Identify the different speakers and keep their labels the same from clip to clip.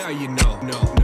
Speaker 1: Now you know, no.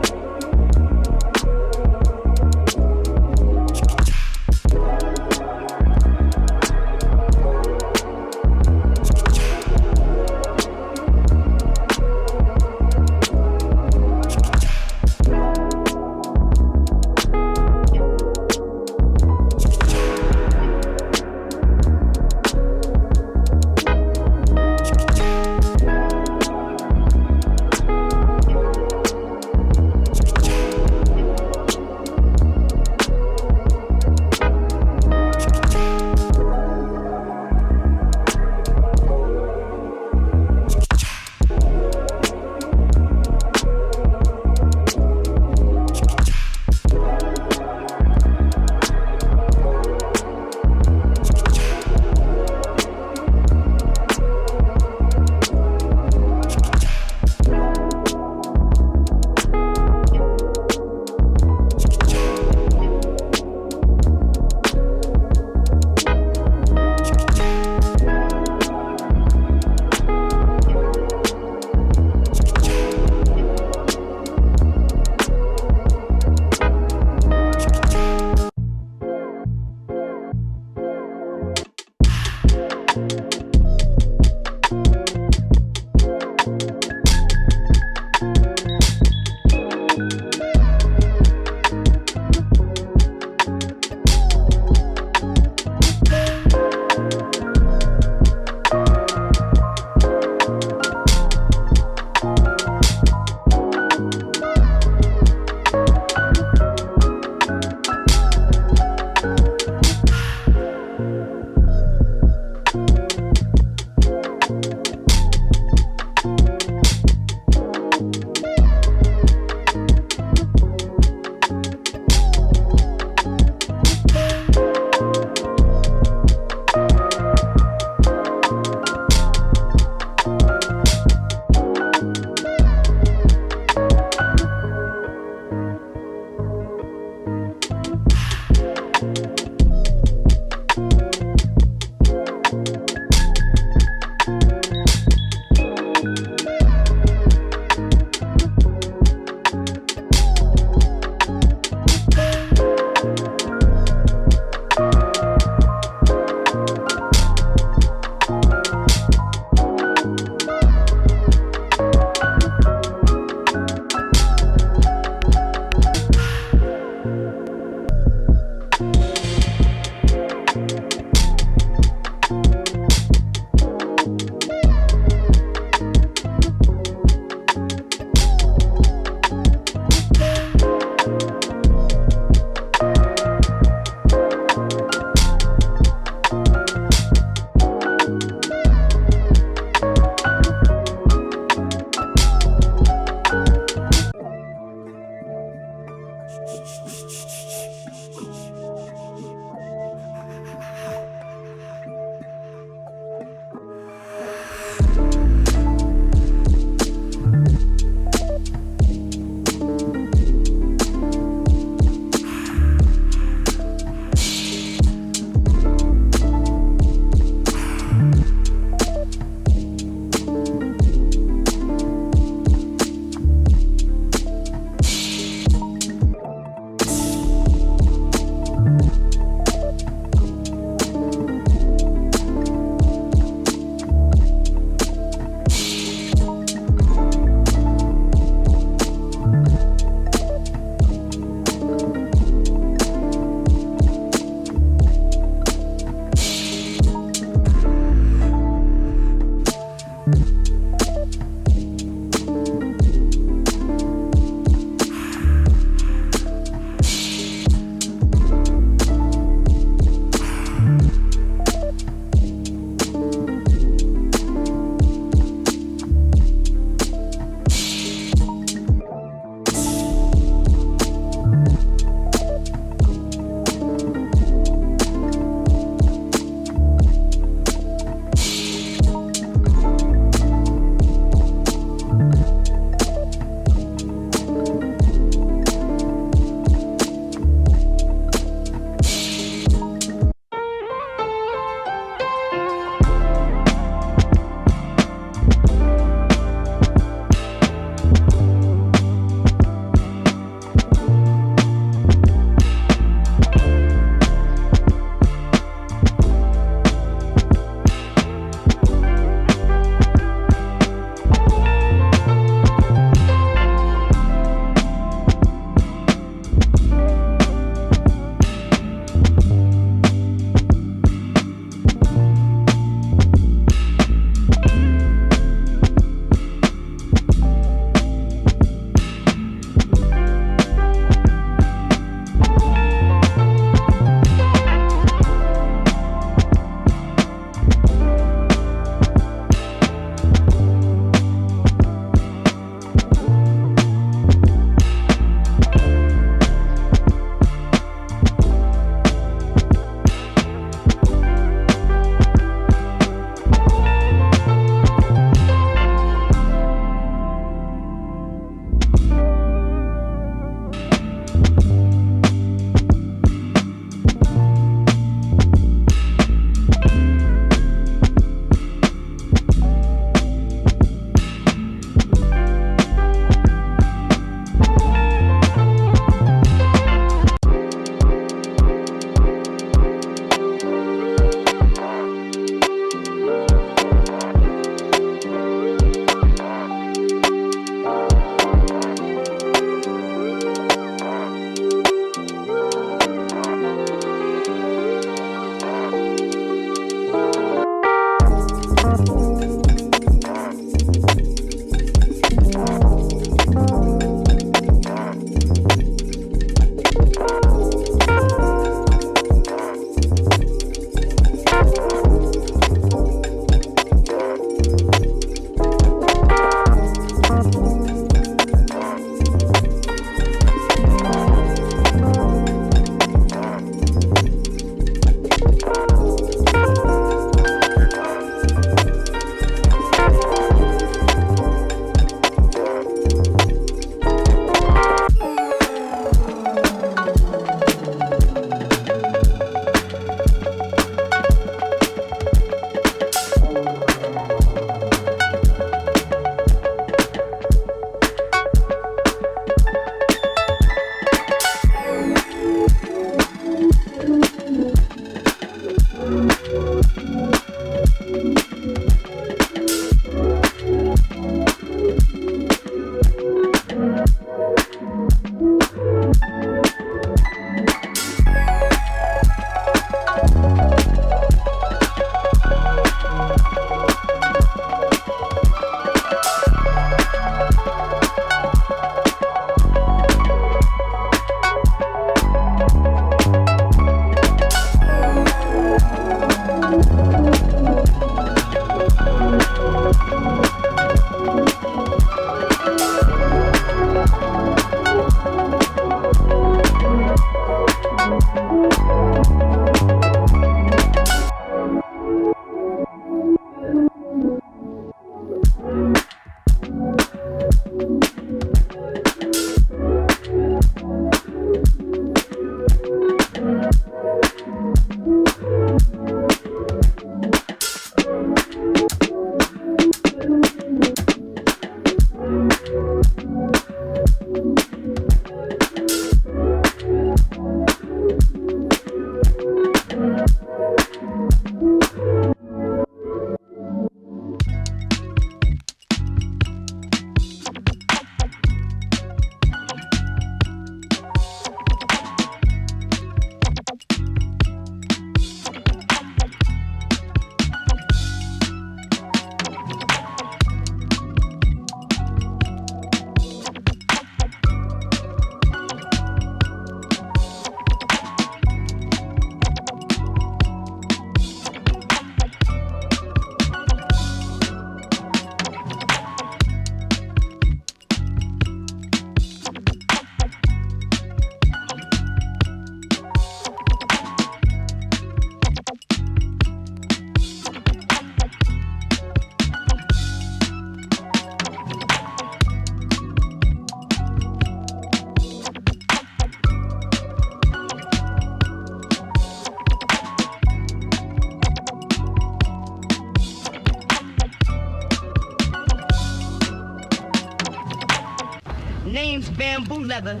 Speaker 1: name's Bamboo Leather,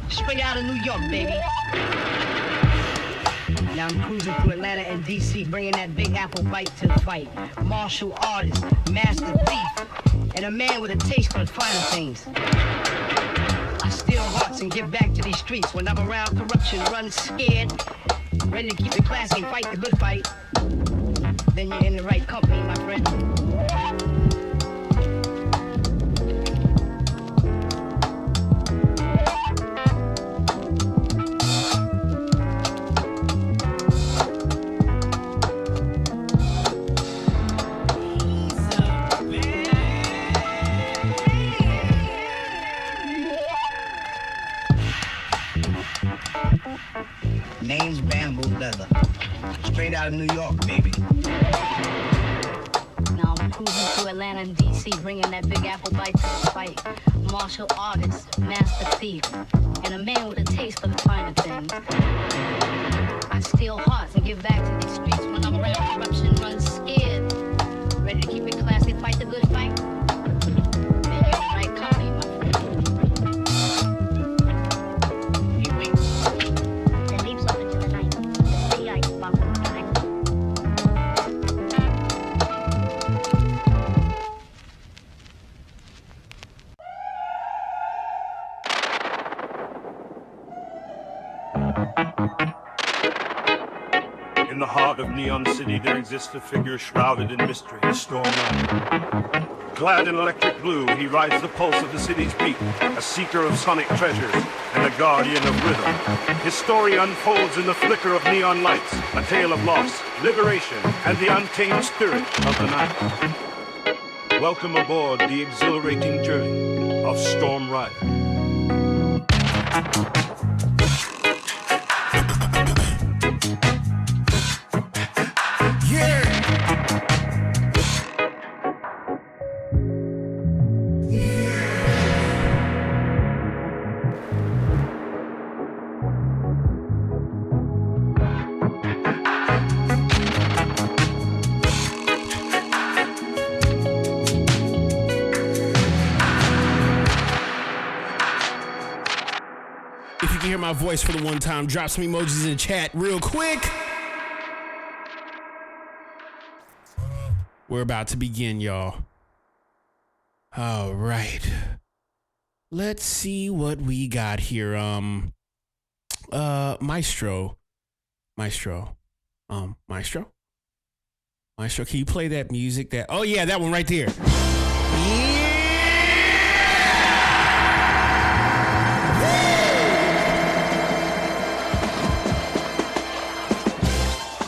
Speaker 1: straight out of New York, baby. Now I'm cruising through Atlanta and DC, bringing that Big Apple bite to the fight. Martial artist, master thief, and a man with a taste for the finer things. I steal hearts and give back to these streets. When I'm around corruption, run scared, ready to keep it classy, fight the good fight. Then you're in the right company, my friend. Name's Bamboo Leather. Straight out of New York, baby. Now I'm cruising through Atlanta and DC, bringing that Big Apple bite to the fight. Martial artist, master thief, and a man with a taste for the finer things. I steal hearts and give back to these streets. When I'm around corruption, run scared, ready to keep it classy, fight the good fight. Then you're in the right company, my friend. Hey, wait. Then leaves off into the night. The ice bomb from the time.
Speaker 2: In the heart of Neon City, there exists a figure shrouded in mystery, Storm Rider. Clad in electric blue, he rides the pulse of the city's beat, a seeker of sonic treasures and a guardian of rhythm. His story unfolds in the flicker of neon lights, a tale of loss, liberation, and the untamed spirit of the night. Welcome aboard the exhilarating journey of Storm Rider.
Speaker 3: Hear my voice for the one time, drop some emojis in the chat real quick. We're about to begin, y'all. All right, let's see what we got here. Maestro, can you play that music? Oh yeah, that one right there. Yeah.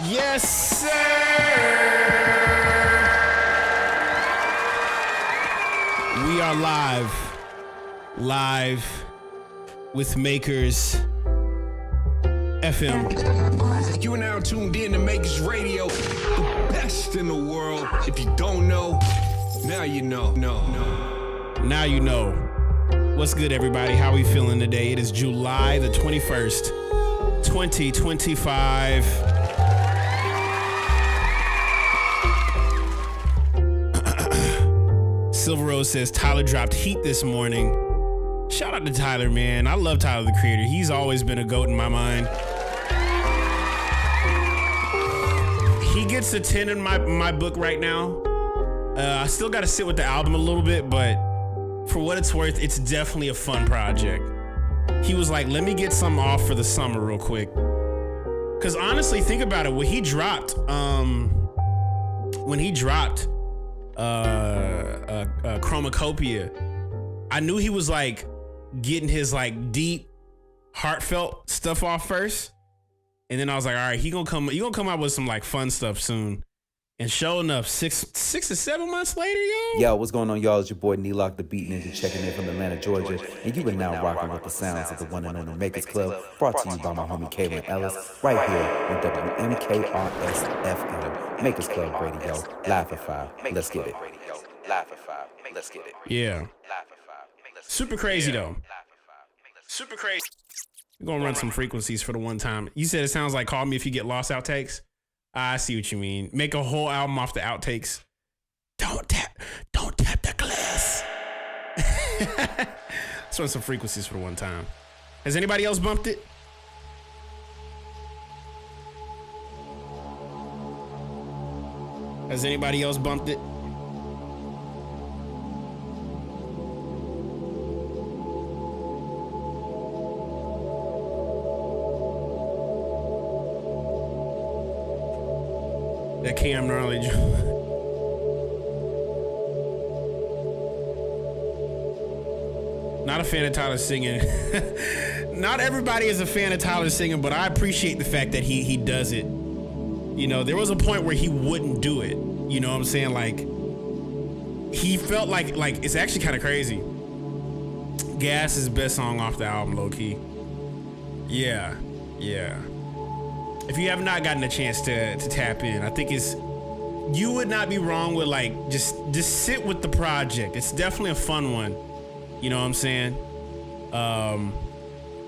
Speaker 3: Yes, sir! We are live with Makers FM.
Speaker 4: You are now tuned in to Makers Radio, the best in the world. If you don't know, now you know.
Speaker 3: Now you know. What's good, everybody? How we feeling today? It is July the 21st, 2025. Silver Rose says Tyler dropped heat this morning. Shout out to Tyler, man. I love Tyler, the Creator. He's always been a GOAT in my mind. He gets a 10 in my book right now. I still got to sit with the album a little bit, but for what it's worth, it's definitely a fun project. He was like, let me get some off for the summer real quick. Because honestly, think about it. When he dropped Chromacopia, I knew he was like getting his like deep heartfelt stuff off first, and then I was like, all right, he gonna come out with some like fun stuff soon. And sure enough, 6 to 7 months later,
Speaker 5: yo, what's going on, y'all? It's your boy Nelock, the Beat Ninja, checking in from Atlanta, Georgia, and you are now rocking with the sounds of the one and only Makers Club, brought to you by my homie Kaelin Ellis, right here on WMKRS FM, Makers Club Radio, live at 5. Let's get it.
Speaker 3: Yeah. Super crazy though. Super crazy. We're gonna run some frequencies for the one time. You said it sounds like Call Me If You Get Lost outtakes. I see what you mean. Make a whole album off the Don't tap the glass. Let's run some frequencies for one time. Has anybody else bumped it? Has anybody else bumped it? That Cam gnarly. Not a fan of Tyler singing. Not everybody is a fan of Tyler singing, but I appreciate the fact that he does it. You know, there was a point where he wouldn't do it. You know what I'm saying? Like, he felt like it's actually kind of crazy. Gas is the best song off the album, low key. Yeah. If you have not gotten a chance to tap in, I think you would not be wrong with like just sit with the project. It's definitely a fun one. You know what I'm saying?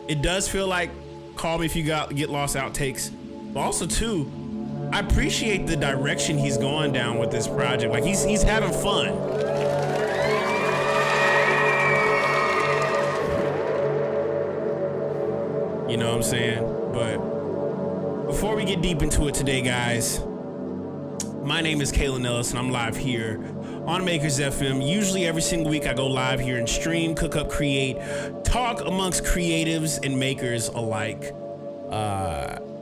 Speaker 3: It does feel like Call Me If You Get Lost outtakes, but also too, I appreciate the direction he's going down with this project. Like he's having fun. You know what I'm saying? But before we get deep into it today, guys, my name is Kaelin Ellis, and I'm live here on Makers FM. Usually every single week I go live here and stream, cook up, create, talk amongst creatives and makers alike.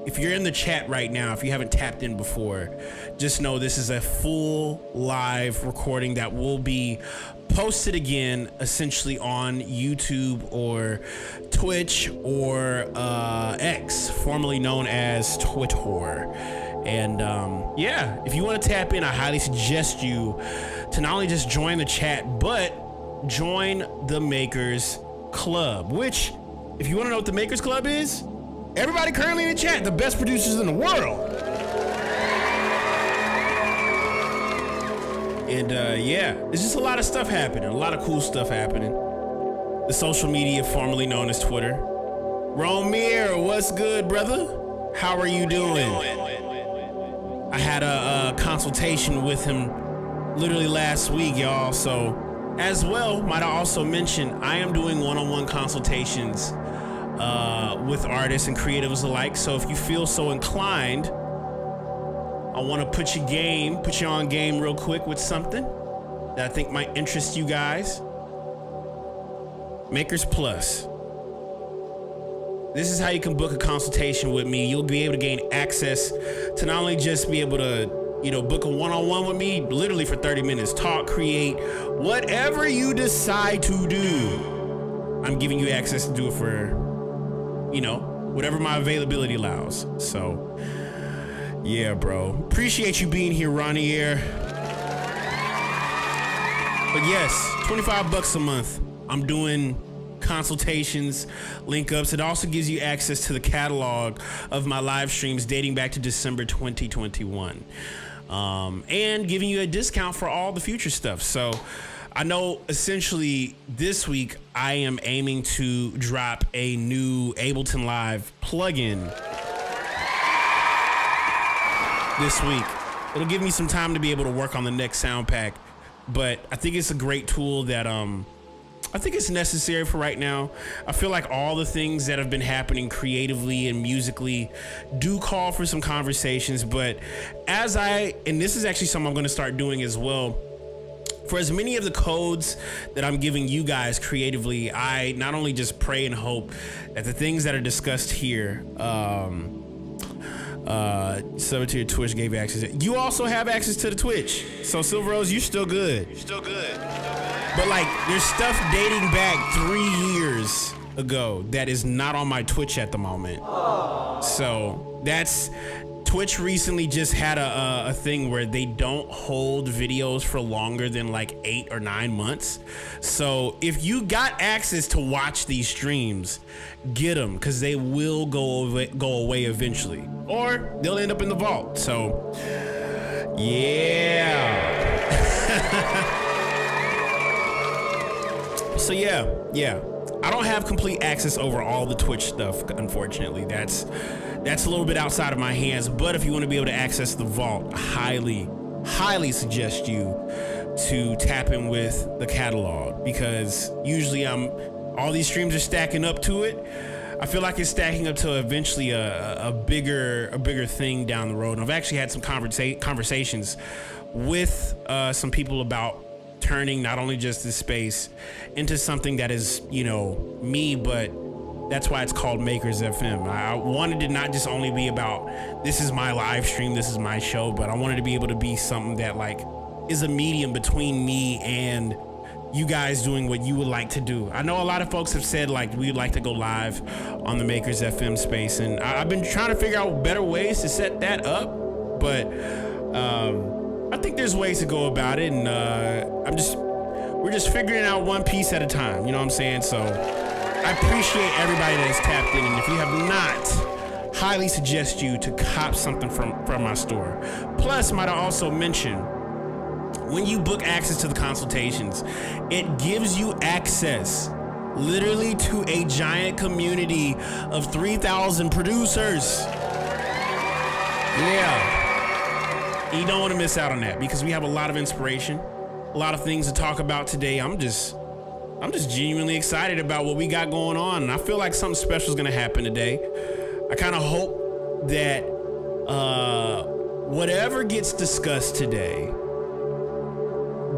Speaker 3: If you're in the chat right now, if you haven't tapped in before, just know this is a full live recording that will be posted again, essentially on YouTube or Twitch or X, formerly known as Twitter. And yeah, if you want to tap in, I highly suggest you to not only just join the chat, but join the Makers Club, which, if you want to know what the Makers Club is, everybody currently in the chat, the best producers in the world. And yeah, there's just a lot of stuff happening, a lot of cool stuff happening. The social media formerly known as Twitter. Romir, what's good, brother? How are you doing? I had a consultation with him literally last week, y'all. So as well, might I also mention, I am doing one-on-one consultations with artists and creatives alike. So if you feel so inclined, I want to put you on game real quick with something that I think might interest you guys. Makers Plus. This is how you can book a consultation with me. You'll be able to gain access to not only just be able to, book a one-on-one with me, literally for 30 minutes, talk, create, whatever you decide to do. I'm giving you access to do it for, whatever my availability allows. So, yeah, bro. Appreciate you being here, Ronnie Air. But yes, $25 a month. I'm doing consultations, link ups. It also gives you access to the catalog of my live streams dating back to December 2021. And giving you a discount for all the future stuff. So I know essentially this week I am aiming to drop a new Ableton Live plugin this week. It'll give me some time to be able to work on the next sound pack, but I think it's a great tool that I think it's necessary for right now. I feel like all the things that have been happening creatively and musically do call for some conversations, but and this is actually something I'm going to start doing as well, for as many of the codes that I'm giving you guys creatively, I not only just pray and hope that the things that are discussed here, sub to your Twitch gave access. You also have access to the Twitch. So Silver Rose, you're still good. But like, there's stuff dating back 3 years ago that is not on my Twitch at the moment. So that's, Twitch recently just had a thing where they don't hold videos for longer than like 8 or 9 months. So if you got access to watch these streams, get them, because they will go away eventually, or they'll end up in the vault. So yeah. So yeah. I don't have complete access over all the Twitch stuff, unfortunately. That's a little bit outside of my hands. But if you want to be able to access the vault, I highly suggest you to tap in with the catalog, because usually I'm all these streams are stacking up to it. I feel like it's stacking up to eventually a bigger thing down the road. And I've actually had some conversations with some people about turning not only just this space into something that is, me, but that's why it's called Makers FM. I wanted it not just only be about, this is my live stream, this is my show, but I wanted to be able to be something that like is a medium between me and you guys doing what you would like to do. I know a lot of folks have said like we'd like to go live on the Makers FM space, and I've been trying to figure out better ways to set that up, but I think there's ways to go about it, and we're just figuring out one piece at a time, you know what I'm saying? So I appreciate everybody that has tapped in, and if you have not, highly suggest you to cop something from my store. Plus, might I also mention, when you book access to the consultations, it gives you access literally to a giant community of 3,000 producers. Yeah. You don't want to miss out on that because we have a lot of inspiration, a lot of things to talk about today. I'm just genuinely excited about what we got going on, and I feel like something special is going to happen today. I kind of hope that whatever gets discussed today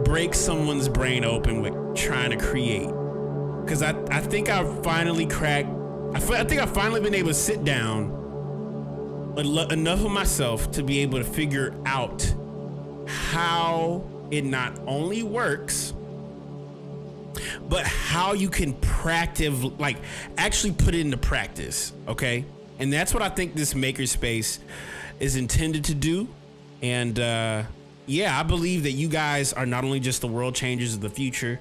Speaker 3: break someone's brain open with trying to create, because I think I've finally cracked. I think I've finally been able to sit down enough of myself to be able to figure out how it not only works, but how you can actually put it into practice. Okay, and that's what I think this makerspace is intended to do, and yeah, I believe that you guys are not only just the world changers of the future,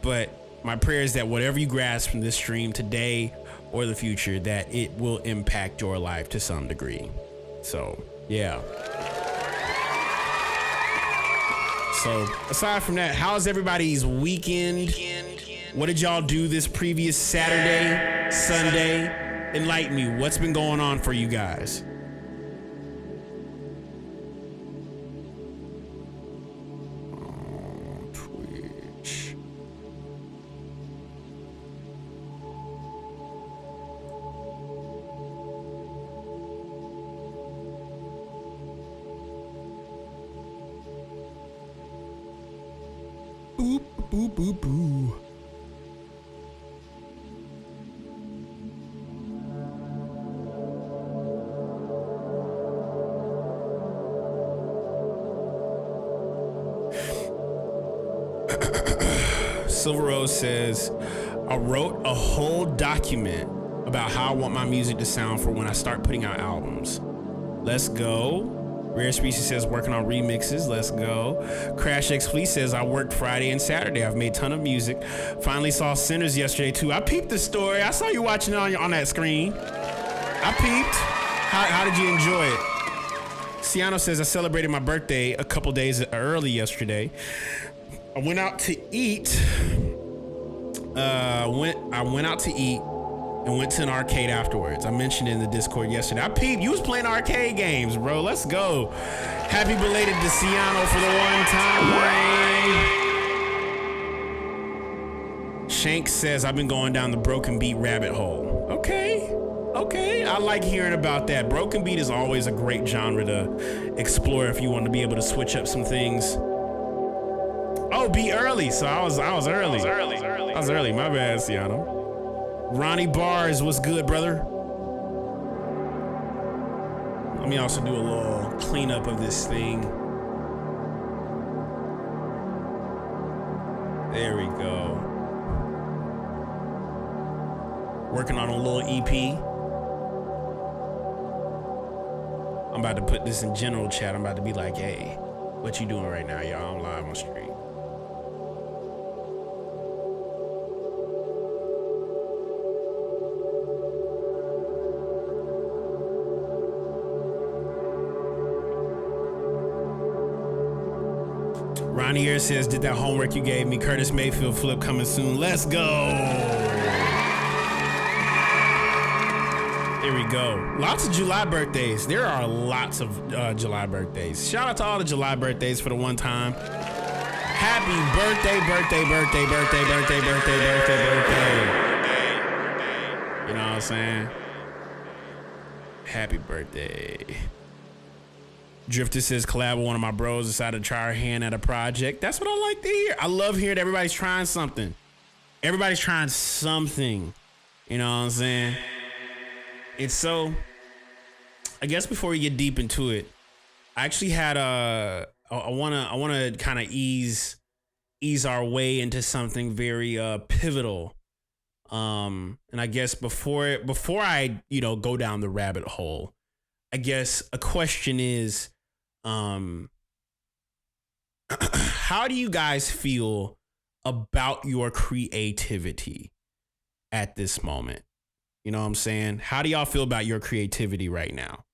Speaker 3: but my prayer is that whatever you grasp from this stream today or the future, that it will impact your life to some degree. So, yeah. So, aside from that, how's everybody's weekend? What did y'all do this previous Saturday, Sunday? Enlighten me. What's been going on for you guys? Boop, boop, boop, boo. Silver Rose says, I wrote a whole document about how I want my music to sound for when I start putting out albums. Let's go. Rare Species says, working on remixes. Let's go. Crash X Fleet says, I worked Friday and Saturday. I've made a ton of music. Finally saw Sinners yesterday too. I peeped the story. I saw you watching it on that screen. I peeped. How did you enjoy it? Ciano says, I celebrated my birthday a couple days early yesterday. I went out to eat. I went out to eat and went to an arcade afterwards. I mentioned it in the Discord yesterday. I peeped. You was playing arcade games, bro. Let's go. Happy belated to Ciano for the one time. Shank says, I've been going down the Broken Beat rabbit hole. Okay. I like hearing about that. Broken Beat is always a great genre to explore if you want to be able to switch up some things. Oh, be early. So I was early. I was early. My bad, Ciano. Ronnie Bars, what's good, brother? Let me also do a little cleanup of this thing. There we go. Working on a little EP. I'm about to put this in general chat. I'm about to be like, hey, what you doing right now, y'all? I'm live on stream. Ronnie here says, did that homework you gave me. Curtis Mayfield flip coming soon. Let's go. There we go. Lots of July birthdays. There are lots of July birthdays. Shout out to all the July birthdays for the one time. Happy birthday. You know what I'm saying? Happy birthday. Drifter says, collab with one of my bros, decided to try her hand at a project. That's what I like to hear. I love hearing that everybody's trying something. Everybody's trying something. You know what I'm saying? It's so, I guess before we get deep into it, I actually had I wanna kind of ease our way into something very pivotal. And I guess before I go down the rabbit hole, I guess a question is, how do you guys feel about your creativity at this moment? You know what I'm saying? How do y'all feel about your creativity right now?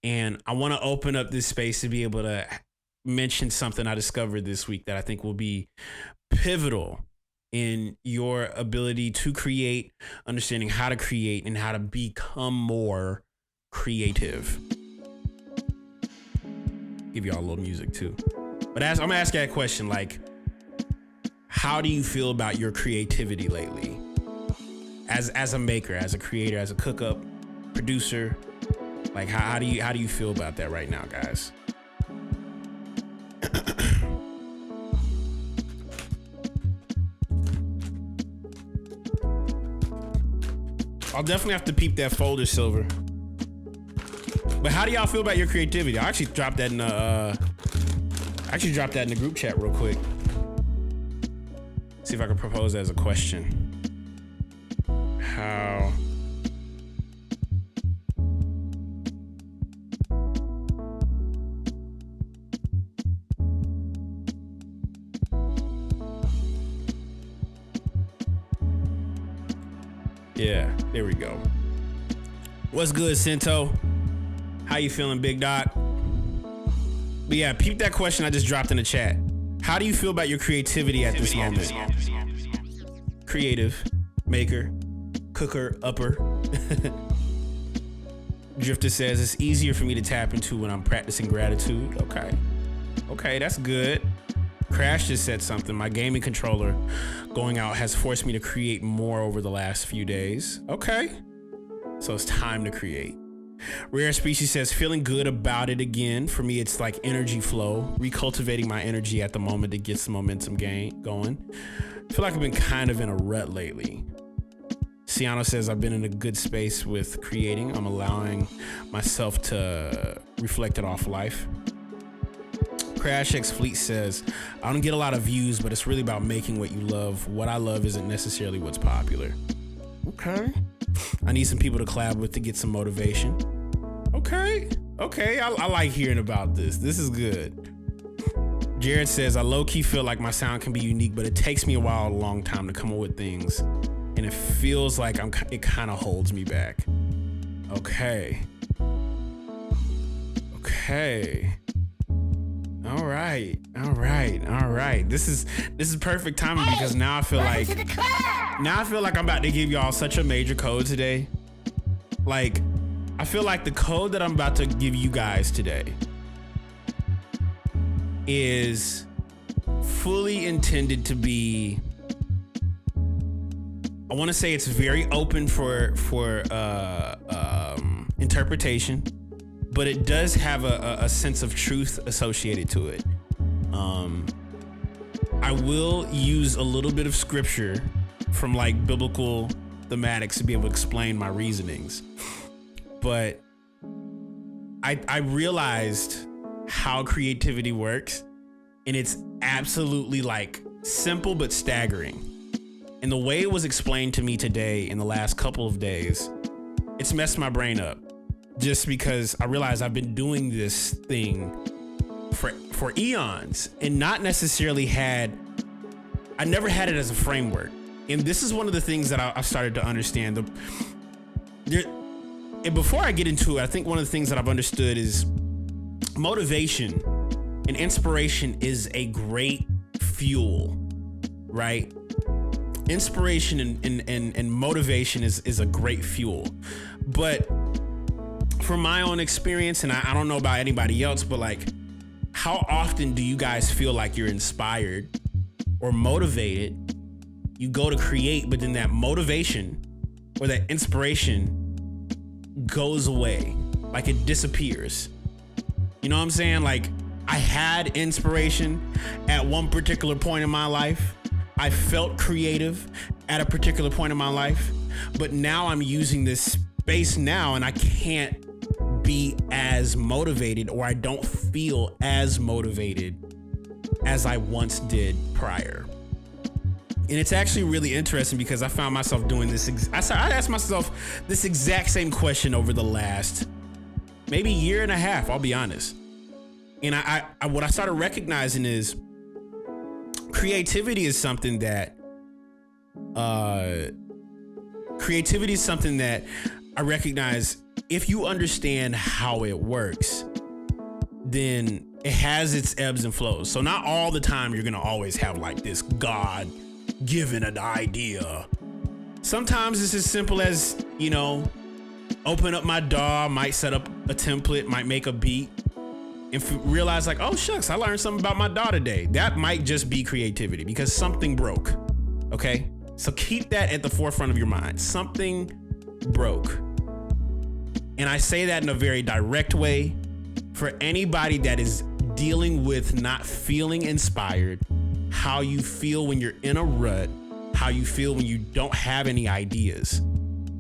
Speaker 3: And I want to open up this space to be able to mention something I discovered this week that I think will be pivotal in your ability to create, understanding how to create and how to become more creative. Give y'all a little music too. But I'm gonna ask you that question, like, how do you feel about your creativity lately? As a maker, as a creator, as a cook-up, producer, like how do you feel about that right now, guys? I'll definitely have to peep that folder, Silver. But how do y'all feel about your creativity? I actually dropped that in the group chat real quick. See if I can propose that as a question. How yeah, there we go. What's good, Cinto? How you feeling, Big Dot? But yeah, peep that question I just dropped in the chat. How do you feel about your creativity at this moment? Creative, maker, cooker, upper. Drifter says it's easier for me to tap into when I'm practicing gratitude. Okay, that's good. Crash just said something. My gaming controller going out has forced me to create more over the last few days. Okay, so it's time to create. Rare Species says, feeling good about it again. For me, it's like energy flow, recultivating my energy at the moment to get some momentum going. I feel like I've been kind of in a rut lately. Ciano says, I've been in a good space with creating. I'm allowing myself to reflect it off life. Crash X Fleet says, I don't get a lot of views, but it's really about making what you love. What I love isn't necessarily what's popular. Okay. I need some people to collab with to get some motivation. Okay. I like hearing about this. This is good. Jared says, I low-key feel like my sound can be unique, but it takes me a long time to come up with things. And it feels like it kind of holds me back. Okay. All right. This is perfect timing because now I feel like I'm about to give y'all such a major code today. Like, I feel like the code that I'm about to give you guys today is fully intended to be, I want to say it's very open for interpretation, but it does have a sense of truth associated to it. I will use a little bit of scripture from like biblical thematics to be able to explain my reasonings. But I realized how creativity works, and it's absolutely like simple but staggering. And the way it was explained to me today in the last couple of days, it's messed my brain up. Just because I realized I've been doing this thing for eons and not necessarily I never had it as a framework. And this is one of the things that I've started to understand. And before I get into it, I think one of the things that I've understood is motivation and inspiration is a great fuel, right? Inspiration and motivation is a great fuel. But from my own experience, and I don't know about anybody else, but like how often do you guys feel like you're inspired or motivated? You go to create, but then that motivation or that inspiration goes away, like it disappears. You know what I'm saying? Like, I had inspiration at one particular point in my life. I felt creative at a particular point in my life, but now I'm using this space now and I can't be as motivated, or I don't feel as motivated as I once did prior. And it's actually really interesting because I found myself doing this. I asked myself this exact same question over the last maybe year and a half, I'll be honest. And I what I started recognizing is creativity is something that I recognize, if you understand how it works, then it has its ebbs and flows. So not all the time you're gonna always have like this God given an idea. Sometimes it's as simple as, you know, open up my DAW, might set up a template, might make a beat, and realize like, oh shucks, I learned something about my DAW today. That might just be creativity because something broke. Okay, so keep that at the forefront of your mind. Something broke. And I say that in a very direct way for anybody that is dealing with not feeling inspired, how you feel when you're in a rut, how you feel when you don't have any ideas,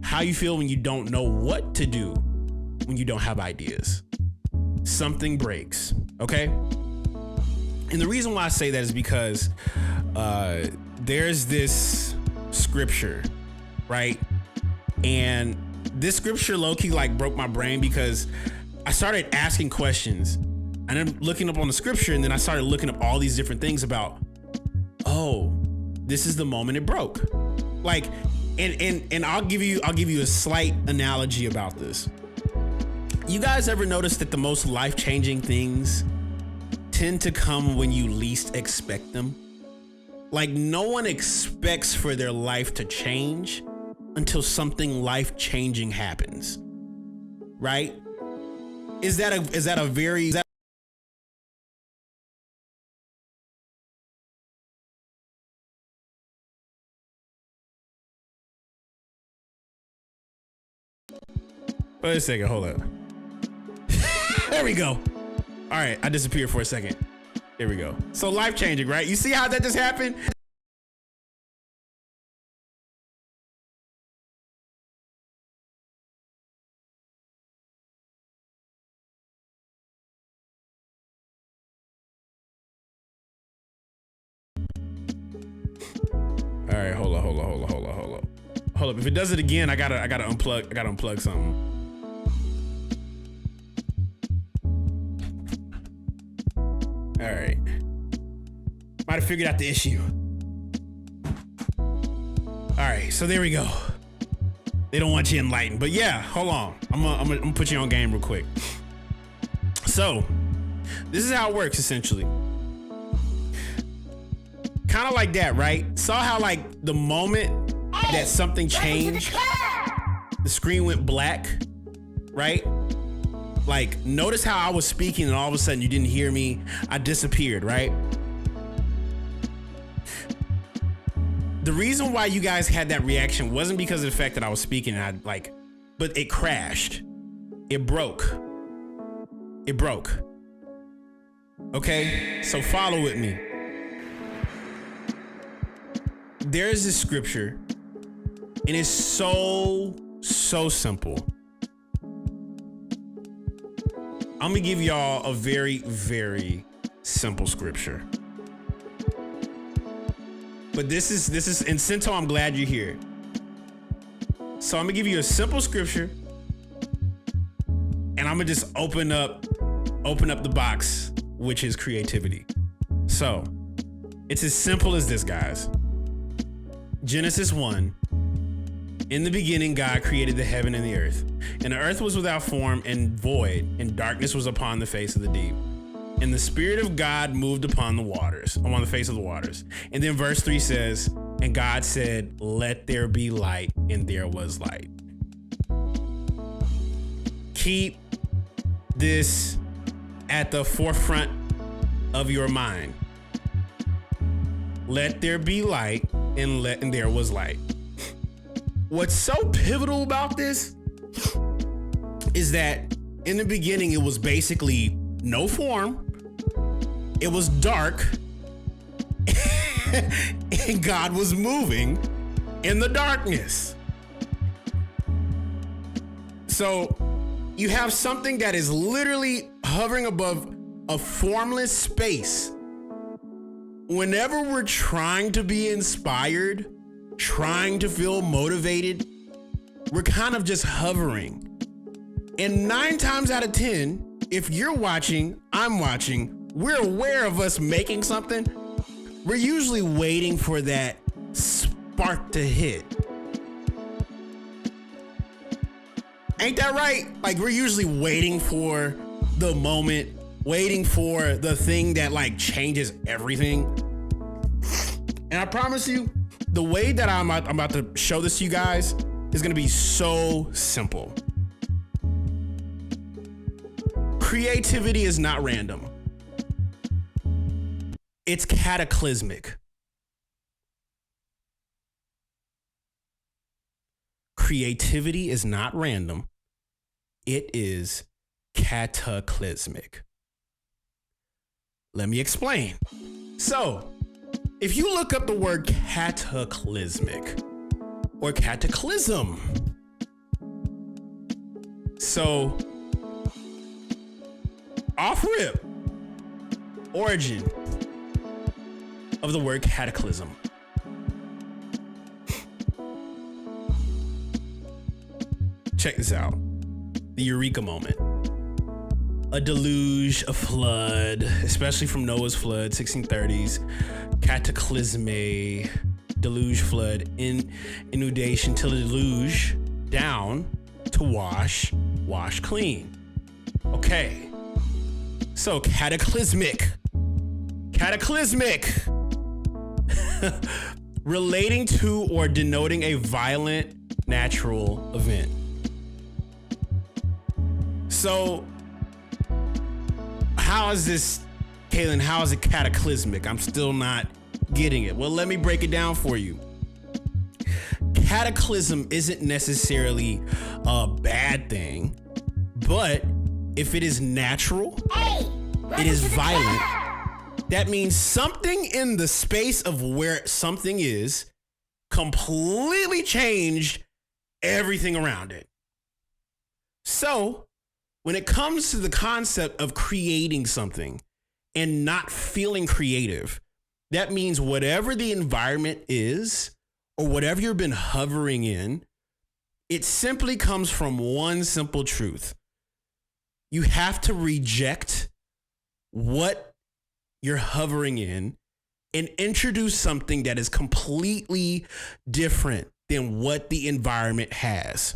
Speaker 3: how you feel when you don't know what to do when you don't have ideas. Something breaks, okay? And the reason why I say that is because there's this scripture, right? And this scripture low-key like broke my brain because I started asking questions and then looking up on the scripture, and then I started looking up all these different things about, oh, this is the moment it broke. Like, and I'll give you a slight analogy about this. You guys ever notice that the most life-changing things tend to come when you least expect them? Like, no one expects for their life to change until something life-changing happens, right? Is that a very Wait a second, hold up. There we go. All right, I disappeared for a second. There we go. So life-changing, right? You see how that just happened? All right, hold up. Hold up. If it does it again, I gotta unplug something. All right. Might have figured out the issue. All right, so there we go. They don't want you enlightened, but yeah, hold on. I'm gonna put you on game real quick. So, this is how it works essentially. Kind of like that, right? Saw how like the moment that something changed, the screen went black, right? Like, notice how I was speaking and all of a sudden you didn't hear me. I disappeared, right? The reason why you guys had that reaction wasn't because of the fact that I was speaking and but it crashed. It broke. Okay, so follow with me. There's this scripture, and it's so simple. I'm gonna give y'all a very, very simple scripture. But this is, and Cento, I'm glad you're here. So I'm gonna give you a simple scripture, and I'm gonna just open up the box, which is creativity. So it's as simple as this, guys. Genesis 1. In the beginning, God created the heaven and the earth. And the earth was without form and void, and darkness was upon the face of the deep. And the Spirit of God moved upon the face of the waters. And then verse 3 says, and God said, let there be light, and there was light. Keep this at the forefront of your mind. Let there be light, and there was light. What's so pivotal about this is that in the beginning, it was basically no form. It was dark, and God was moving in the darkness. So you have something that is literally hovering above a formless space. Whenever we're trying to be inspired, trying to feel motivated, we're kind of just hovering. And 9 times out of 10, if you're watching, I'm watching, we're aware of us making something, we're usually waiting for that spark to hit. Ain't that right? Like, we're usually waiting for the moment, waiting for the thing that like changes everything. And I promise you, the way that I'm about to show this to you guys is gonna be so simple. Creativity is not random. It's cataclysmic. Creativity is not random. It is cataclysmic. Let me explain. So, if you look up the word cataclysmic or cataclysm, so off rip, origin of the word cataclysm. Check this out. The eureka moment. A deluge, a flood, especially from Noah's flood, 1630s, cataclysme, deluge, flood, inundation, till the deluge, down, to wash clean. Okay, so cataclysmic, relating to or denoting a violent natural event. So, how is this, Kaelin, how is it cataclysmic? I'm still not getting it. Well, let me break it down for you. Cataclysm isn't necessarily a bad thing, but if it is natural, it is violent. That means something in the space of where something is completely changed everything around it. So, when it comes to the concept of creating something and not feeling creative, that means whatever the environment is or whatever you've been hovering in, it simply comes from one simple truth. You have to reject what you're hovering in and introduce something that is completely different than what the environment has.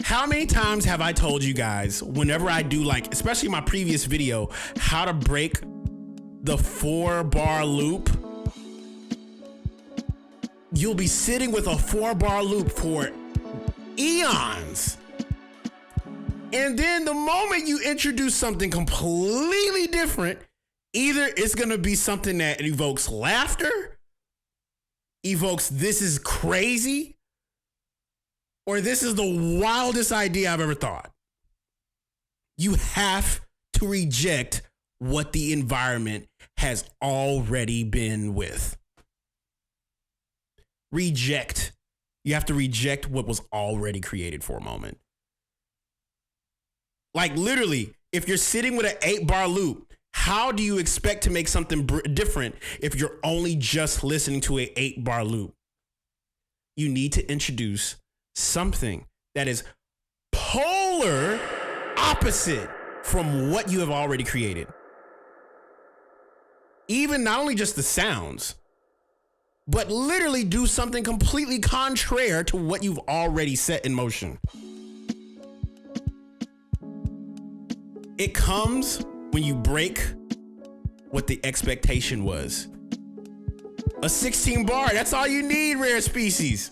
Speaker 3: How many times have I told you guys, whenever I do, like, especially my previous video, how to break the 4-bar loop? You'll be sitting with a 4-bar loop for eons. And then the moment you introduce something completely different, either it's going to be something that evokes laughter, evokes "this is crazy," or "this is the wildest idea I've ever thought." You have to reject what the environment has already been with. Reject. You have to reject what was already created for a moment. Like, literally, if you're sitting with an 8-bar loop, how do you expect to make something different if you're only just listening to an 8-bar loop? You need to introduce something that is polar opposite from what you have already created. Even not only just the sounds, but literally do something completely contrary to what you've already set in motion. It comes when you break what the expectation was. A 16 bar, that's all you need, rare species.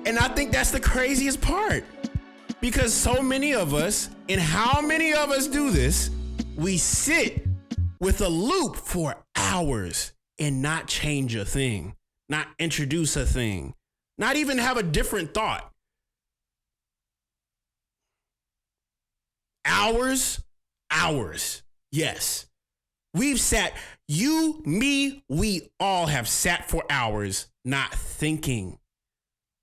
Speaker 3: And I think that's the craziest part. Because so many of us, and how many of us do this, we sit with a loop for hours and not change a thing, not introduce a thing, not even have a different thought. Hours. Yes. We've sat, you, me, we all have sat for hours not thinking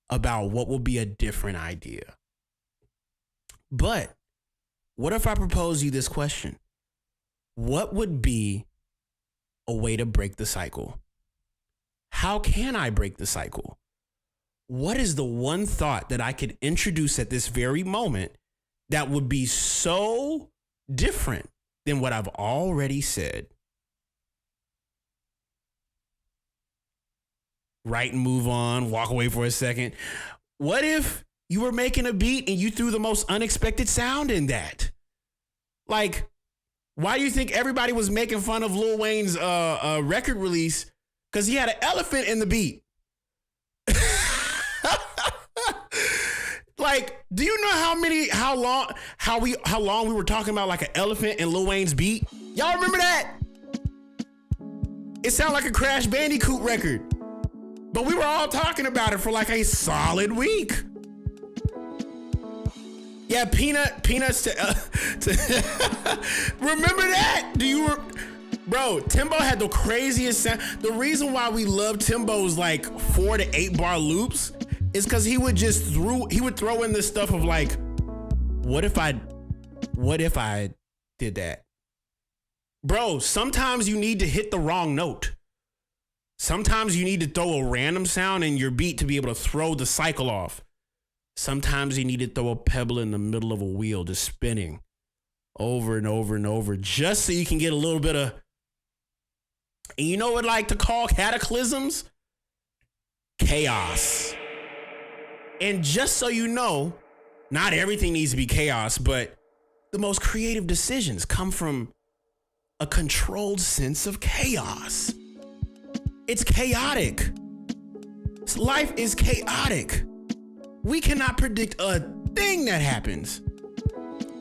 Speaker 3: about what will be a different idea. But what if I propose you this question? What would be a way to break the cycle? How can I break the cycle? What is the one thought that I could introduce at this very moment that would be so different than what I've already said? Write and move on, walk away for a second. What if you were making a beat and you threw the most unexpected sound in that? Like, why do you think everybody was making fun of Lil Wayne's record release? Because he had an elephant in the beat. Like, do you know how long we were talking about like an elephant in Lil Wayne's beat? Y'all remember that? It sounded like a Crash Bandicoot record. But we were all talking about it for like a solid week. Yeah, peanuts to remember that? Bro, Timbo had the craziest sound. The reason why we love Timbo's like 4 to 8 bar loops is because he would throw in this stuff of like, what if I did that? Bro, sometimes you need to hit the wrong note. Sometimes you need to throw a random sound in your beat to be able to throw the cycle off. Sometimes you need to throw a pebble in the middle of a wheel just spinning over and over and over just so you can get a little bit of, and you know what I like to call cataclysms? Chaos. And just so you know, not everything needs to be chaos, but the most creative decisions come from a controlled sense of chaos. It's chaotic. Life is chaotic. We cannot predict a thing that happens.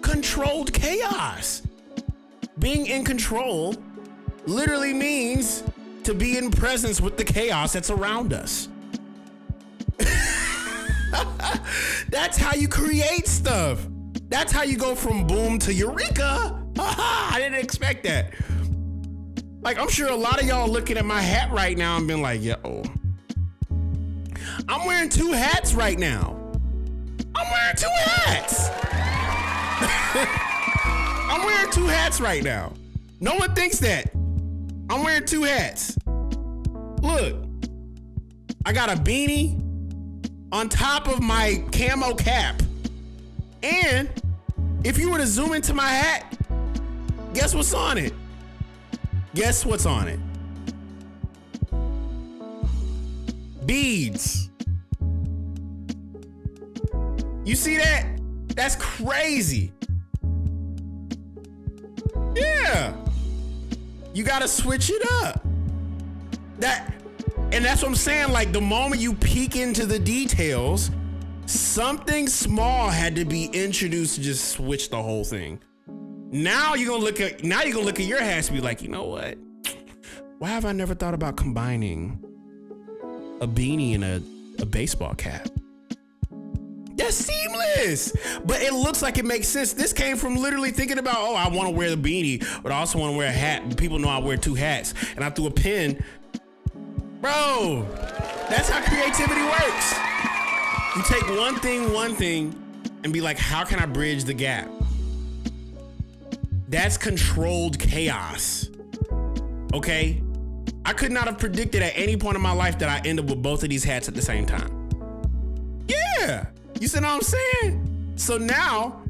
Speaker 3: Controlled chaos. Being in control literally means to be in presence with the chaos that's around us. That's how you create stuff. That's how you go from boom to eureka. I didn't expect that. Like, I'm sure a lot of y'all looking at my hat right now and being like, yo, I'm wearing 2 hats right now. I'm wearing 2 hats. I'm wearing 2 hats right now. No one thinks that. I'm wearing 2 hats. Look, I got a beanie on top of my camo cap. And if you were to zoom into my hat, guess what's on it? Guess what's on it? Beads. You see that? That's crazy. Yeah. You gotta switch it up. And that's what I'm saying. Like, the moment you peek into the details, something small had to be introduced to just switch the whole thing. Now you're gonna look at your hats and be like, you know what? Why have I never thought about combining a beanie and a baseball cap? That's seamless, but it looks like it makes sense. This came from literally thinking about, oh, I want to wear the beanie, but I also want to wear a hat. People know I wear 2 hats, and I threw a pin. Bro, that's how creativity works. You take one thing, and be like, how can I bridge the gap? That's controlled chaos. Okay? I could not have predicted at any point in my life that I end up with both of these hats at the same time. Yeah. You see what I'm saying? So now,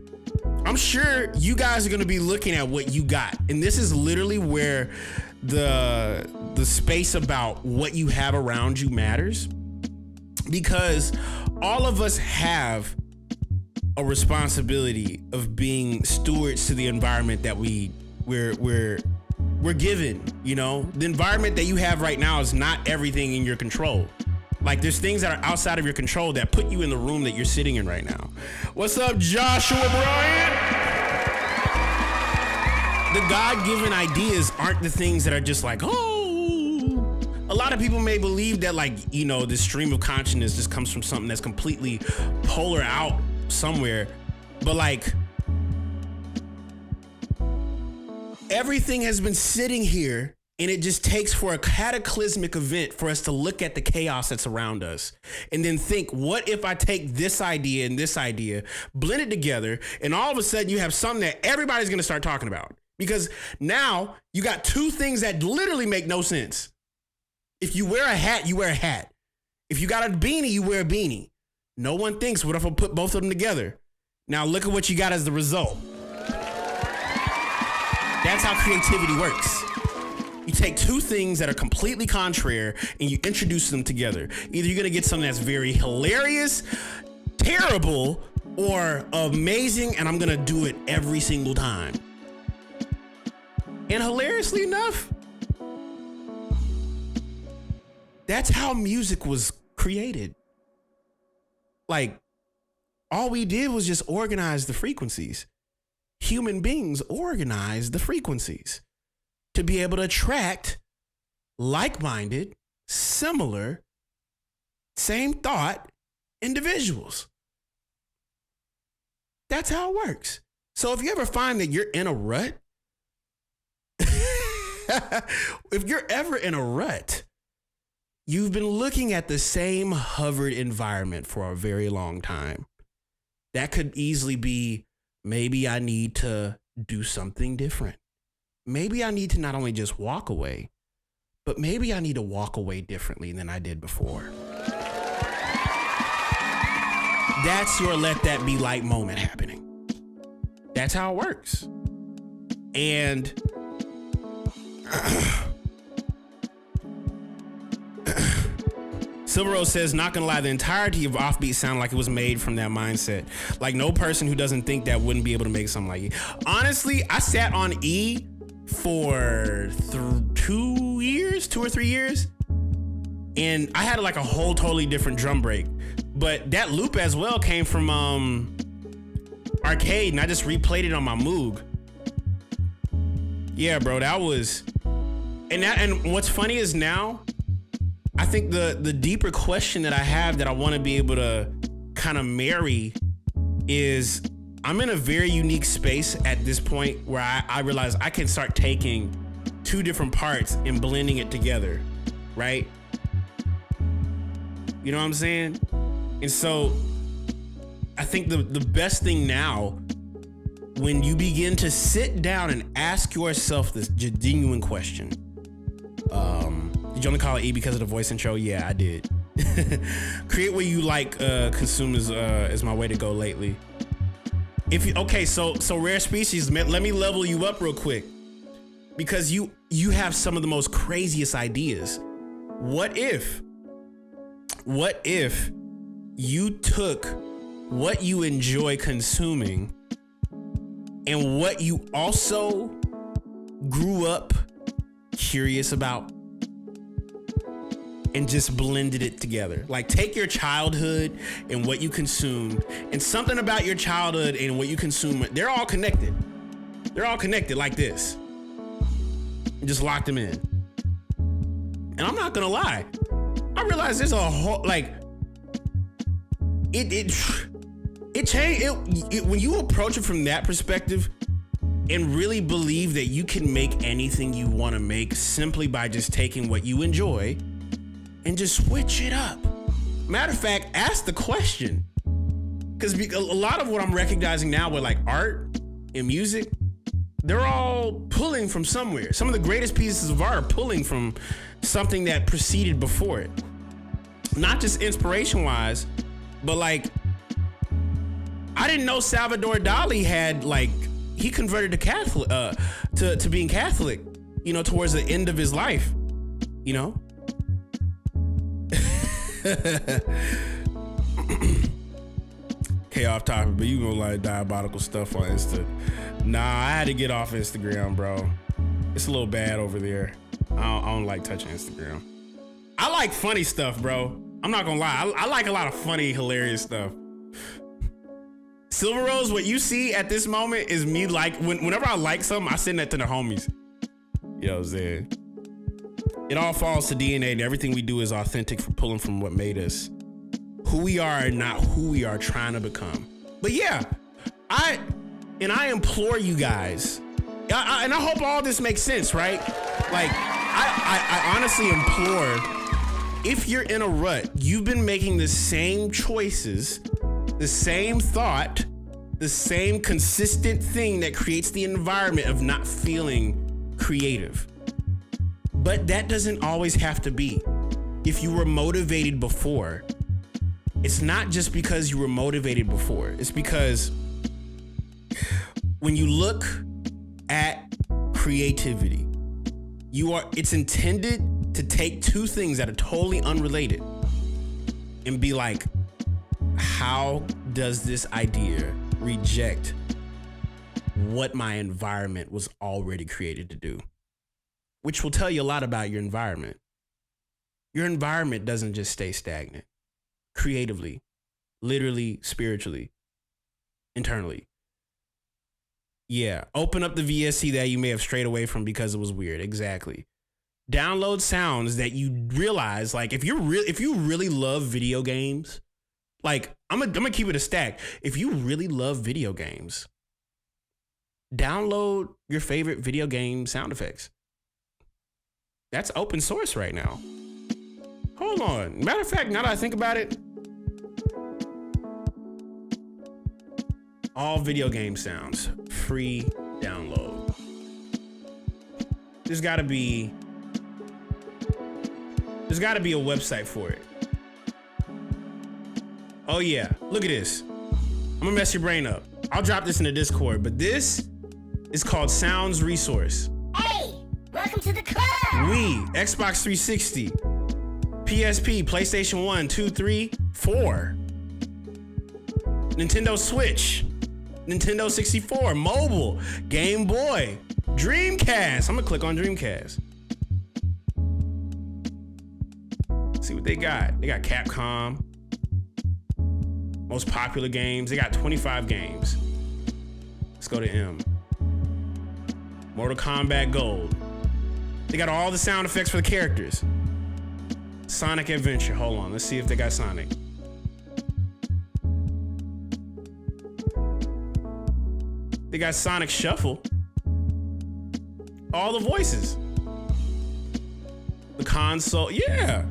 Speaker 3: I'm sure you guys are going to be looking at what you got. And this is literally where the space about what you have around you matters. Because all of us have a responsibility of being stewards to the environment that we're given. You know, the environment that you have right now is not everything in your control. Like there's things that are outside of your control that put you in the room that you're sitting in right now. What's up, Joshua Bryant? The God-given ideas aren't the things that are just like, oh. A lot of people may believe that, like, you know, this stream of consciousness just comes from something that's completely polar out somewhere. But like, everything has been sitting here, and it just takes for a cataclysmic event for us to look at the chaos that's around us and then think, what if I take this idea and this idea, blend it together, and all of a sudden you have something that everybody's going to start talking about? Because now you got two things that literally make no sense. If you wear a hat, you wear a hat. If you got a beanie, you wear a beanie. No one thinks, what if I put both of them together? Now look at what you got as the result. That's how creativity works. You take two things that are completely contrary and you introduce them together. Either you're gonna get something that's very hilarious, terrible, or amazing, and I'm gonna do it every single time. And hilariously enough, that's how music was created. Like, all we did was just organize the frequencies. Human beings organize the frequencies to be able to attract like-minded, similar, same thought individuals. That's how it works. So if you ever find that you're in a rut, if you're ever in a rut, you've been looking at the same hovered environment for a very long time. That could easily be, maybe I need to do something different. Maybe I need to not only just walk away, but maybe I need to walk away differently than I did before. That's your let that be light moment happening. That's how it works. And Silver Rose says, not gonna lie, the entirety of Offbeat sound like it was made from that mindset. Like no person who doesn't think that wouldn't be able to make something like it. Honestly, I sat on E for 2 or 3 years, and I had like a whole totally different drum break. But that loop as well came from Arcade, and I just replayed it on my Moog. Yeah, bro, that was, and what's funny is now, I think the deeper question that I have that I want to be able to kind of marry is, I'm in a very unique space at this point where I realize I can start taking two different parts and blending it together, right? You know what I'm saying? And so I think the best thing now, when you begin to sit down and ask yourself this genuine question, did you only call it E because of the voice intro? Yeah, I did. Create what you like, consume is my way to go lately. If you, okay, so Rare Species, let me level you up real quick, because you have some of the most craziest ideas. What if you took what you enjoy consuming and what you also grew up curious about and just blended it together? Like, take your childhood and what you consumed, and something about your childhood and what you consume, they're all connected. They're all connected like this. And just lock them in. And I'm not gonna lie, I realize there's a whole, like, it changed. When you approach it from that perspective and really believe that you can make anything you want to make simply by just taking what you enjoy and just switch it up. Matter of fact, ask the question. Because a lot of what I'm recognizing now with like art and music, they're all pulling from somewhere. Some of the greatest pieces of art are pulling from something that preceded before it. Not just inspiration wise, but like, I didn't know Salvador Dali had, like, he converted to Catholic, to being Catholic, you know, towards the end of his life, you know? Okay, off topic, but you gonna like diabolical stuff on Insta. Nah, I had to get off Instagram, bro. It's a little bad over there. I don't like touching Instagram. I like funny stuff, bro. I'm not gonna lie. I like a lot of funny, hilarious stuff. Silver Rose, what you see at this moment is me whenever I like something, I send that to the homies. You know what I'm saying? It all falls to DNA, and everything we do is authentic for pulling from what made us who we are and not who we are trying to become. But yeah, I implore you guys, and I hope all this makes sense, right? Like, I honestly implore, if you're in a rut, you've been making the same choices, the same thought, the same consistent thing that creates the environment of not feeling creative. But that doesn't always have to be. If you were motivated before, it's not just because you were motivated before. It's because when you look at creativity, it's intended to take two things that are totally unrelated and be like, how does this idea reject what my environment was already created to do? Which will tell you a lot about your environment. Your environment doesn't just stay stagnant. Creatively, literally, spiritually, internally. Yeah, open up the VSC that you may have strayed away from because it was weird. Exactly. Download sounds that you realize, like, if you really love video games, like, I'm gonna keep it a stack. If you really love video games, download your favorite video game sound effects. That's open source right now. Hold on. Matter of fact, now that I think about it, all video game sounds, free download. There's gotta be a website for it. Oh yeah, look at this. I'm gonna mess your brain up. I'll drop this in the Discord, but this is called Sounds Resource.
Speaker 6: Hey, welcome to the club.
Speaker 3: Wii, Xbox 360, PSP, PlayStation 1, 2, 3, 4, Nintendo Switch, Nintendo 64, mobile, Game Boy, Dreamcast. I'm gonna click on Dreamcast. See what they got. They got Capcom, most popular games. They got 25 games. Let's go to M. Mortal Kombat Gold. They got all the sound effects for the characters. Sonic Adventure. Hold on, let's see if they got Sonic. They got Sonic Shuffle. All the voices. The console. Yeah.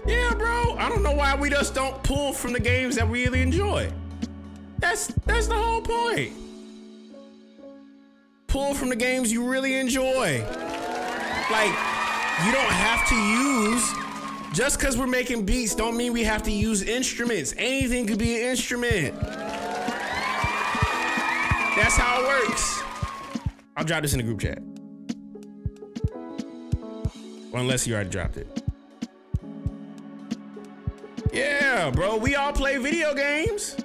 Speaker 3: Yeah, bro. I don't know why we just don't pull from the games that we really enjoy. That's the whole point. Pull from the games you really enjoy. Like, you don't have to use, just because we're making beats don't mean we have to use instruments. Anything could be an instrument. That's how it works. I'll drop this in the group chat. Well, unless you already dropped it. Yeah, bro, we all play video games.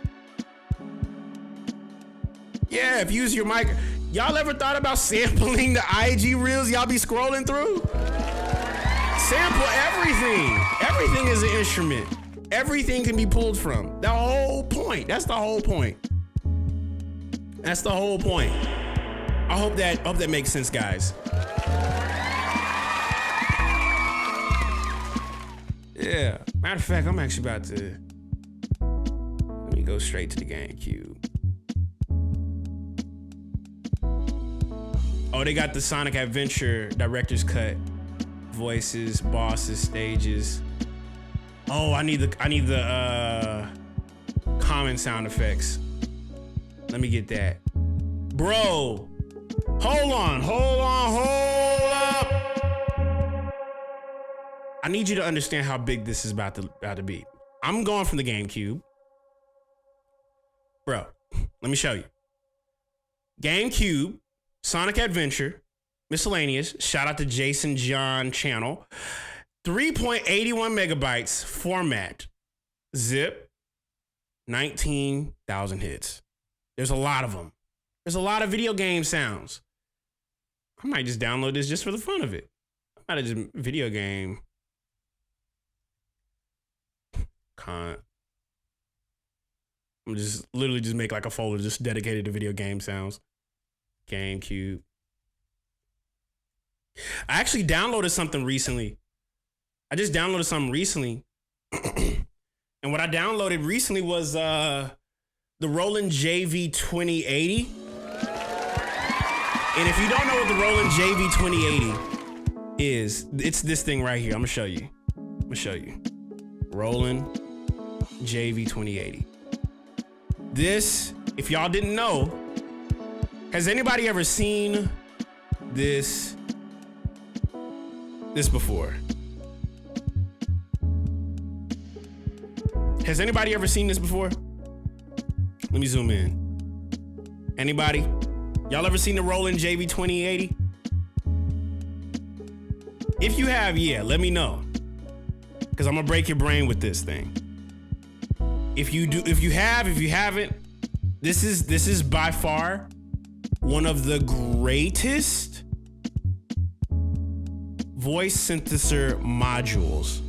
Speaker 3: Yeah, if you use your mic. Y'all ever thought about sampling the IG reels y'all be scrolling through? Sample everything. Everything is an instrument. Everything can be pulled from. The whole point. That's the whole point. That's the whole point. I hope that makes sense, guys. Yeah. Matter of fact, I'm actually about to. Let me go straight to the GameCube. Oh, they got the Sonic Adventure director's cut, voices, bosses, stages. Oh, I need the common sound effects. Let me get that, bro. Hold up. I need you to understand how big this is about to be. I'm going from the GameCube, bro. Let me show you. GameCube. Sonic Adventure, miscellaneous. Shout out to Jason John channel. 3.81 megabytes format. Zip. 19,000 hits. There's a lot of them. There's a lot of video game sounds. I might just download this just for the fun of it. I might just video game. I'm just literally just make like a folder just dedicated to video game sounds. GameCube. I actually downloaded something recently. And what I downloaded recently was the Roland JV 2080. And if you don't know what the Roland JV 2080 is, it's this thing right here. I'm gonna show you. Roland JV 2080. This, if y'all didn't know, has anybody ever seen this before? Has anybody ever seen this before? Let me zoom in. Anybody? Y'all ever seen the Roland JV 2080? If you have, yeah, let me know. Because I'm gonna break your brain with this thing. If you haven't, this is by far one of the greatest voice synthesizer modules.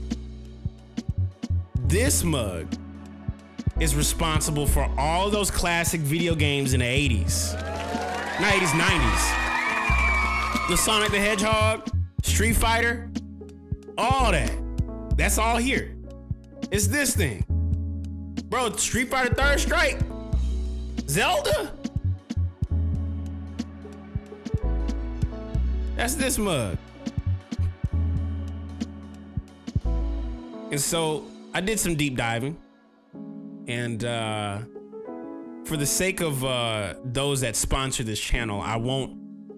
Speaker 3: This mug is responsible for all those classic video games in the 80s. Not 80s, 90s. The Sonic the Hedgehog, Street Fighter, all that. That's all here. It's this thing. Bro, Street Fighter Third Strike. Zelda? That's this mug. And so I did some deep diving. And for the sake of those that sponsor this channel, I won't,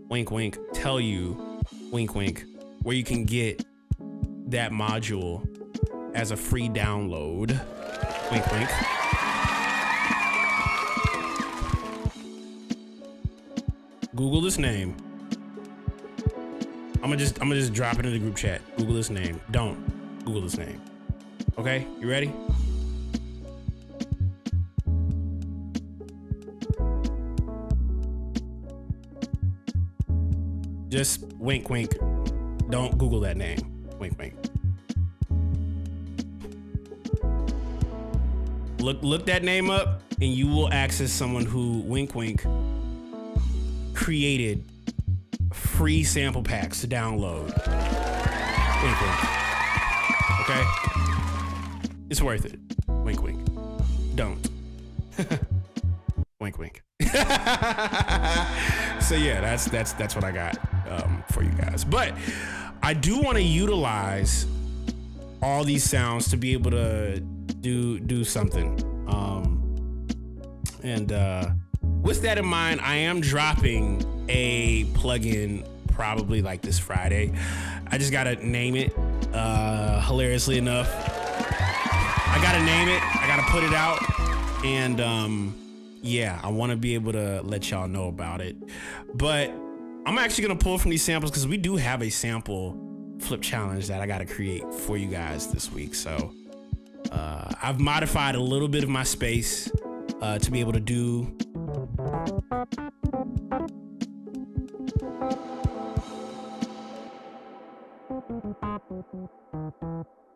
Speaker 3: wink wink, tell you, wink wink, where you can get that module as a free download. Wink wink. Google this name. I'm gonna just drop it in the group chat. Google this name. Don't Google this name. Okay, you ready? Just wink wink. Don't Google that name. Wink wink. Look that name up and you will access someone who, wink wink, created free sample packs to download. Wink wink. Okay? It's worth it. Wink wink. Don't. Wink wink. So yeah, that's what I got for you guys. But I do want to utilize all these sounds to be able to do something. With that in mind, I am dropping a plugin probably like this Friday. I just gotta name it. Hilariously enough, I gotta name it. I gotta put it out, and yeah, I want to be able to let y'all know about it. But I'm actually gonna pull from these samples because we do have a sample flip challenge that I gotta create for you guys this week. So I've modified a little bit of my space to be able to do.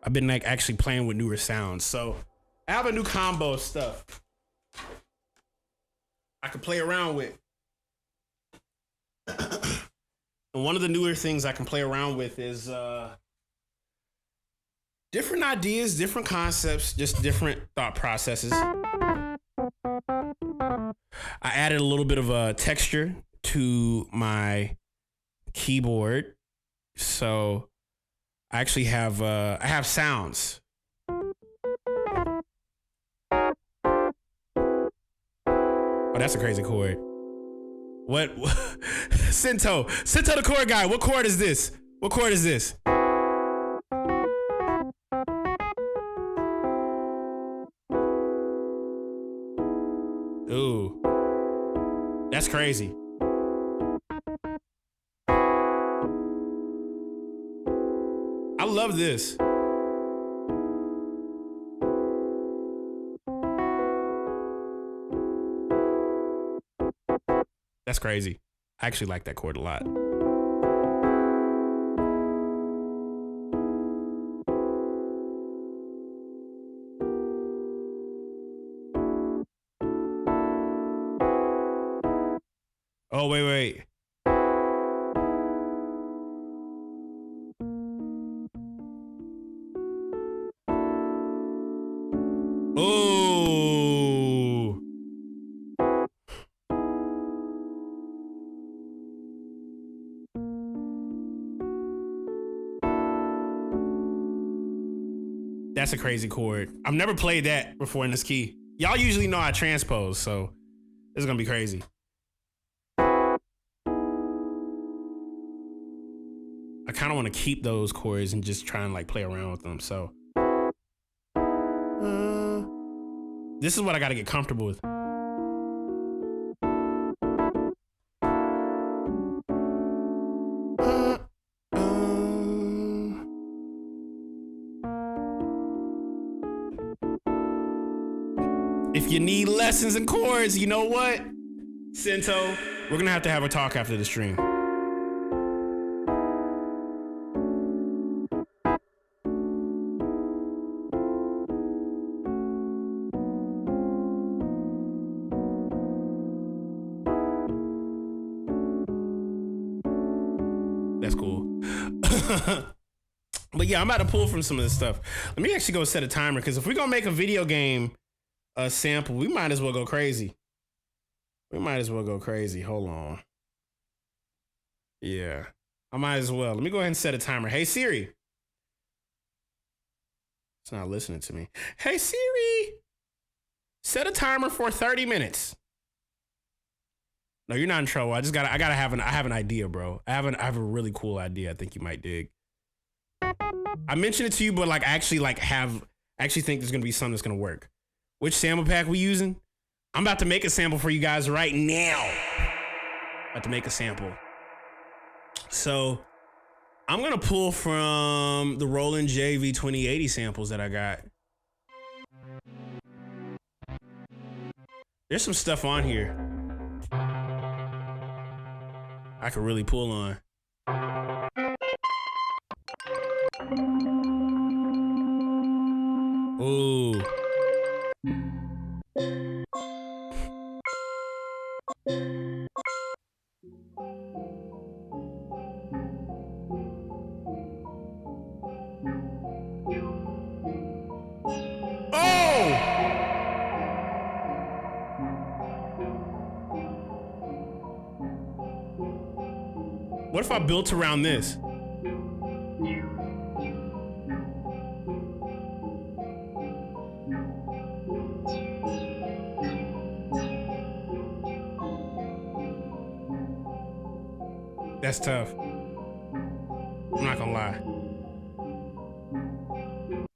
Speaker 3: I've been like actually playing with newer sounds. So I have a new combo of stuff I can play around with. And one of the newer things I can play around with is different ideas, different concepts, just different thought processes. I added a little bit of a texture to my keyboard. So I actually have I have sounds. Oh, that's a crazy chord. What? Cinto the chord guy. What chord is this? What chord is this? Ooh, that's crazy. I love this. That's crazy. I actually like that chord a lot. Oh, wait. Oh. That's a crazy chord. I've never played that before in this key. Y'all usually know I transpose, so this is gonna be crazy. I kind of want to keep those chords and just try and like play around with them. So this is what I got to get comfortable with. If you need lessons in chords, you know what? Sento, we're gonna have to have a talk after the stream. That's cool. But yeah, I'm about to pull from some of this stuff. Let me actually go set a timer, because if we're gonna make a video game a sample, we might as well go crazy. Hold on. Yeah, I might as well. Let me go ahead and set a timer. Hey Siri. It's not listening to me. Hey Siri, set a timer for 30 minutes. No, you're not in trouble. I have an idea, bro. I have a really cool idea I think you might dig. I mentioned it to you, but like I actually think there's gonna be something that's gonna work. Which sample pack we using? I'm about to make a sample for you guys right now. About to make a sample. So I'm gonna pull from the Roland JV2080 samples that I got. There's some stuff on here I could really pull on. Ooh. What if I built around this? That's tough. I'm not gonna lie.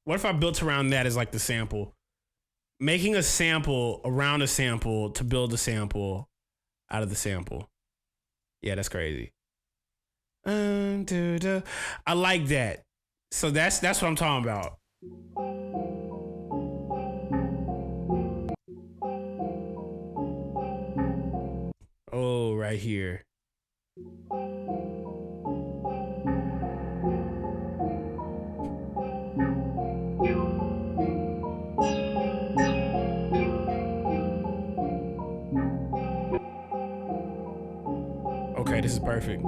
Speaker 3: What if I built around that as like the sample? Making a sample around a sample to build a sample out of the sample. Yeah, that's crazy. I like that. So that's what I'm talking about. Oh, right here. Okay, this is perfect.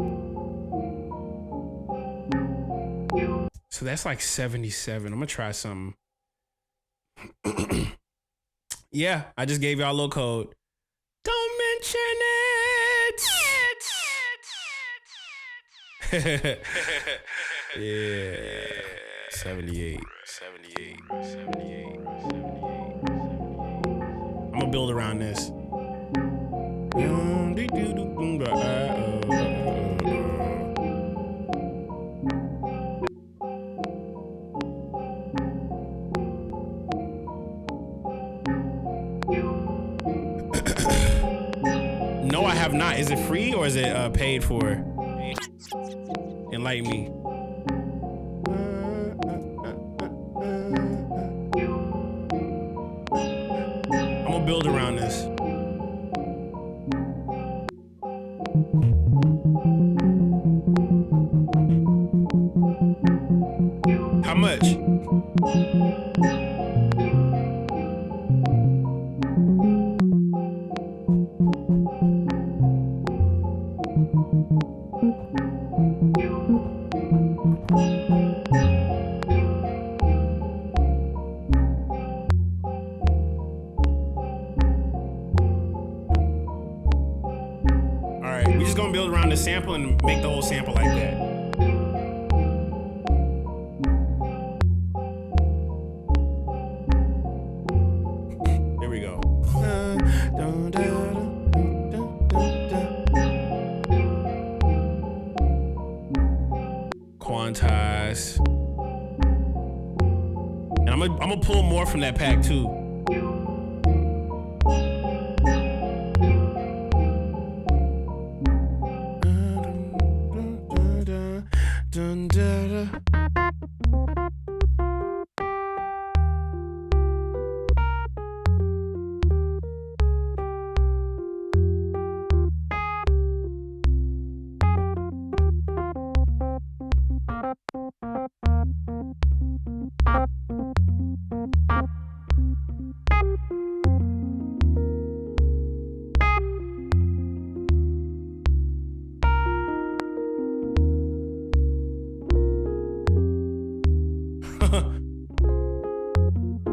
Speaker 3: So that's like 77. I'm gonna try something. Yeah, I just gave y'all a little code. Don't mention it. Yeah. 78. I'm gonna build around this. No, I have not. Is it free or is it paid for? Enlighten me. I'm gonna build around this. How much? We're just gonna build around the sample and make the whole sample like that. There we go. Quantize. And I'm gonna pull more from that pack too.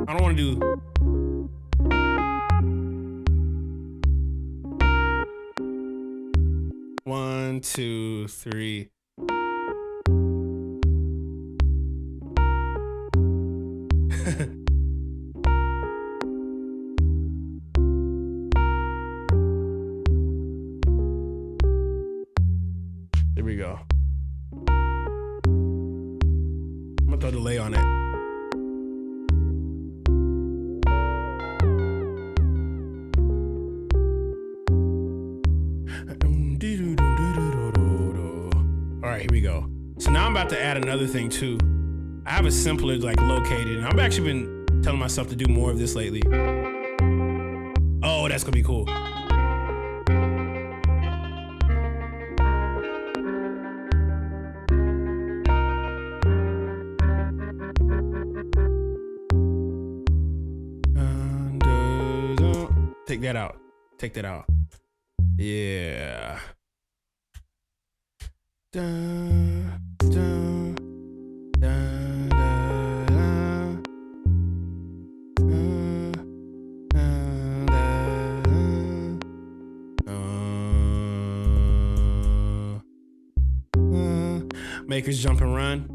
Speaker 3: I don't want to do. One, two, three. There we go. I'm gonna throw delay on it. All right, here we go. So now I'm about to add another thing too. I have a simpler like located, and I've actually been telling myself to do more of this lately. Oh, that's gonna be cool. Take that out. Take that out. Yeah. Dun, dun, dun, dun, dun. Makers jump and run.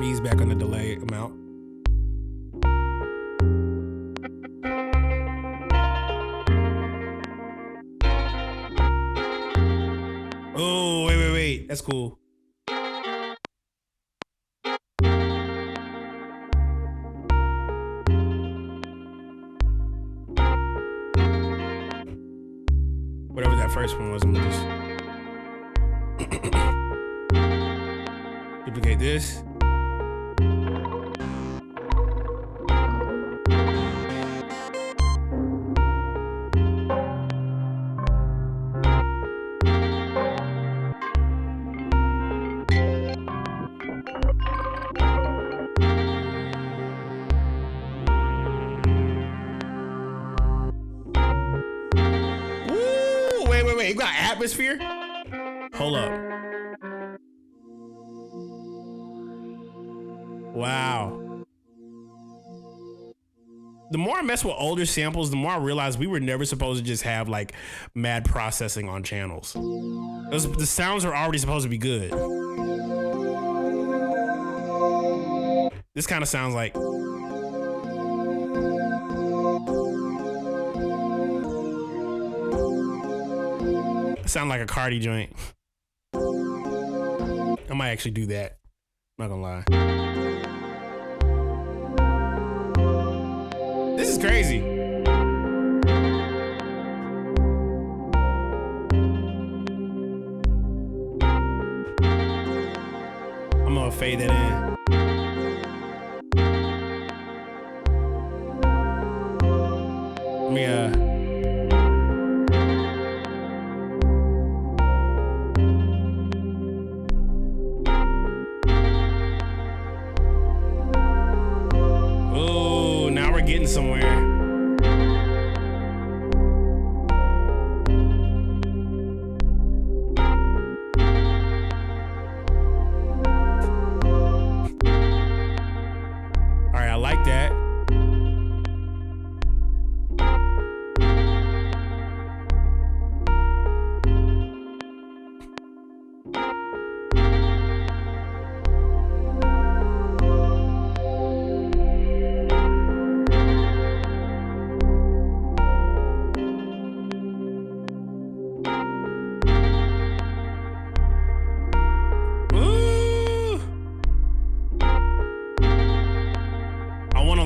Speaker 3: Ease back on the delay amount. Oh, wait. That's cool. Whatever that first one was, I'm gonna just duplicate this. Wait. You got atmosphere? Hold up. Wow. The more I mess with older samples, the more I realize we were never supposed to just have like mad processing on channels. The sounds are already supposed to be good. This kind of sounds like. Sound like a Cardi joint. I might actually do that. Not gonna lie. This is crazy. I'm gonna fade that in. Let me getting somewhere.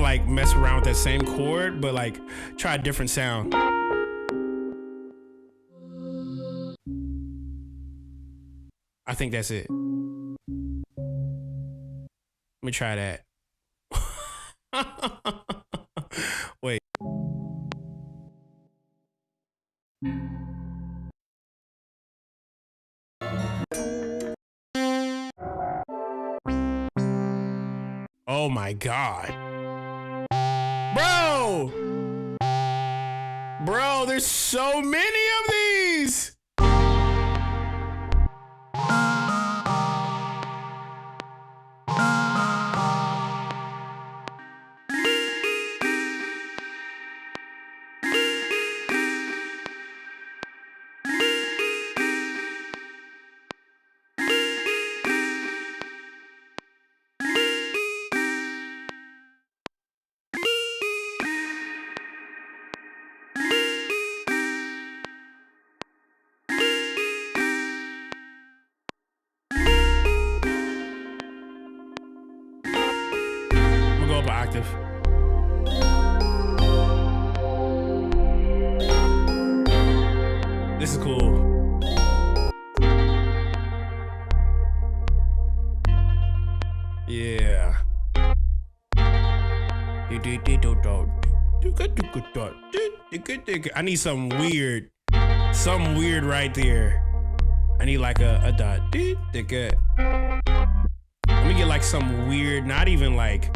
Speaker 3: like mess around with that same chord, but like try a different sound. I think that's it. Let me try that. Wait. Oh my God. Bro, there's so many of these. I'm gonna go up an octave. This is cool. Yeah. I need something weird. Something weird right there. I need like a dot. Let me get like some weird, not even like.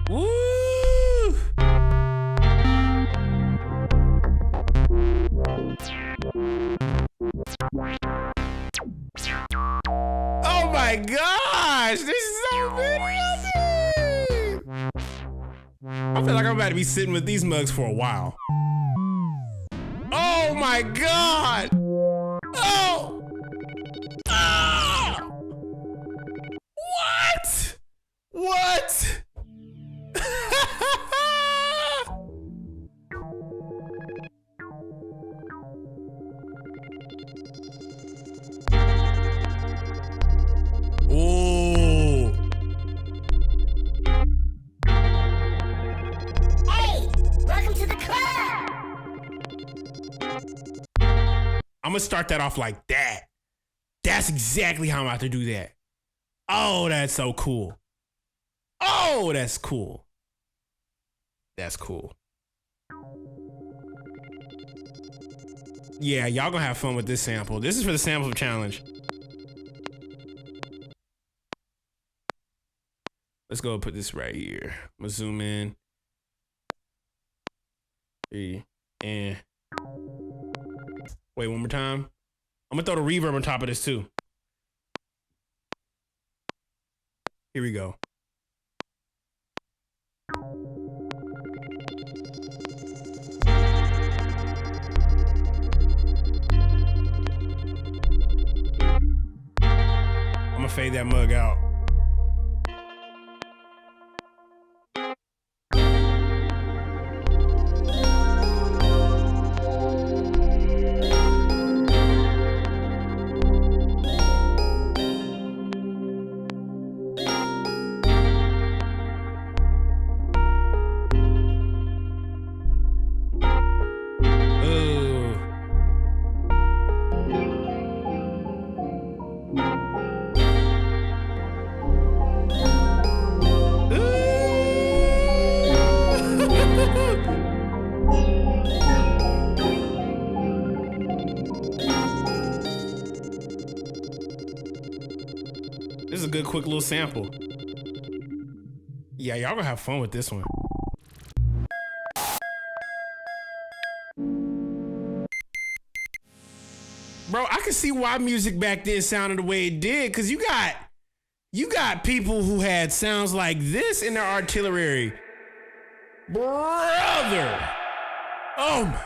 Speaker 3: Woo! Oh my gosh, there's so many of these. I feel like I'm about to be sitting with these mugs for a while. Oh my God. Oh. Ah! What? What? Ooh.
Speaker 6: Hey, welcome to the club.
Speaker 3: I'm gonna start that off like that. That's exactly how I'm about to do that. Oh, that's so cool. Oh, that's cool. That's cool. Yeah, y'all gonna have fun with this sample. This is for the sample challenge. Let's go put this right here. I'm gonna zoom in. 3 and wait, one more time. I'm gonna throw the reverb on top of this too. Here we go. I'm gonna fade that mug out. This is a good quick little sample. Yeah, y'all gonna have fun with this one. Bro, I can see why music back then sounded the way it did, cause you got people who had sounds like this in their artillery. Brother. Oh my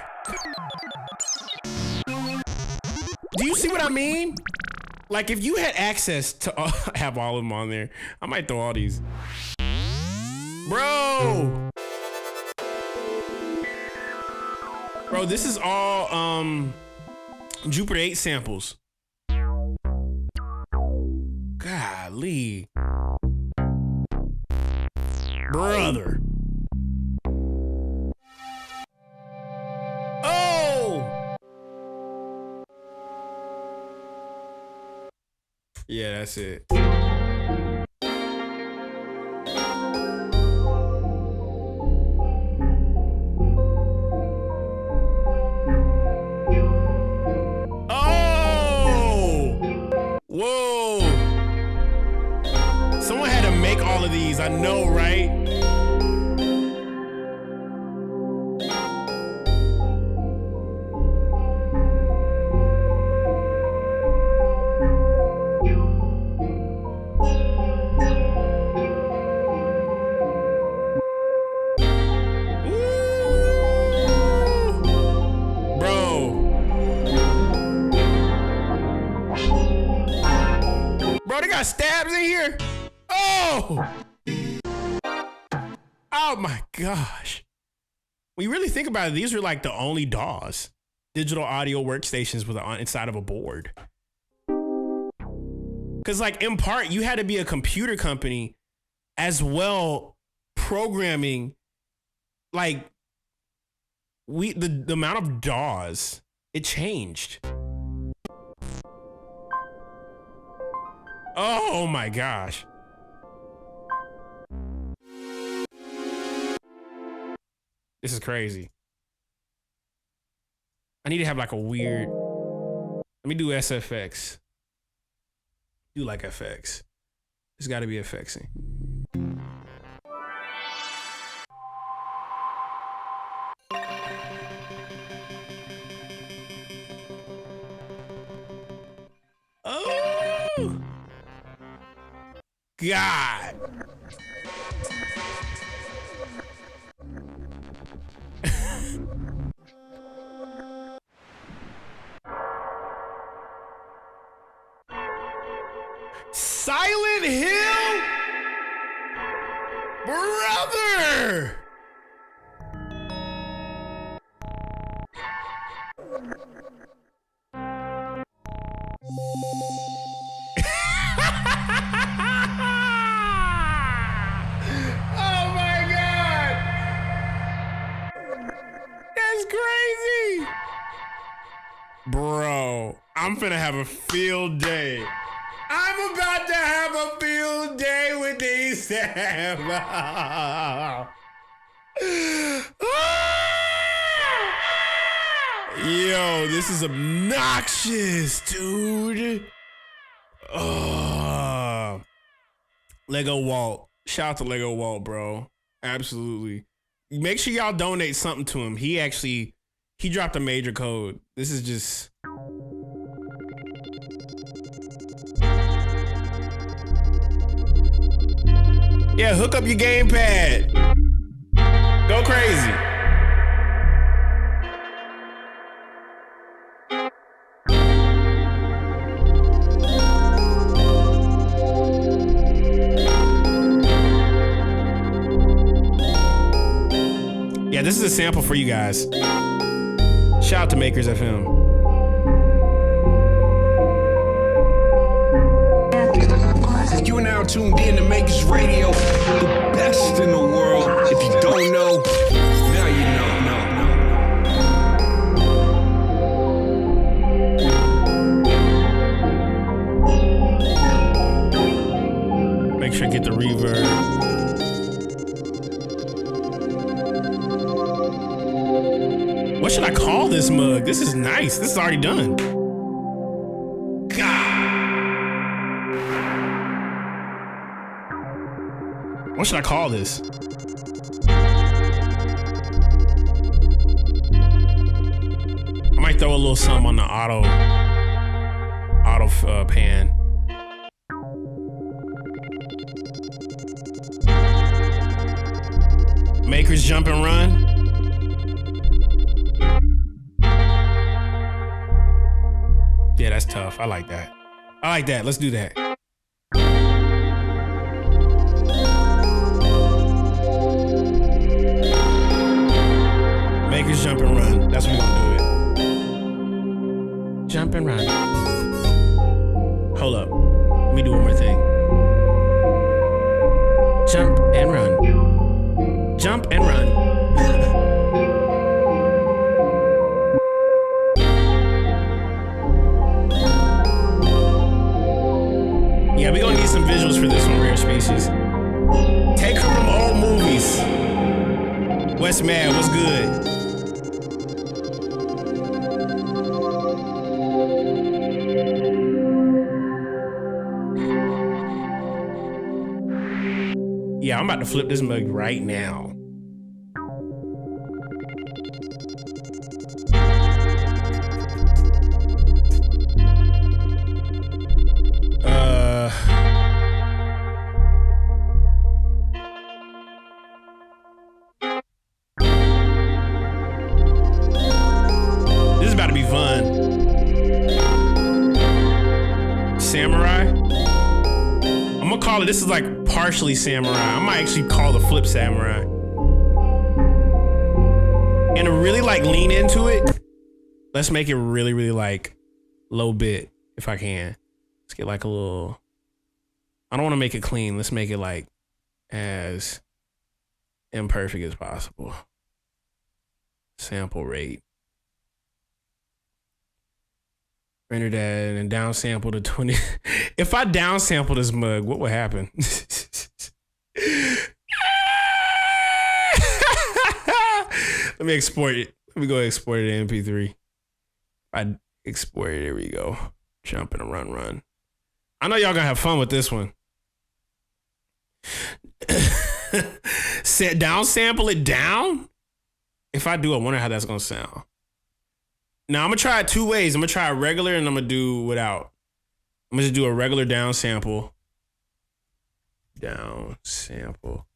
Speaker 3: God. Do you see what I mean? Like, if you had access to have all of them on there, I might throw all these. Bro, this is all Jupiter 8 samples. Golly. Brother. Oh! Yeah, that's it. Whoa! Someone had to make all of these, I know, right? Bro, they got stabs in here. Oh! Oh my gosh. When you really think about it, these are like the only DAWs, digital audio workstations with inside of a board. Because like in part, you had to be a computer company as well programming. Like the amount of DAWs, it changed. Oh my gosh. This is crazy. I need to have like a weird, let me do SFX. Do like FX. It's gotta be FXing. Oh! God. Silent Hill? Brother! Bro, I'm finna have a field day. I'm about to have a field day with these samples. Yo, this is obnoxious, dude. Lego Walt. Shout out to Lego Walt, bro. Absolutely. Make sure y'all donate something to him. He dropped a major code. This is just... Yeah, hook up your gamepad. Go crazy. Yeah, this is a sample for you guys. Shout out to Makers FM.
Speaker 4: You are now tuned in to Makers Radio, the best in the world. If you don't know, now you know.
Speaker 3: Make sure to get the reverb. What should I call this mug? This is nice. This is already done. What should I call this? I might throw a little something on the auto pan. Makers jump and run. Yeah, that's tough. I like that. I like that. Let's do that. Make us jump and run. That's what we're gonna do it. Jump and run. Hold up. Let me do one more thing. Jump and run. Jump and run. Yeah, we're gonna need some visuals for this one, Rare Species. Take her from old movies. What's mad? What's good? Yeah, I'm about to flip this mug right now. This is about to be fun. Samurai? I'm gonna call it, this is like partially samurai. I might actually call the flip samurai. And to really like lean into it, let's make it really, really like low bit if I can. Let's get like a little, I don't want to make it clean. Let's make it like as imperfect as possible. Sample rate. Render that and downsample to 20. If I downsample this mug, what would happen? Let me export it. Let me go export it to MP3. I export it. There we go. Jump and run. I know y'all gonna have fun with this one. Downsample it down. If I do, I wonder how that's gonna sound. Now I'm gonna try it two ways. I'm gonna try a regular and I'm gonna do without. I'm gonna just do a regular down sample. Down sample.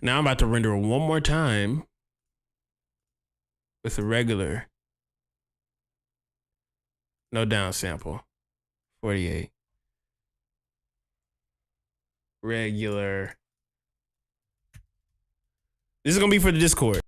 Speaker 3: Now I'm about to render it one more time with a regular. No down sample. 48. Regular. This is gonna be for the Discord.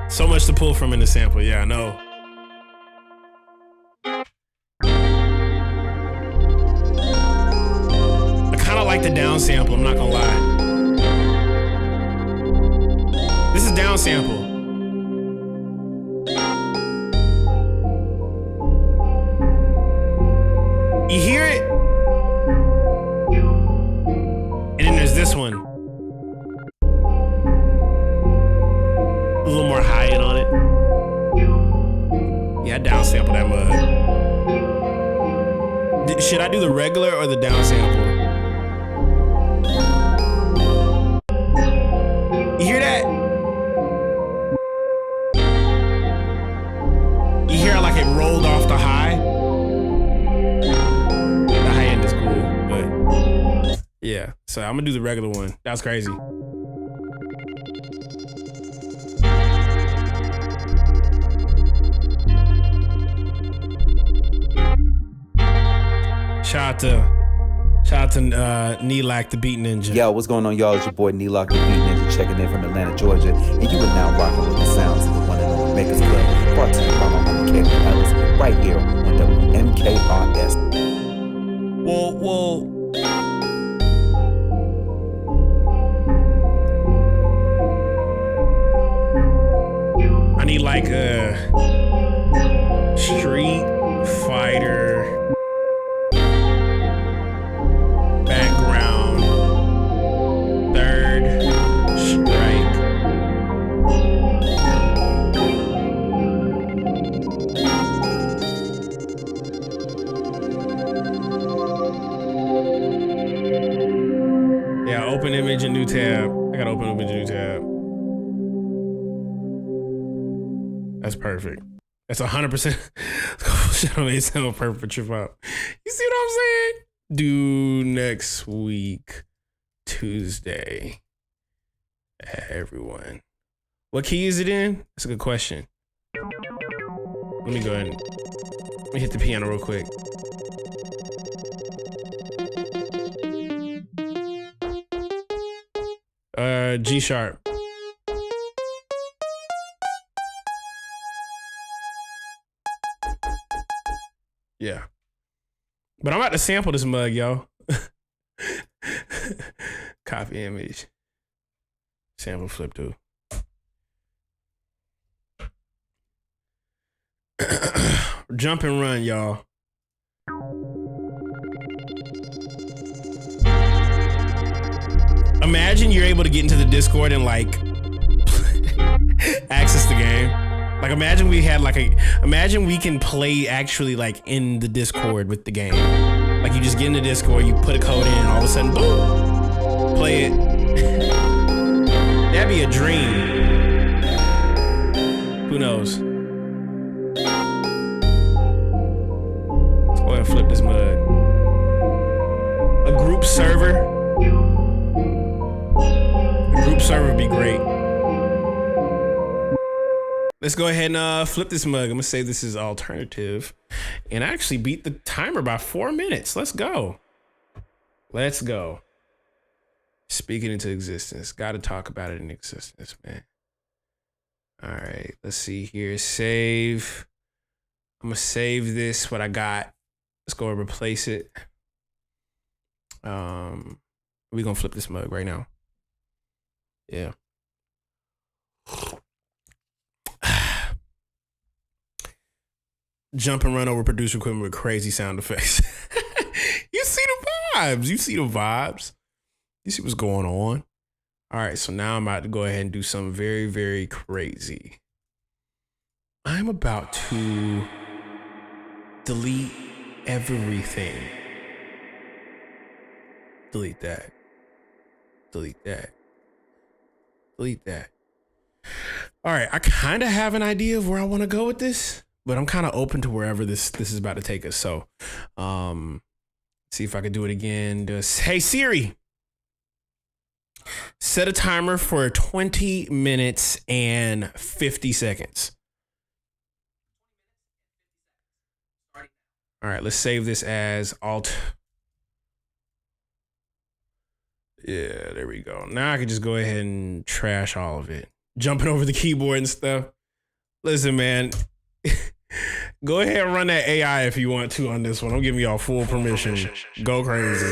Speaker 3: So much to pull from in the sample, yeah, I know. I kind of like the down sample, I'm not gonna lie. This is down sample. You hear it? And then there's this one. A little more high end on it. Yeah, I down sample that mug. Should I do the regular or the down sample? You hear that? You hear like it rolled off the high? The high end is cool, but yeah. So I'm gonna do the regular one. That's crazy. Shout out to Neelac, the Beat Ninja.
Speaker 5: Yo, what's going on, y'all? It's your boy Neelac, the Beat Ninja, checking in from Atlanta, Georgia. And you are now rocking with the sounds of the one and only Makers Club, brought to you by my homie Kaelin Ellis, right here on WMKRS.
Speaker 3: Well. I need like a Street Fighter background open up a new tab. That's perfect. That's 100%. Shadow made sound perfect for trip out. You see what I'm saying? Do next week, Tuesday. Everyone. What key is it in? That's a good question. Let me go ahead and let me hit the piano real quick. G sharp. Yeah. But I'm about to sample this mug, yo. Copy image. Sample flip through. Jump and run, y'all. Imagine you're able to get into the Discord and like access the game. Like imagine we had like imagine we can play actually like in the Discord with the game. Like you just get in the Discord, you put a code in, all of a sudden, boom, play it. That'd be a dream. Who knows? Let's go ahead and flip this mud. A group server. A group server would be great. Let's go ahead and flip this mug. I'm gonna say this is alternative and actually beat the timer by 4 minutes. Let's go. Let's go. Speaking into existence. Gotta talk about it in existence, man. All right, let's see here. Save. I'm gonna save this, what I got. Let's go and replace it. We're gonna flip this mug right now. Yeah. Jump and run over producer equipment with crazy sound effects. You see the vibes. You see the vibes. You see what's going on. All right, so now I'm about to go ahead and do something very, very crazy. I'm about to delete everything. Delete that. Delete that. Delete that. All right, I kind of have an idea of where I want to go with this, but I'm kind of open to wherever this is about to take us. So, see if I could do it again. Just, hey Siri, set a timer for 20 minutes and 50 seconds. All right, let's save this as alt. Yeah, there we go. Now I can just go ahead and trash all of it. Jumping over the keyboard and stuff. Listen, man. Go ahead and run that AI if you want to on this one. I'm giving y'all full permission. Go crazy.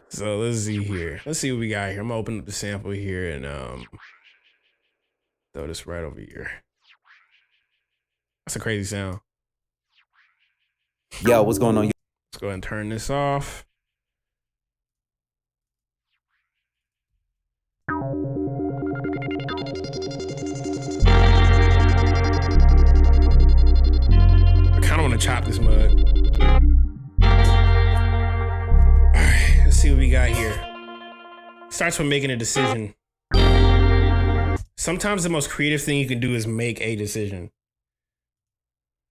Speaker 3: So let's see here. Let's see what we got here. I'm gonna open up the sample here and throw this right over here. That's a crazy sound.
Speaker 5: Yo, what's going on?
Speaker 3: Let's go ahead and turn this off. I kind of want to chop this mud. All right, let's see what we got here. Starts with making a decision. Sometimes the most creative thing you can do is make a decision.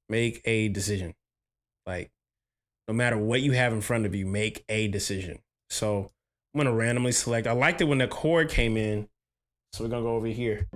Speaker 3: Make a decision. Like, no matter what you have in front of you, make a decision. So I'm gonna randomly select. I liked it when the chord came in, so we're gonna go over here.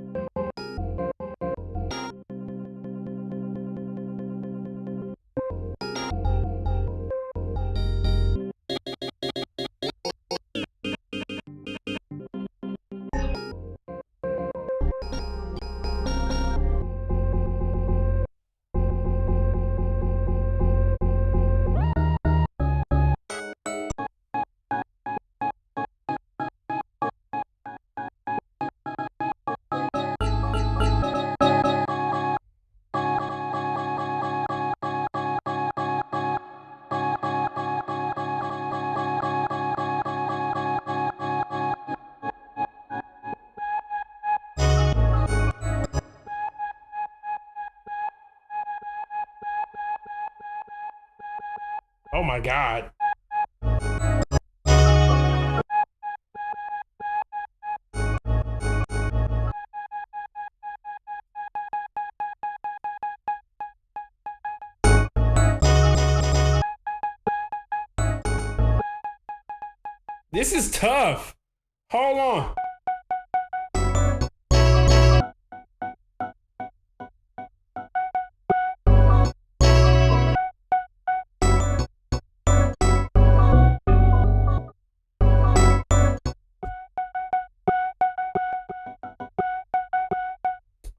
Speaker 3: Oh my God. This is tough. Hold on.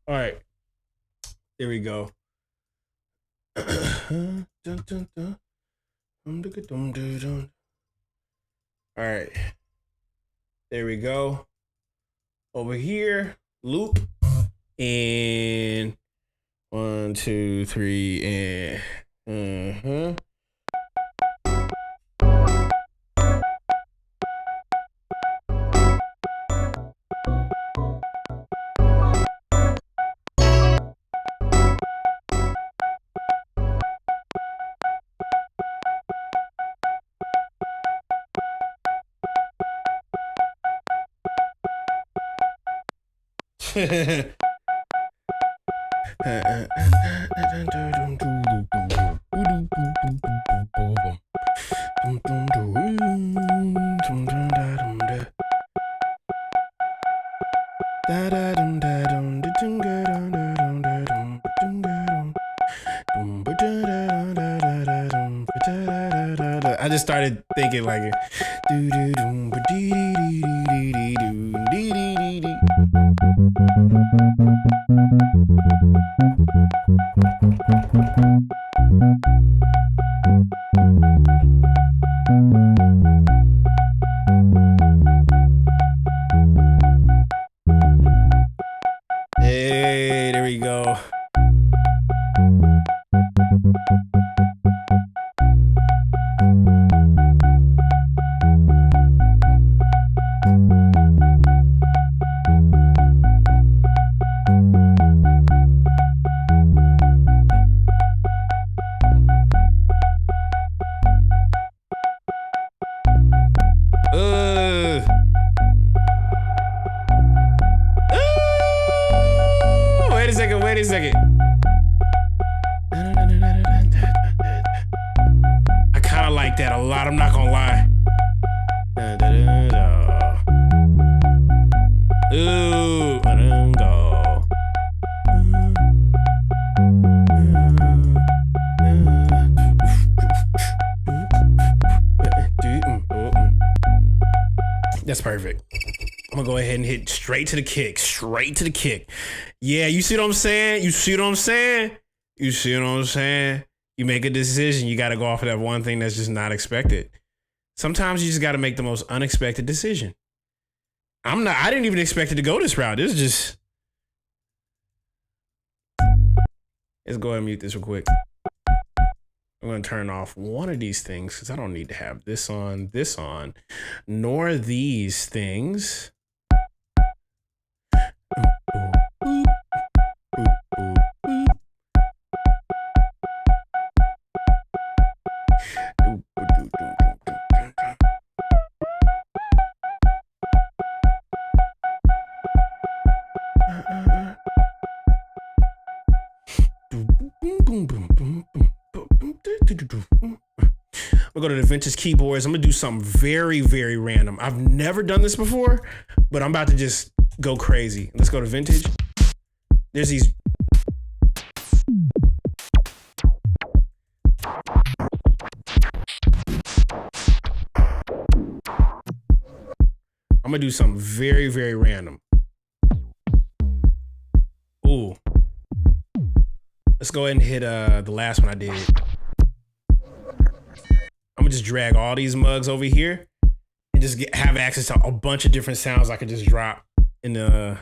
Speaker 3: All right. There we go. All right. There we go. Over here, loop. And 1, 2, 3, and I just started thinking like hey, there we go. Wait a second. I kind of like that a lot, I'm not gonna lie. Ooh, I don't go. That's perfect. I'm gonna go ahead and hit straight to the kick. Straight to the kick. Yeah, you see what I'm saying? You see what I'm saying? You see what I'm saying? You make a decision, you gotta go off of that one thing that's just not expected. Sometimes you just gotta make the most unexpected decision. I didn't even expect it to go this route. This is just. Let's go ahead and mute this real quick. I'm gonna turn off one of these things because I don't need to have this on, nor these things. We'll go to the vintage keyboards. I'm gonna do something very, very random. I've never done this before, but I'm about to just go crazy. Let's go to vintage. There's these. I'm gonna do something very, very random. Ooh. Let's go ahead and hit the last one I did. I'm gonna just drag all these mugs over here and just have access to a bunch of different sounds I could just drop in the.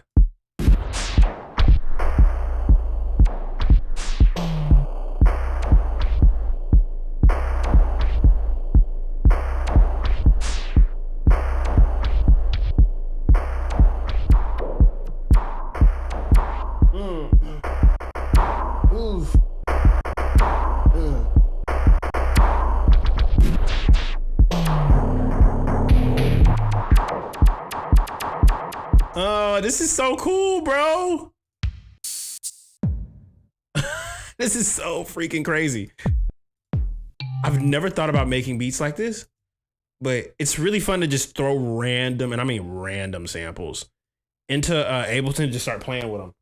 Speaker 3: Oh, this is so cool, bro. This is so freaking crazy. I've never thought about making beats like this, but it's really fun to just throw random, and I mean random samples into Ableton and just start playing with them.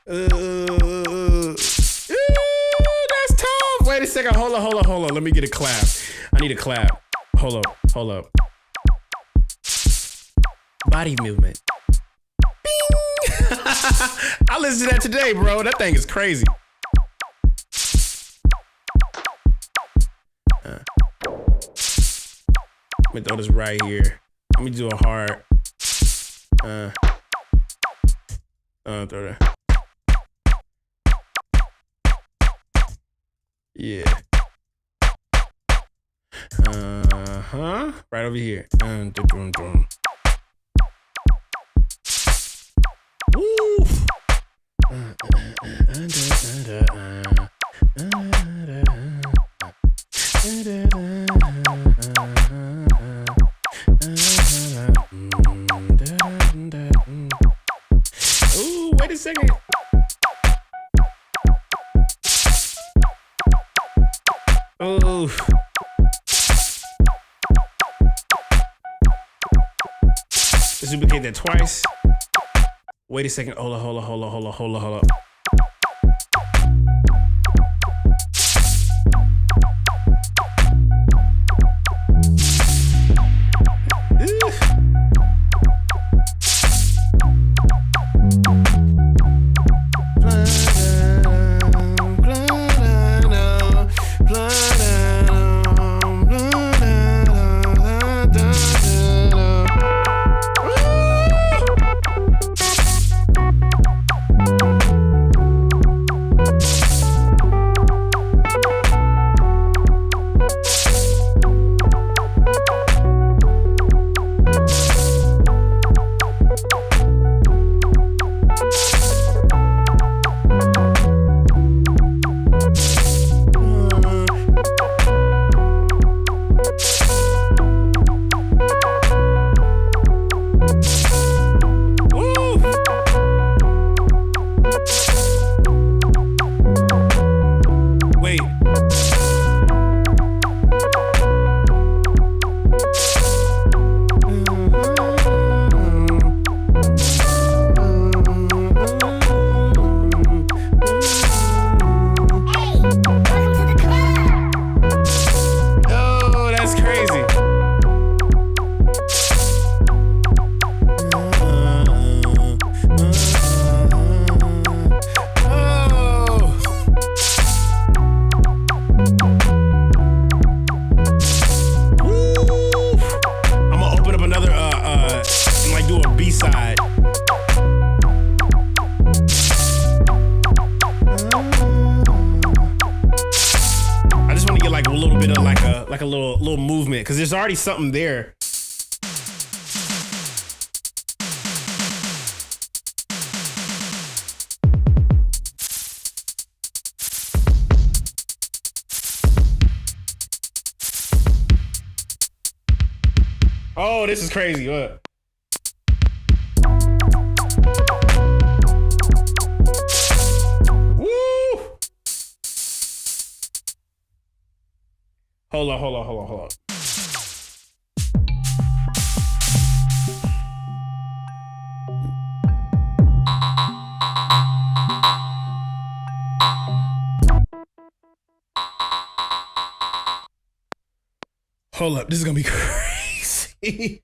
Speaker 3: That's tough. Wait a second. Hold on. Let me get a clap. I need a clap. Hold up. Body movement. Bing. I listened to that today, bro. That thing is crazy. Let me throw this right here. Let me do a hard. Throw that. Yeah. Right over here. Woo. Ooh, wait a second. Oh. Let's duplicate that twice. Wait a second. Hold up. Little movement because there's already something there. Oh, this is crazy. What? Hold on. Hold up, this is gonna be crazy.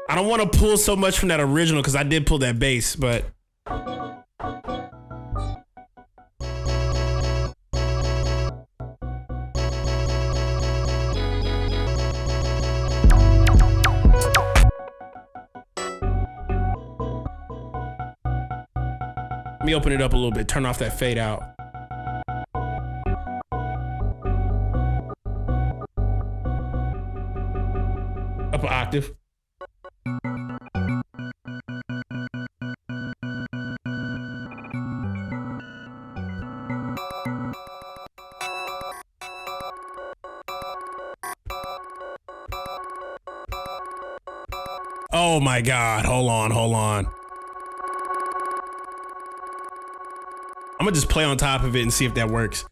Speaker 3: I don't want to pull so much from that original because I did pull that bass, but. Let me open it up a little bit, turn off that fade out. Up an octave. Oh my God, hold on. I'm gonna just play on top of it and see if that works.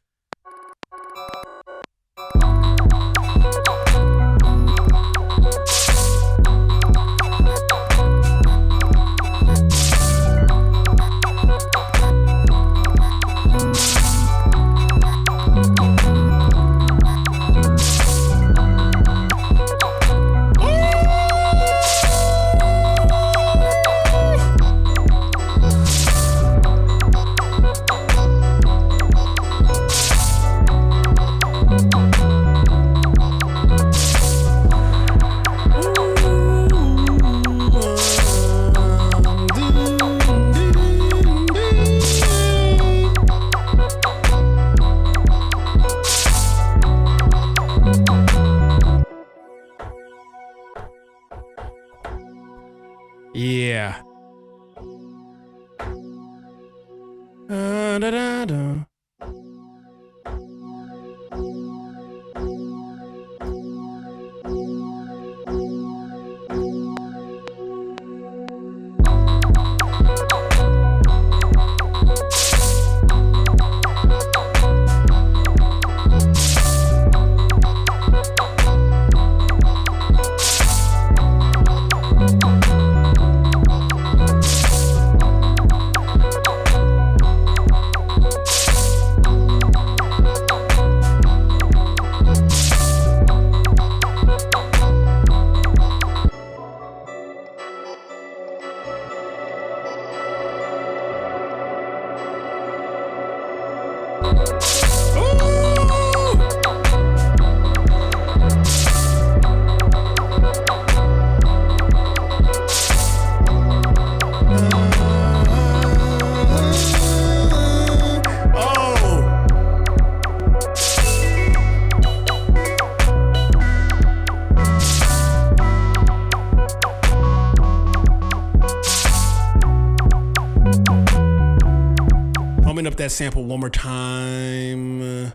Speaker 3: Yeah. Da-da-da. Up that sample one more time.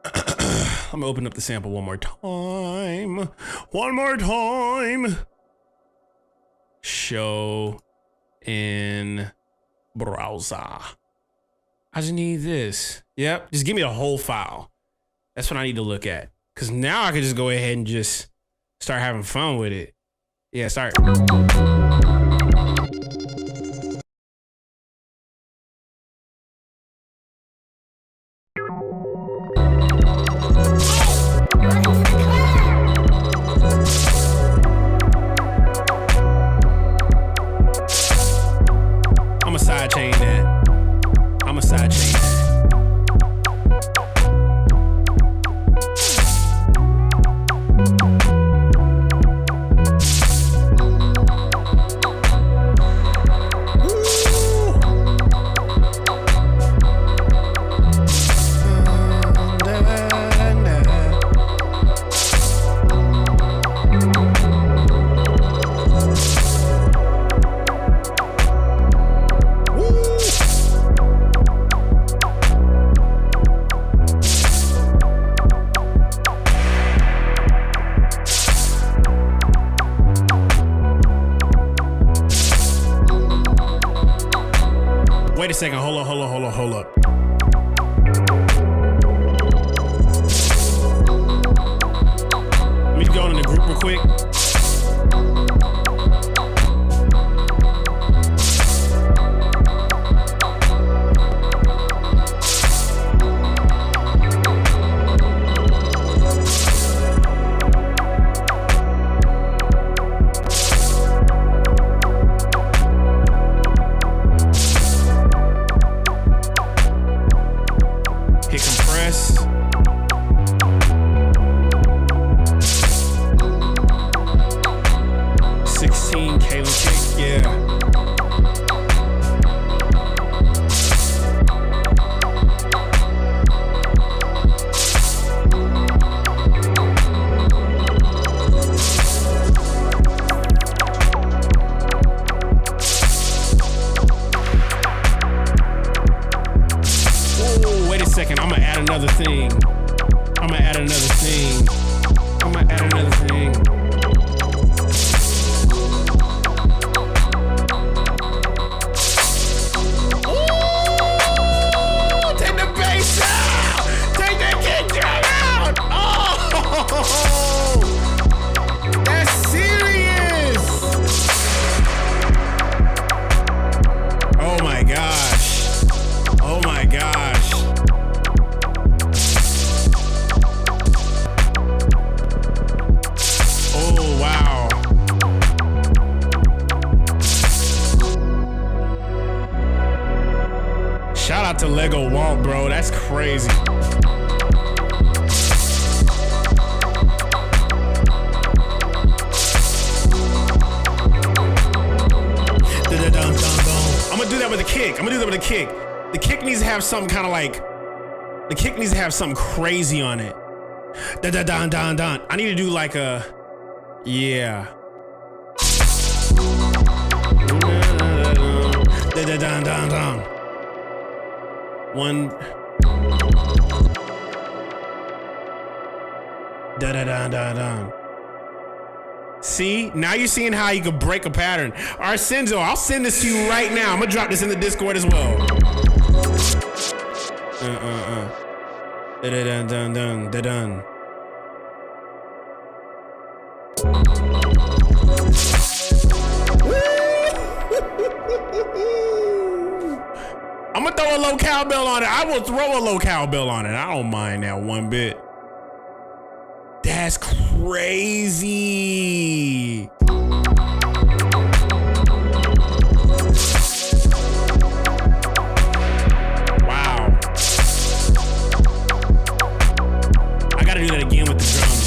Speaker 3: I'm gonna open up the sample one more time. Show in browser. I just need this. Yep, just give me a whole file. That's what I need to look at. Cause now I can just go ahead and just start having fun with it. Yeah, start. I'ma sidechain that. Wait a second, hold up. Let me go in the group real quick. Kaelin kick, yeah. Second, I'm gonna add another thing. I'm gonna add another thing. I'm gonna add another thing. Ooh, take the bass out. Take that kick drum out. Oh, that's serious. Oh my gosh. Oh my gosh. Shout out to Lego Walt, bro. That's crazy. I'm gonna do that with a kick. The kick needs to have something kind of like, the kick needs to have something crazy on it. Dun dun dun dun dun. I need to do like a, yeah. Dun dun dun dun dun. One. Da da da da da. See, now you're seeing how you could break a pattern. Arsenzo, I'll send this to you right now. I'm gonna drop this in the Discord as well. Da da da da da da da. I'm gonna throw a low cowbell on it. I will throw a low cowbell on it. I don't mind that one bit. That's crazy. Wow. I gotta do that again with the drums.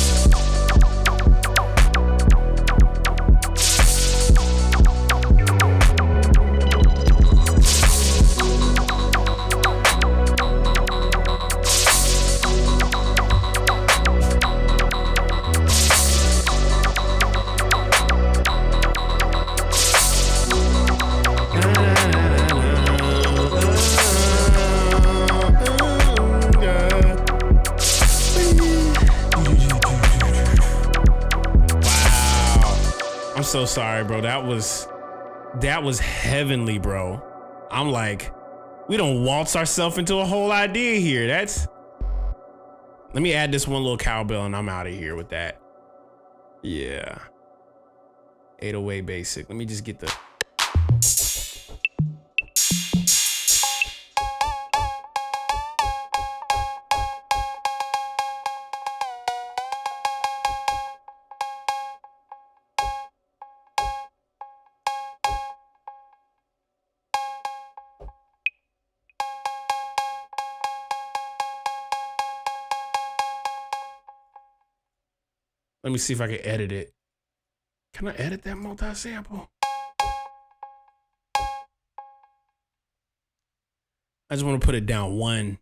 Speaker 3: I'm so sorry, bro. That was heavenly, bro. I'm like, we don't waltz ourselves into a whole idea here. Let me add this one little cowbell and I'm out of here with that. Yeah. 808 basic. Let me just get the. Let me see if I can edit it. Can I edit that multi-sample? I just want to put it down one.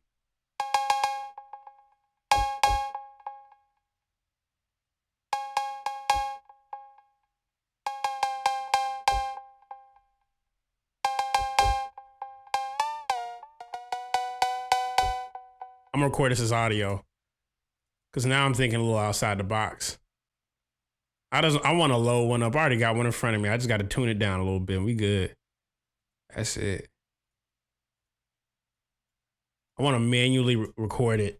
Speaker 3: I'm gonna record this as audio because now I'm thinking a little outside the box. I want to load one up. I already got one in front of me. I just got to tune it down a little bit. We good. That's it. I want to manually record it.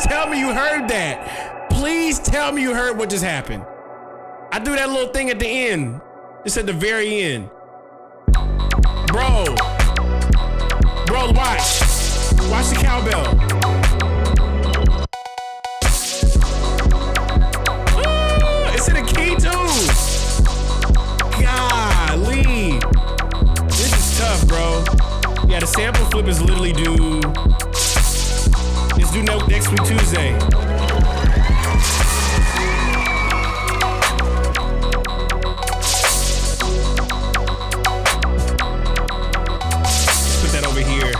Speaker 3: tell me you heard that. Please tell me you heard what just happened. I do that little thing at the end. It's at the very end. Bro, watch. Watch the cowbell. It's in a key too. Golly. This is tough, bro. Yeah, the sample flip is literally due. It's due next week Tuesday. Put that over here.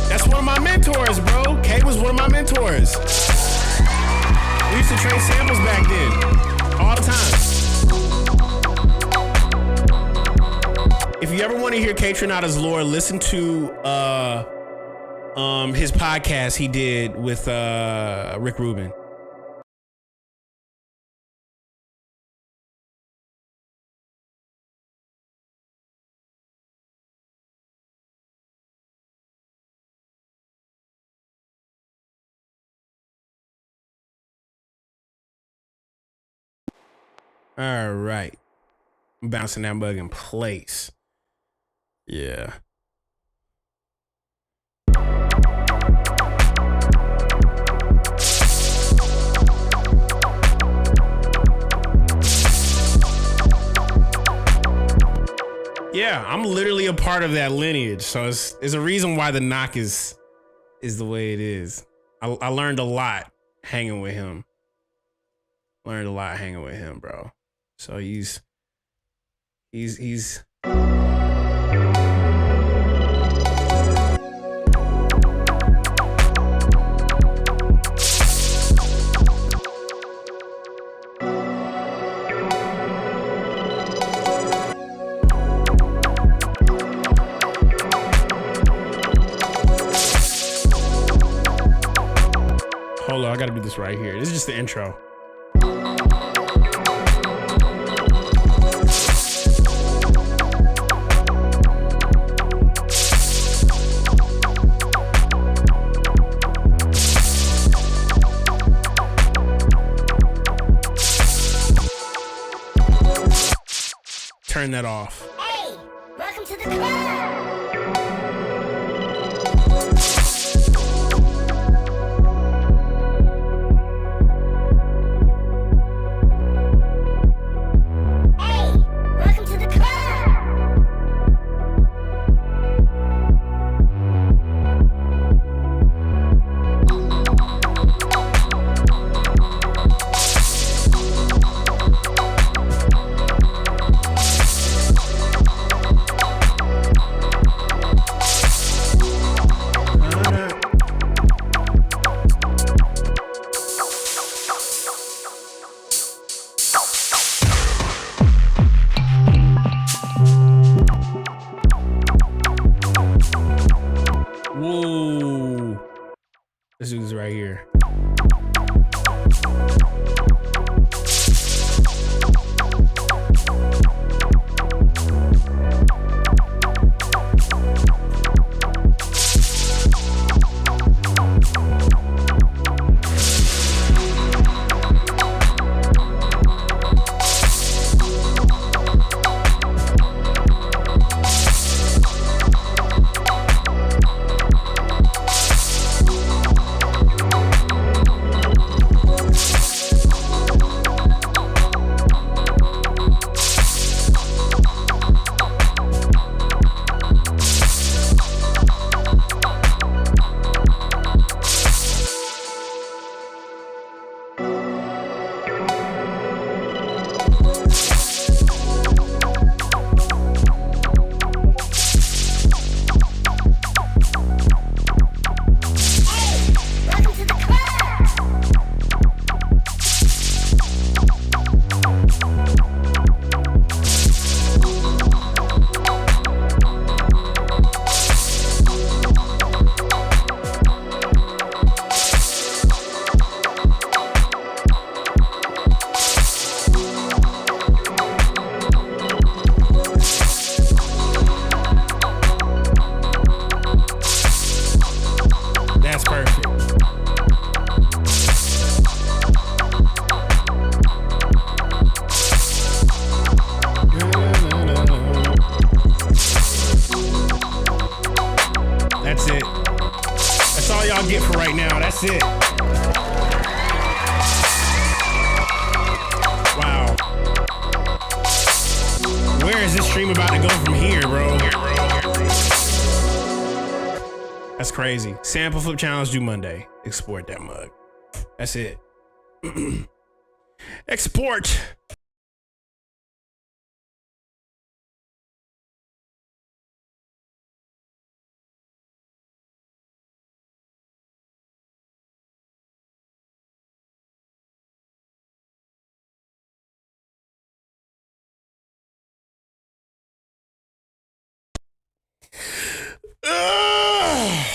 Speaker 3: That's one of my mentors, bro. Kay was one of my mentors. We used to trade samples back then, all the time. If you ever want to hear Kay Trinata's lore, listen to his podcast he did with Rick Rubin. All right. I'm bouncing that mug in place. Yeah. Yeah, I'm literally a part of that lineage. So it's a reason why the knock is the way it is. I learned a lot hanging with him. Bro. So he's hold on, I gotta do this right here. This is just the intro. Turn that off.
Speaker 6: Hey, welcome to the club.
Speaker 3: This dude's right here. y'all get for right now. That's it. Wow. Where is this stream about to go from here, bro? That's crazy. Sample flip challenge due Monday. Export that mug. That's it. Export.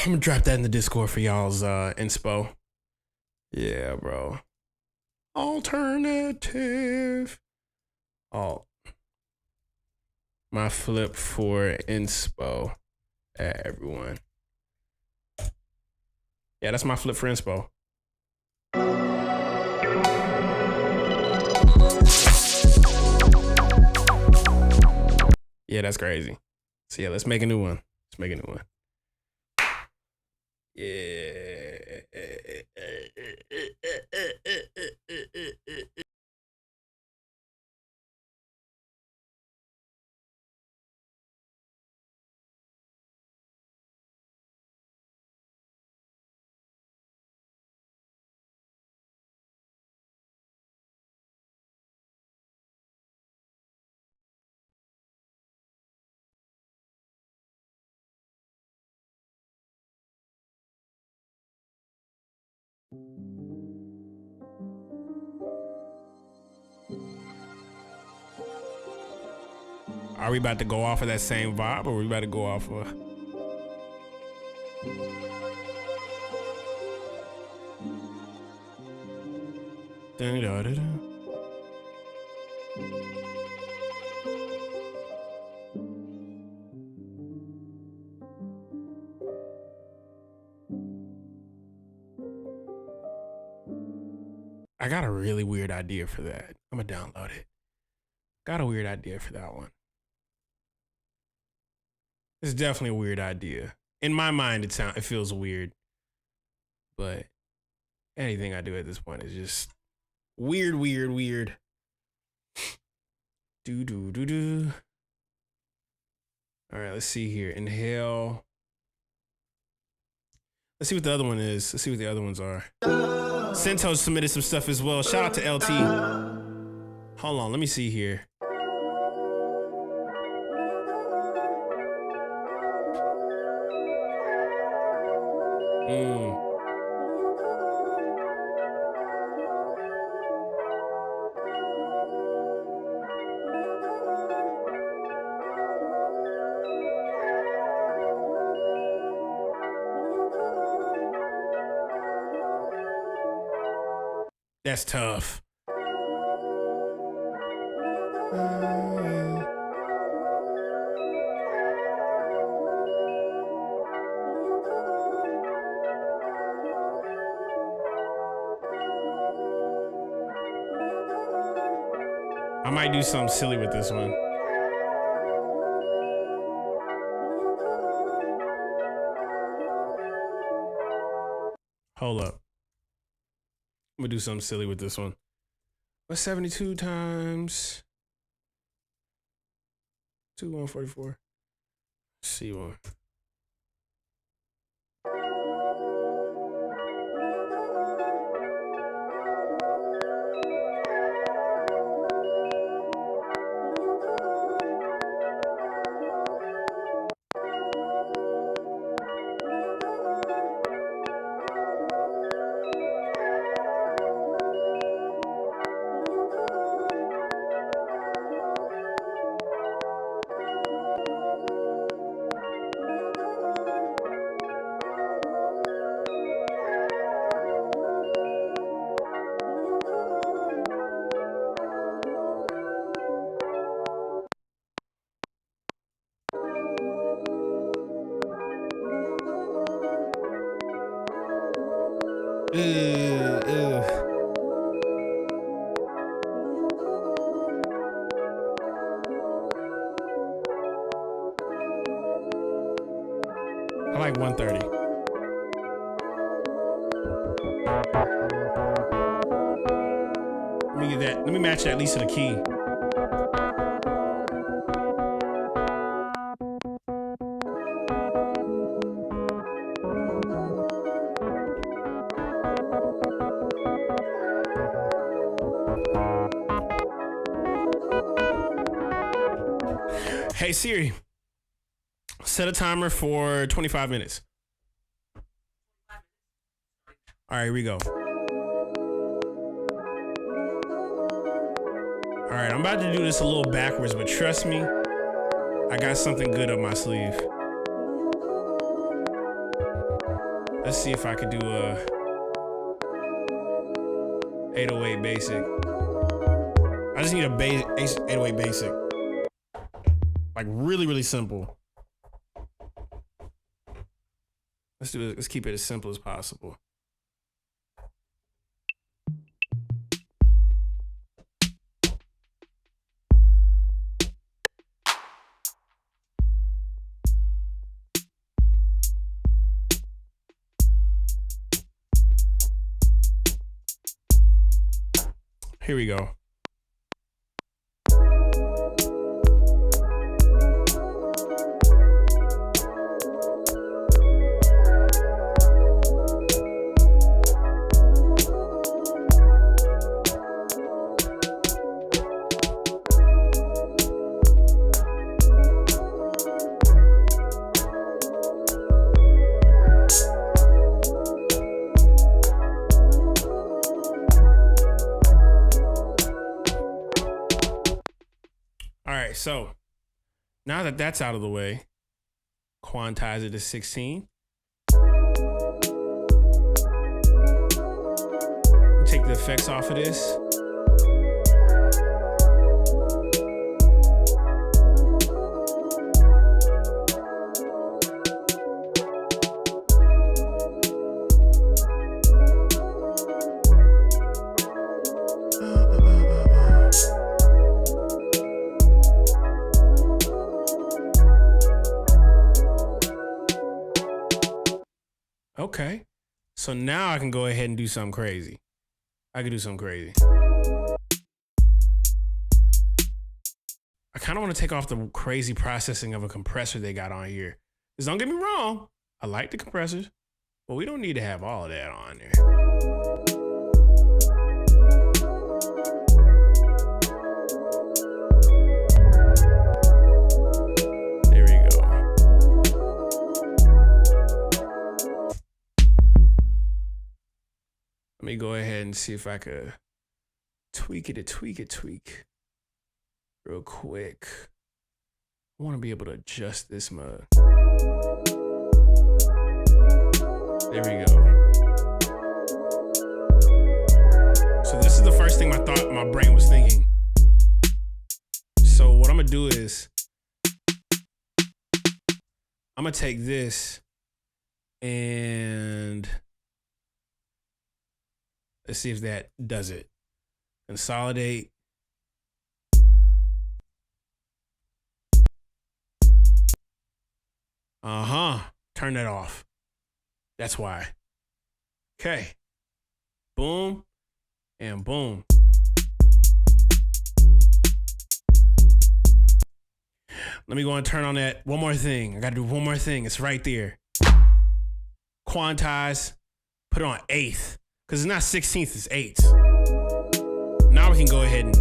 Speaker 3: I'm gonna drop that in the Discord for y'all's inspo. Yeah, bro. Alternative. Oh. My flip for inspo. Everyone. Yeah, that's my flip for inspo. Yeah, that's crazy. So yeah, let's make a new one. Let's make a new one. Yeah. Are we about to go off of that same vibe, or are we about to go off of? Da-da-da-da. I got a really weird idea for that. I'm gonna download it. Got a weird idea for that one. It's definitely a weird idea. In my mind, it feels weird. But anything I do at this point is just weird. Do. All right, let's see here. Inhale. Let's see what the other one is. Let's see what the other ones are. Sentos submitted some stuff as well. Shout out to LT. Hold on, let me see here. That's tough. I might do something silly with this one. Hold up. I'm gonna do something silly with this one. What's 72 times 2, 144? C1. I like 130. Let me get that. Let me match that at least to the key. Hey Siri, set a timer for 25 minutes. All right, here we go. All right, I'm about to do this a little backwards, but trust me, I got something good up my sleeve. Let's see if I could do a 808 basic. I just need a 808 basic. Like really, really simple. Let's do it. Let's keep it as simple as possible. Here we go. So now that that's out of the way, quantize it to 16. Take the effects off of this. Okay, so now I can go ahead and do something crazy. I can do something crazy. I kind of want to take off the crazy processing of a compressor they got on here. Because don't get me wrong, I like the compressors, but we don't need to have all of that on there. Let me go ahead and see if I could tweak real quick. I want to be able to adjust this mug. There we go. So this is the first thing my brain was thinking. So what I'm gonna do is I'm gonna take this and let's see if that does it. Consolidate. Turn that off. That's why. Okay. Boom and boom. Let me go and turn on that. One more thing. I gotta do one more thing. It's right there. Quantize. Put it on 8th. Because it's not 16th, it's 8th. Now we can go ahead and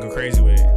Speaker 3: go crazy with it.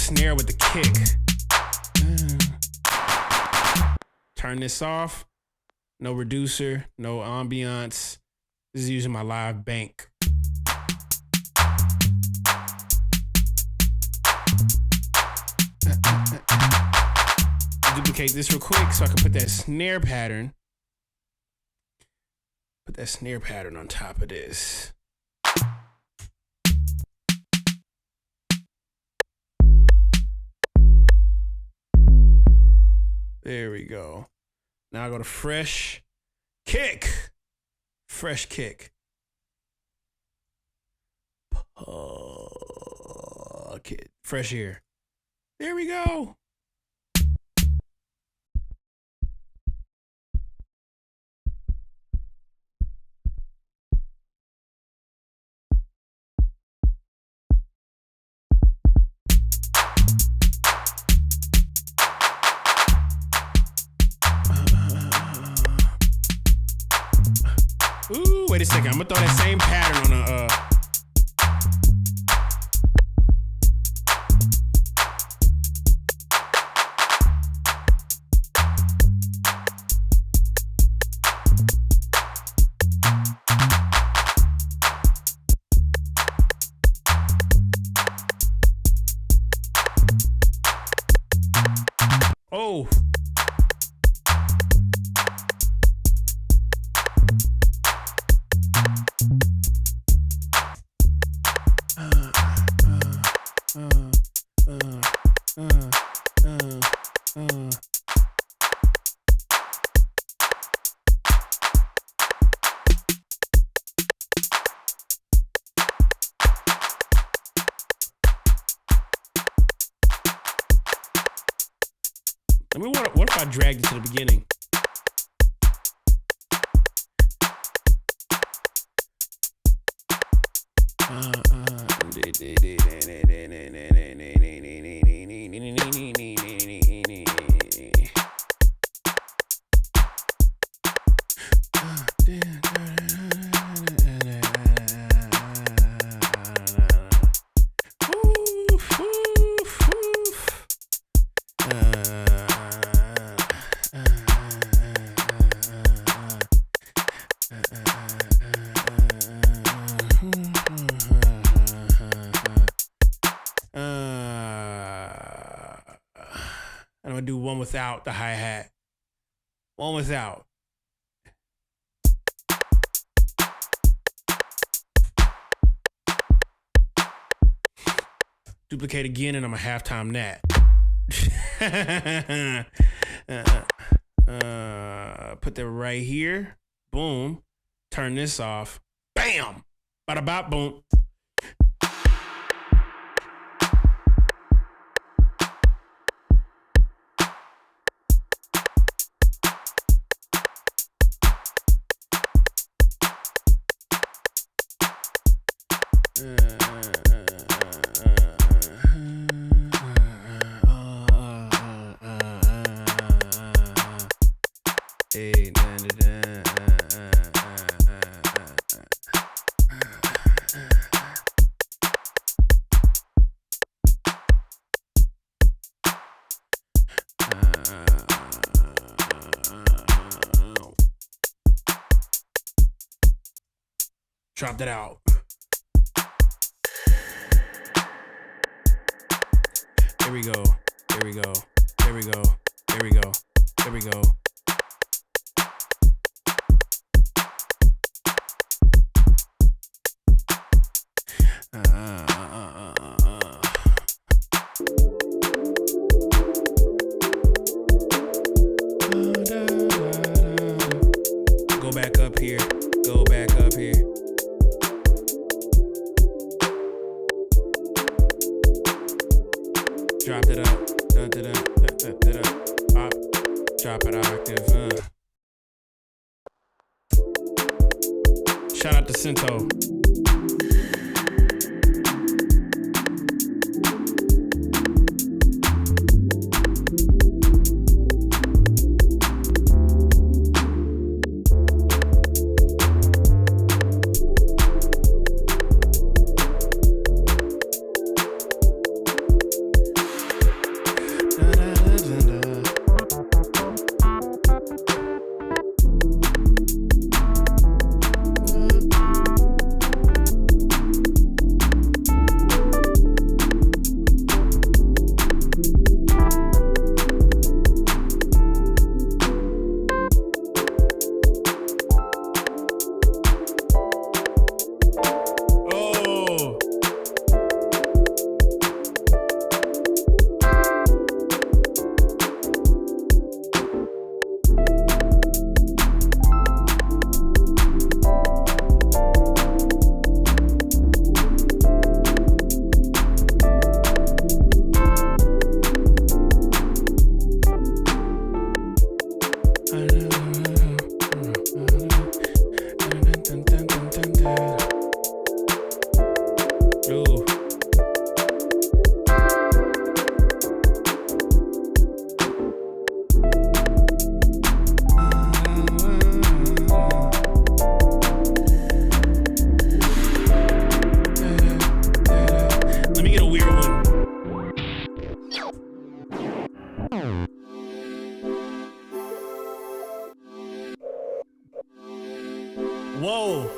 Speaker 3: snare with the kick. Turn this off. No reducer, no ambiance. This is using my live bank. Duplicate this real quick so I can put that snare pattern. Put that snare pattern on top of this. There we go. Now I go to fresh kick. Fresh kick. Fresh ear. There we go. Ooh, wait a second. I'm gonna throw that same pattern on a Oh. I mean, what if I dragged it to the beginning? I'm gonna do one without the hi-hat. One without. Duplicate again and I'm a halftime nat. Put that right here. Boom. Turn this off. Bam. Bada bop boom. Drop that out. There we go. There we go. There we go. There we go. There we go. Go back up here. Go back up here. Drop it up. Up. Drop it octave. Shout out to Cinto. Whoa.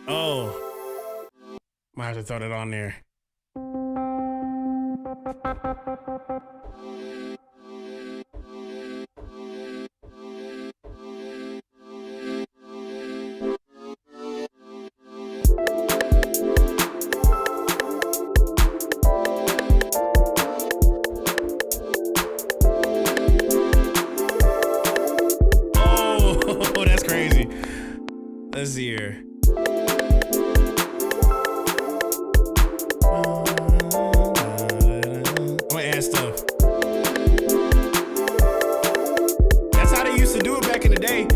Speaker 3: Oh. Might have to throw that on there. Oh, that's crazy. Let's see here. I'm gonna add stuff. That's how they used to do it back in the day.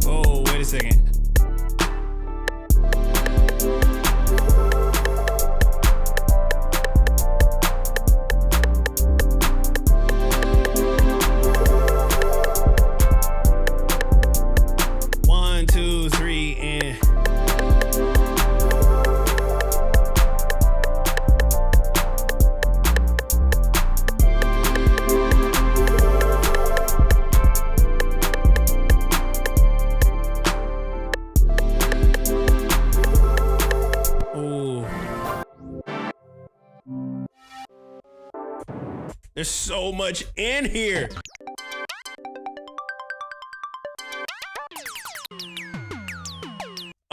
Speaker 3: Oh, wait a second. One, two, three, and ooh. There's so much in here.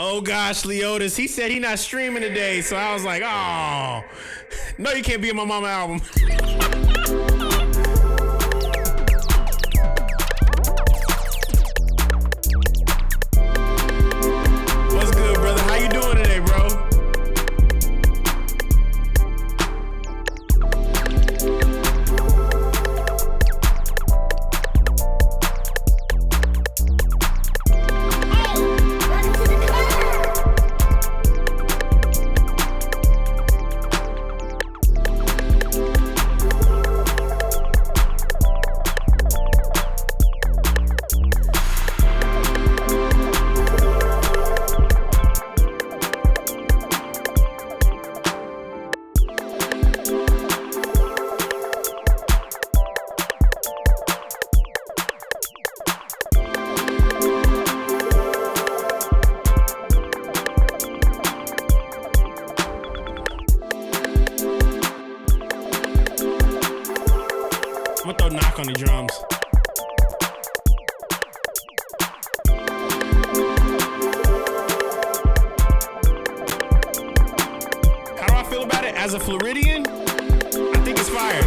Speaker 3: Oh gosh, Leotis, he said he not streaming today, so I was like, oh, no, you can't be in my mama album. What's good, brother? How you doing today, bro?
Speaker 6: Welcome to the club.
Speaker 3: I'm gonna throw knock on the drums. How do I feel about it as a Floridian? I think it's fire.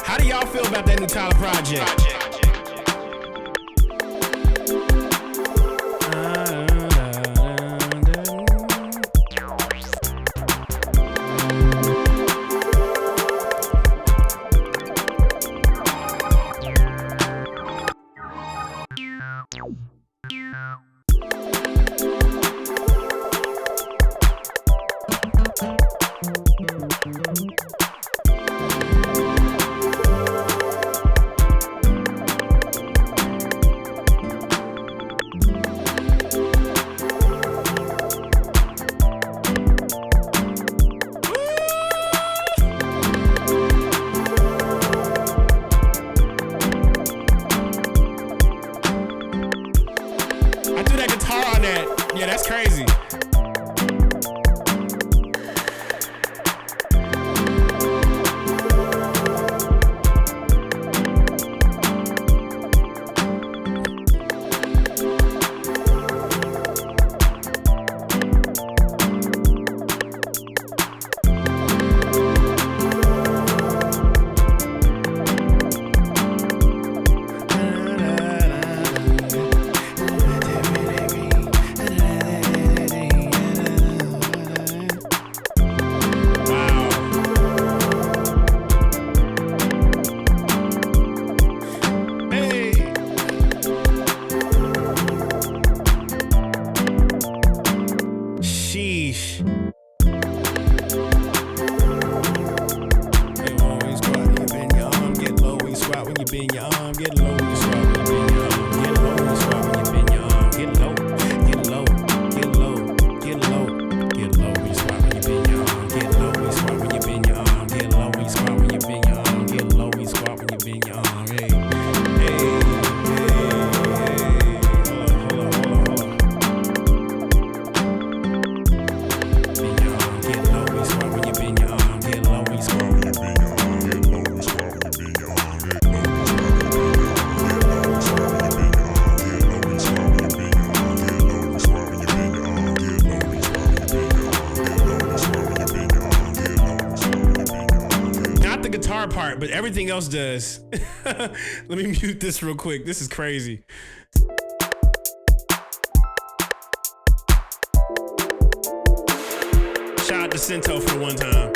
Speaker 3: How do y'all feel about that new Tyler project? I threw that guitar on that. Yeah, that's crazy. part, but everything else does. Let me mute this real quick. This is crazy. Shout out to Cento for one time.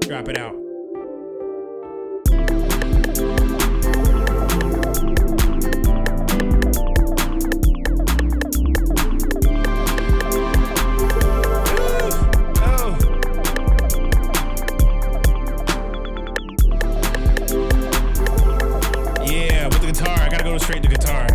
Speaker 3: Drop it out. Yeah, with the guitar, I gotta go straight to guitar.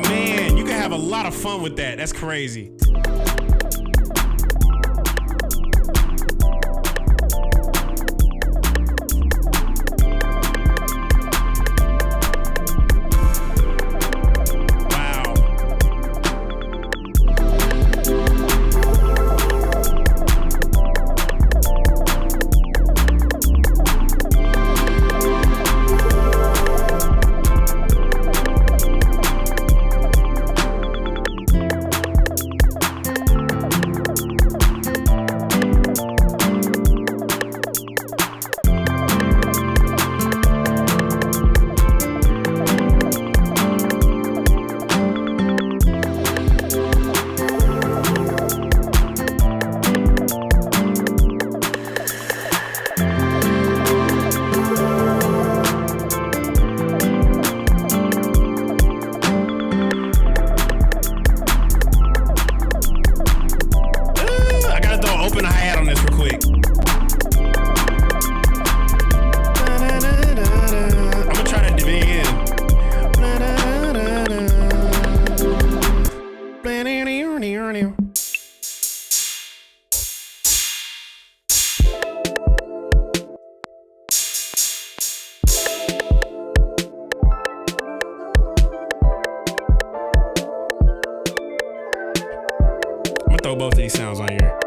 Speaker 3: Man, you can have a lot of fun with that. That's crazy. Wow. I gotta throw an open hi-hat on this real quick. I'm gonna try that to begin. I'm gonna throw both of these sounds on here.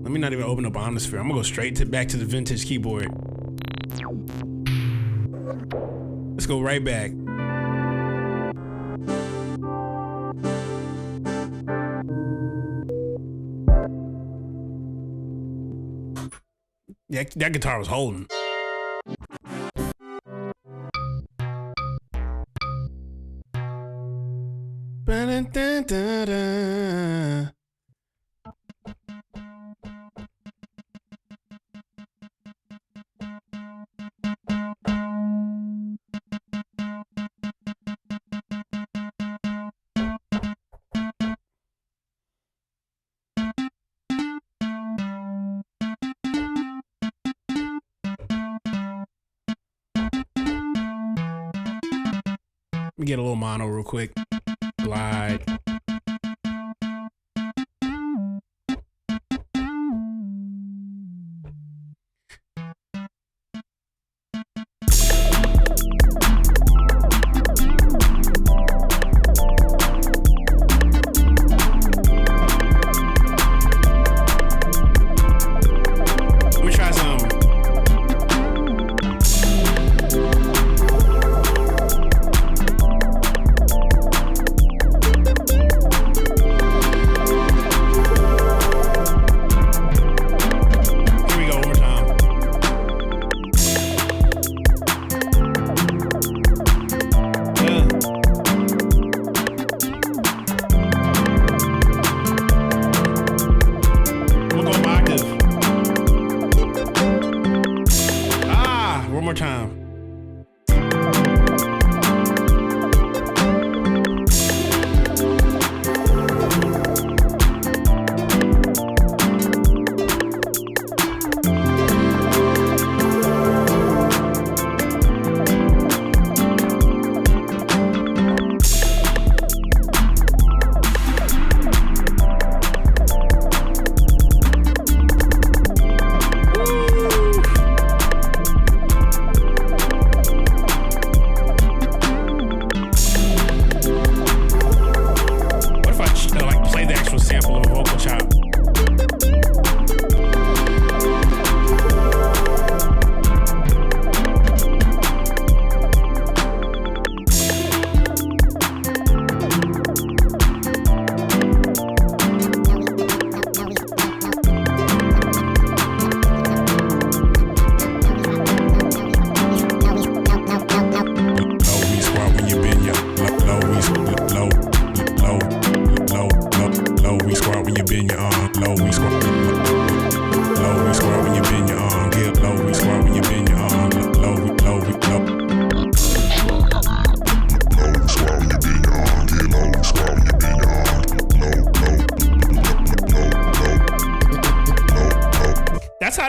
Speaker 3: Let me not even open up Omnisphere. I'm gonna go straight back to the vintage keyboard. Let's go right back. Yeah, that guitar was holding. Ba-da-da-da-da. me get a little mono real quick. Glide.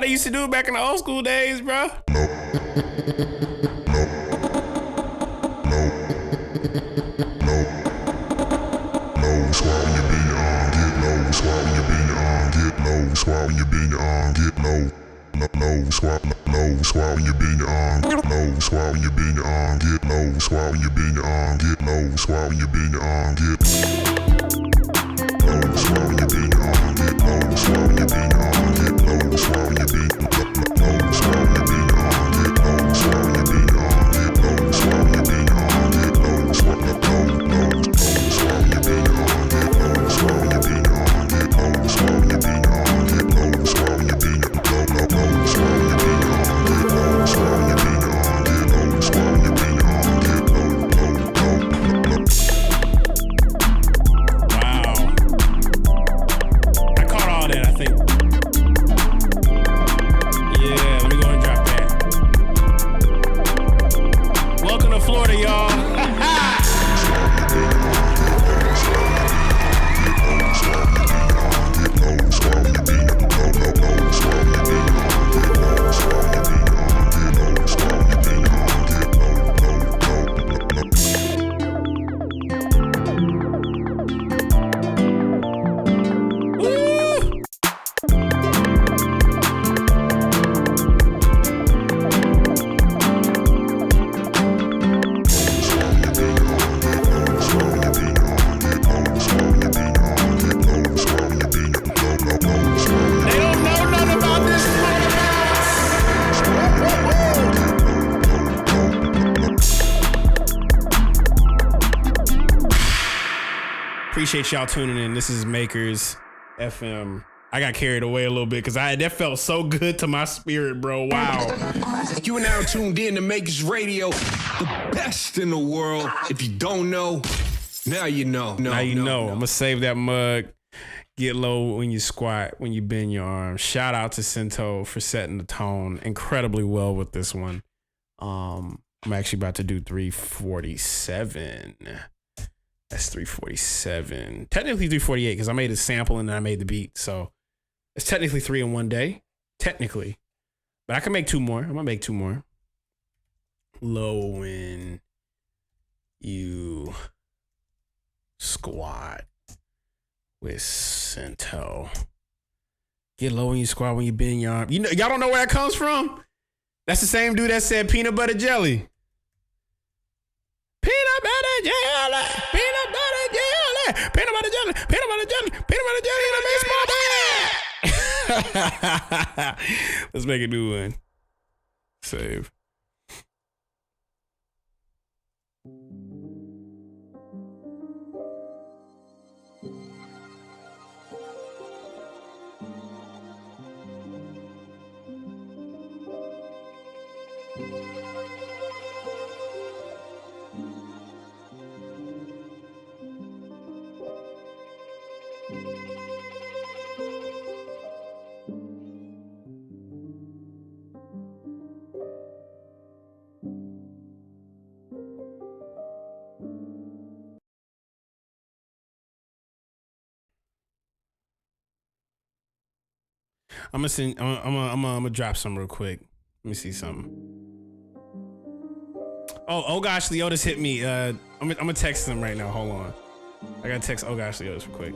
Speaker 3: Used to do it back in the old school days, bro. Appreciate y'all tuning in. This is Makers FM. I got carried away a little bit because that felt so good to my spirit, bro. Wow.
Speaker 4: You are now tuned in to Makers Radio, the best in the world. If you don't know, now you know.
Speaker 3: Now you know. I'm going to save that mug. Get low when you squat, when you bend your arms. Shout out to Cento for setting the tone incredibly well with this one. I'm actually about to do 347. That's 347. Technically 348 because I made a sample and then I made the beat. So it's technically 3 in one day. Technically. But I can make 2 more. I'm going to make 2 more. Low and You squat with Cento. Get low when you squat when you bend your arm. You know, y'all don't know where that comes from? That's the same dude that said peanut butter jelly. Peanut butter jelly, peanut butter jelly, peanut butter jelly, peanut butter jelly, peanut butter jelly in a baseball bat. Let's make a new one. Save. I'm gonna drop some real quick. Let me see something. Oh gosh, Leotis hit me. I'm gonna text him right now. Hold on. I gotta text oh gosh, Leotis real quick.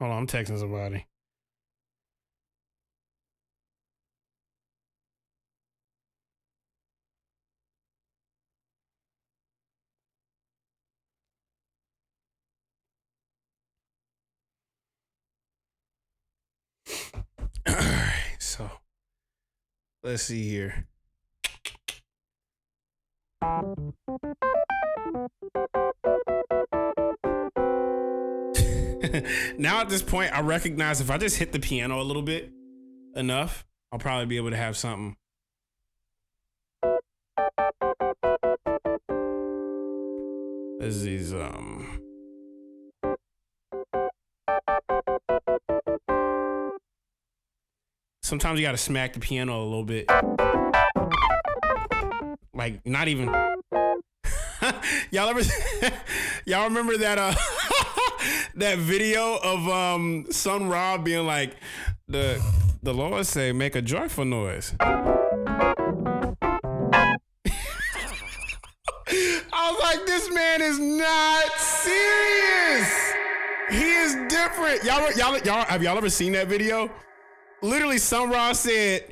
Speaker 3: Hold on, I'm texting somebody. All right, so let's see here. Now at this point, I recognize if I just hit the piano a little bit enough, I'll probably be able to have something. There's these sometimes you gotta smack the piano a little bit. Like not even y'all remember that that video of Sun Ra being like the Lord say make a joyful noise. I was like, this man is not serious. He is different. Y'all have y'all ever seen that video? Literally, Sun Ra said,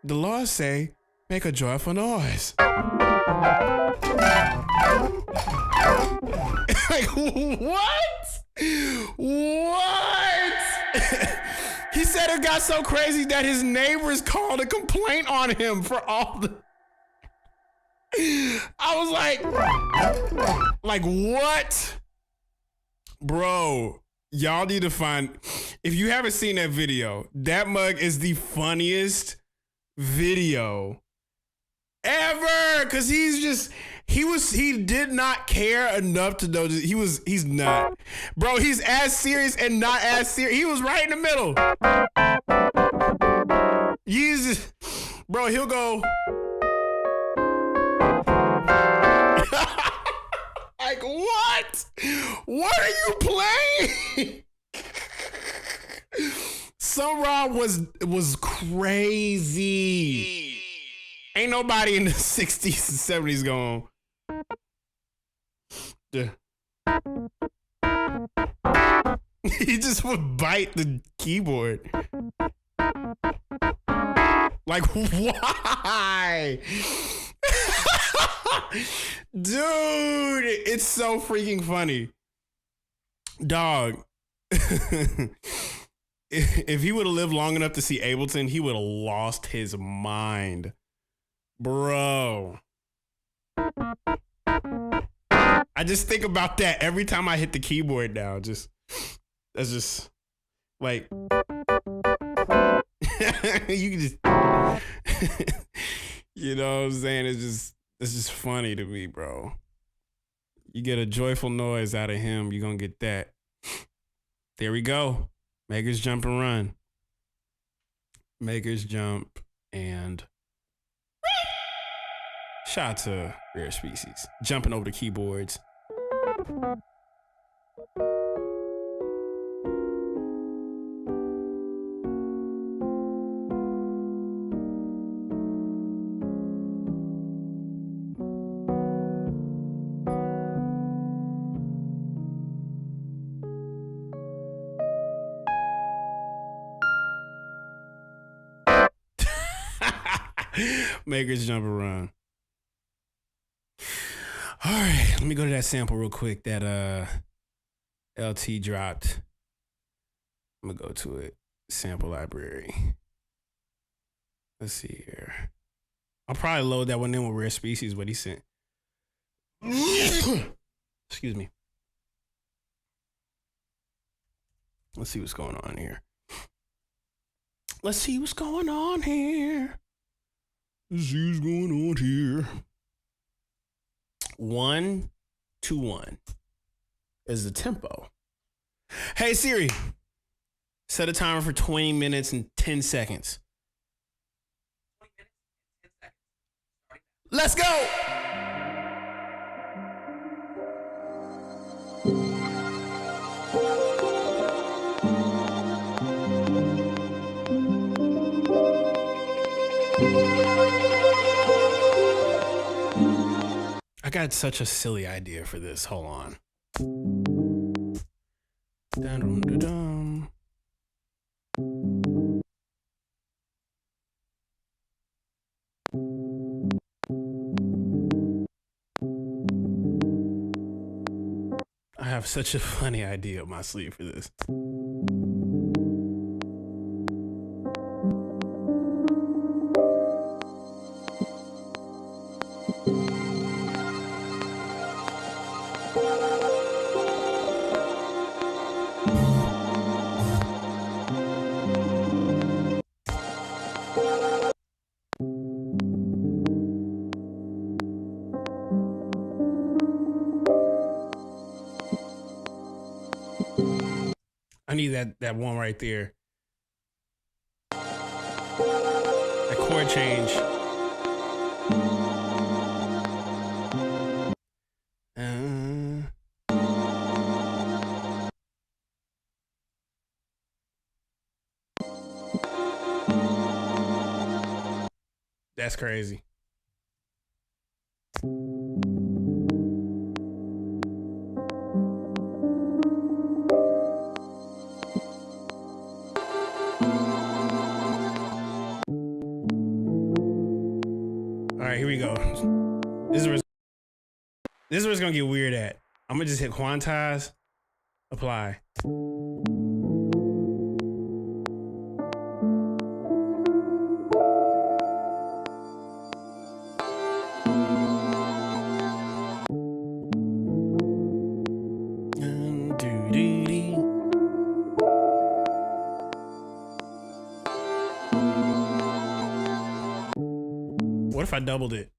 Speaker 3: the Lord say, make a joyful noise. Like, what? What? He said it got so crazy that his neighbors called a complaint on him for all the... I was like, what? Bro, y'all need to find... If you haven't seen that video, that mug is the funniest video ever. Cause he did not care enough to know. He's not. Bro, he's as serious and not as serious. He was right in the middle. Bro, he'll go. Like, what? What are you playing? Sun Ra was crazy. Ain't nobody in the 60s and 70s going. Yeah. He just would bite the keyboard. Like, why? Dude, it's so freaking funny. Dog. If he would have lived long enough to see Ableton, he would have lost his mind. Bro. I just think about that every time I hit the keyboard now. That's just like you can just you know what I'm saying? It's just funny to me, bro. You get a joyful noise out of him, you're gonna get that. There we go. Makers jump and run. Makers jump and shout out to Rare Species. Jumping over the keyboards. Makers jump and run. All right, let me go to that sample real quick that LT dropped. I'm gonna go to it. Sample library. Let's see here. I'll probably load that one in with Rare Species, what he sent. Excuse me. Let's see what's going on here. Let's see what's going on here. 1, 2, 1 is the tempo. Hey Siri, set a timer for 20 minutes and 10 seconds. Let's go. I got such a silly idea for this. Hold on. Dun-dum-dum-dum. I have such a funny idea up my sleeve for this. I need that one right there. That chord change. That's crazy. All right, here we go. This is where it's gonna get weird at. I'm gonna just hit quantize, apply. What if I doubled it?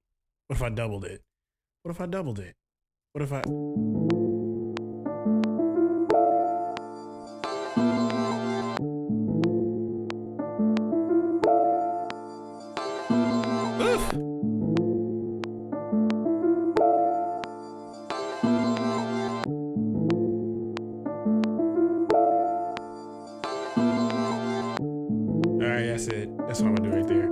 Speaker 3: What if I doubled it? What if I doubled it? What if I... Oof. All right, that's it. That's what I'm gonna do right there.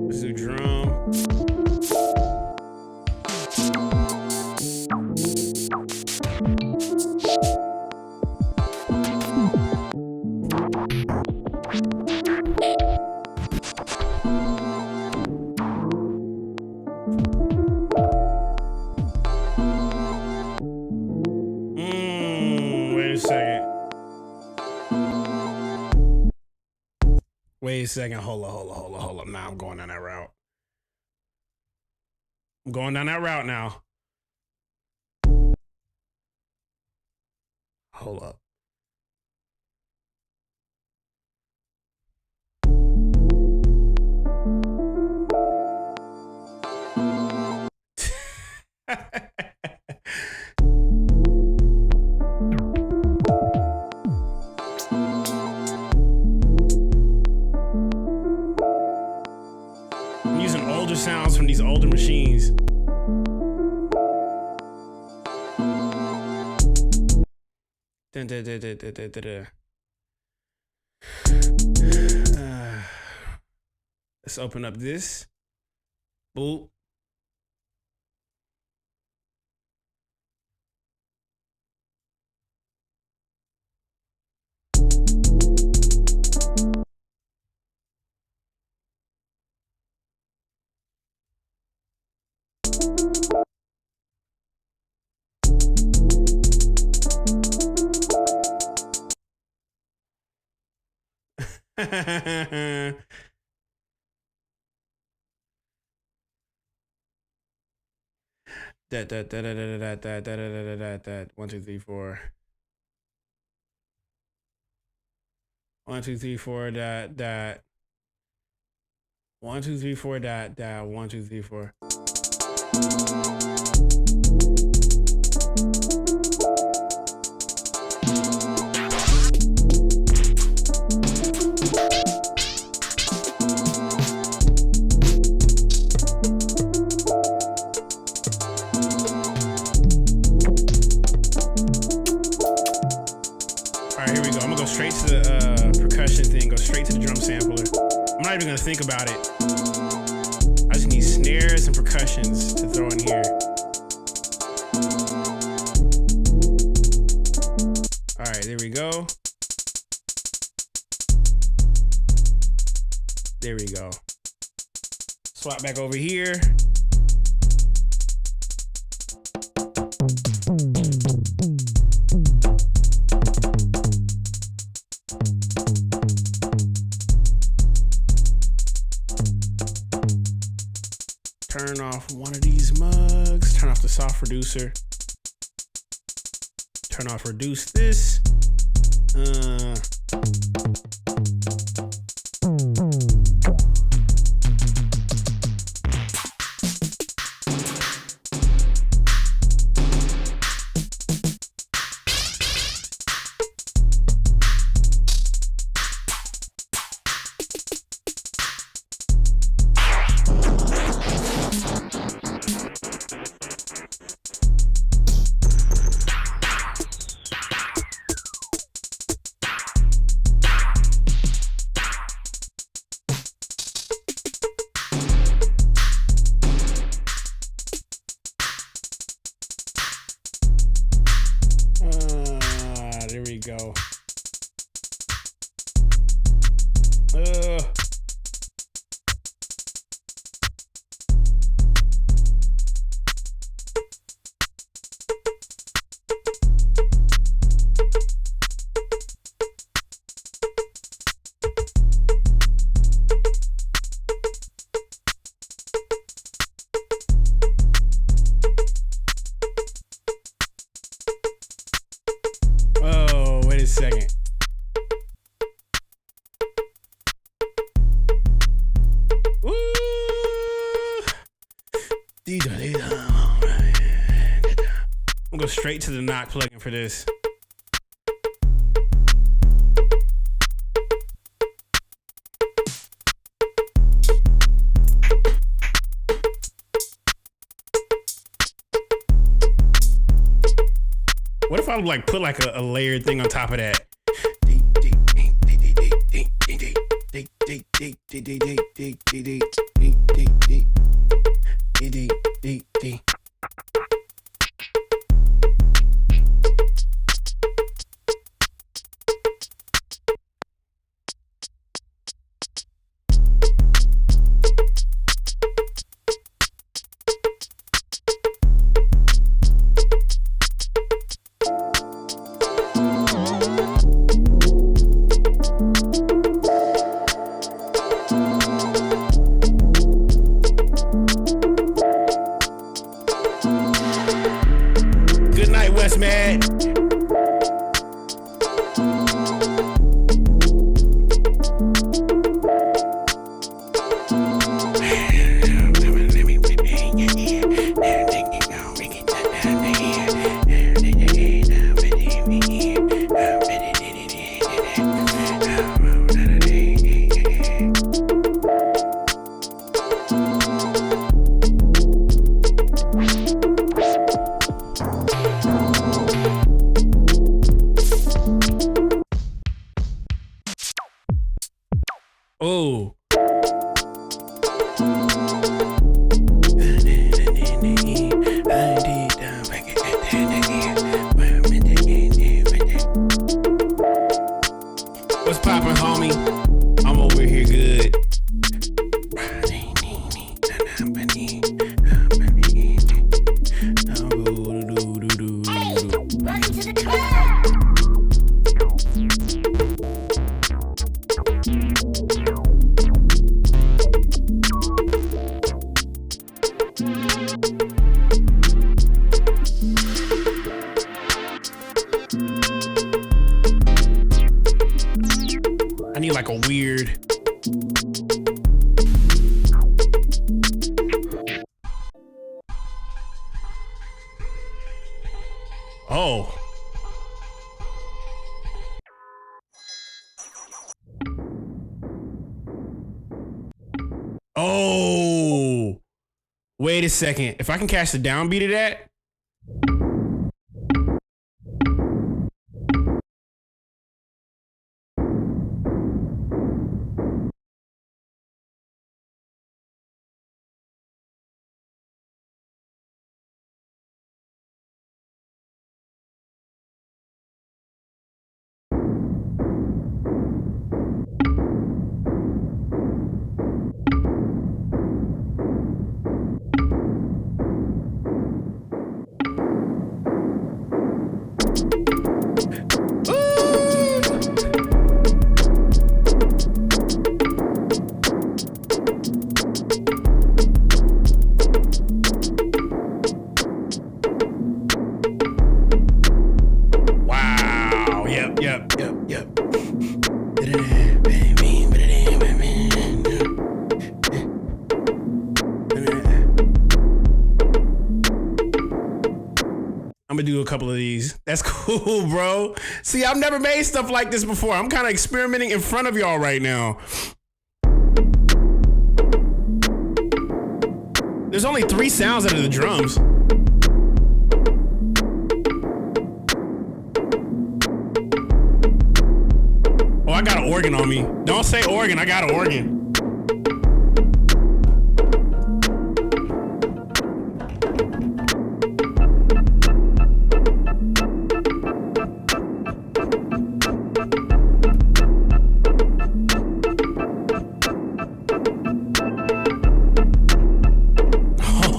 Speaker 3: Let's do drum. Wait a second. Hold up. Now I'm going down that route. I'm going down that route now. Hold up. I'm using older sounds from these older machines. Dun, dun, dun, dun, dun, dun, dun, dun. Let's open up this. Boop. That 1 2 3 4 1 2 3 4 that 1 2 3 4 that 1 2 3 4. Straight to the percussion thing, go straight to the drum sampler. I'm not even gonna think about it. I just need snares and percussions to throw in here. All right, there we go. There we go. Swap back over here. Turn off one of these mugs. Turn off the soft reducer. Turn off reduce this. There we go. Wait a second. Woo! I'm gonna go straight to the knock plugin for this. What if I like put like a layered thing on top of that? it's mad. Oh. What's poppin', homie? I'm over here good.
Speaker 6: Welcome to the club.
Speaker 3: I need like a weird. Oh. Oh. Wait a second. If I can catch the downbeat of that. Wow. Yep. I'm gonna do a couple of these. That's cool, bro. See, I've never made stuff like this before. I'm kind of experimenting in front of y'all right now. There's only 3 sounds out of the drums. Oh, I got an organ on me. Don't say organ, I got an organ.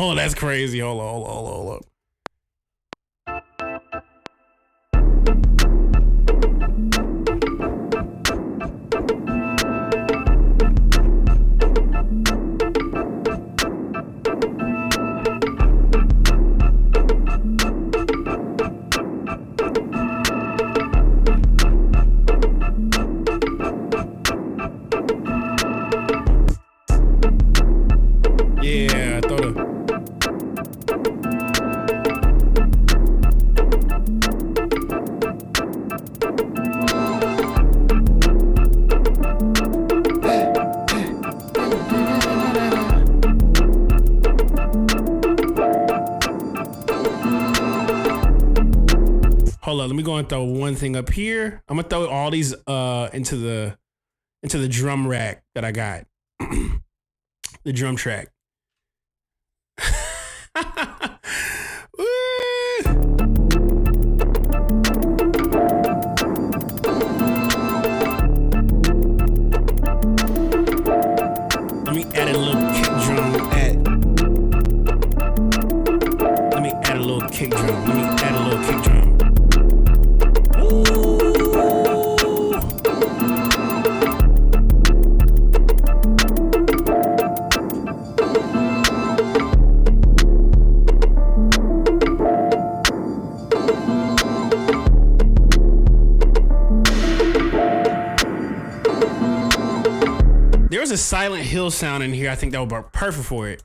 Speaker 3: Oh, that's crazy. Hold on. Yeah, throw the... Hold on, let me go and throw one thing up here. I'm gonna throw all these into the drum rack that I got. The drum track. Let me add a little kick drum. Let me add a little kick drum. Ooh. Silent Hill sound in here, I think that would be perfect for it.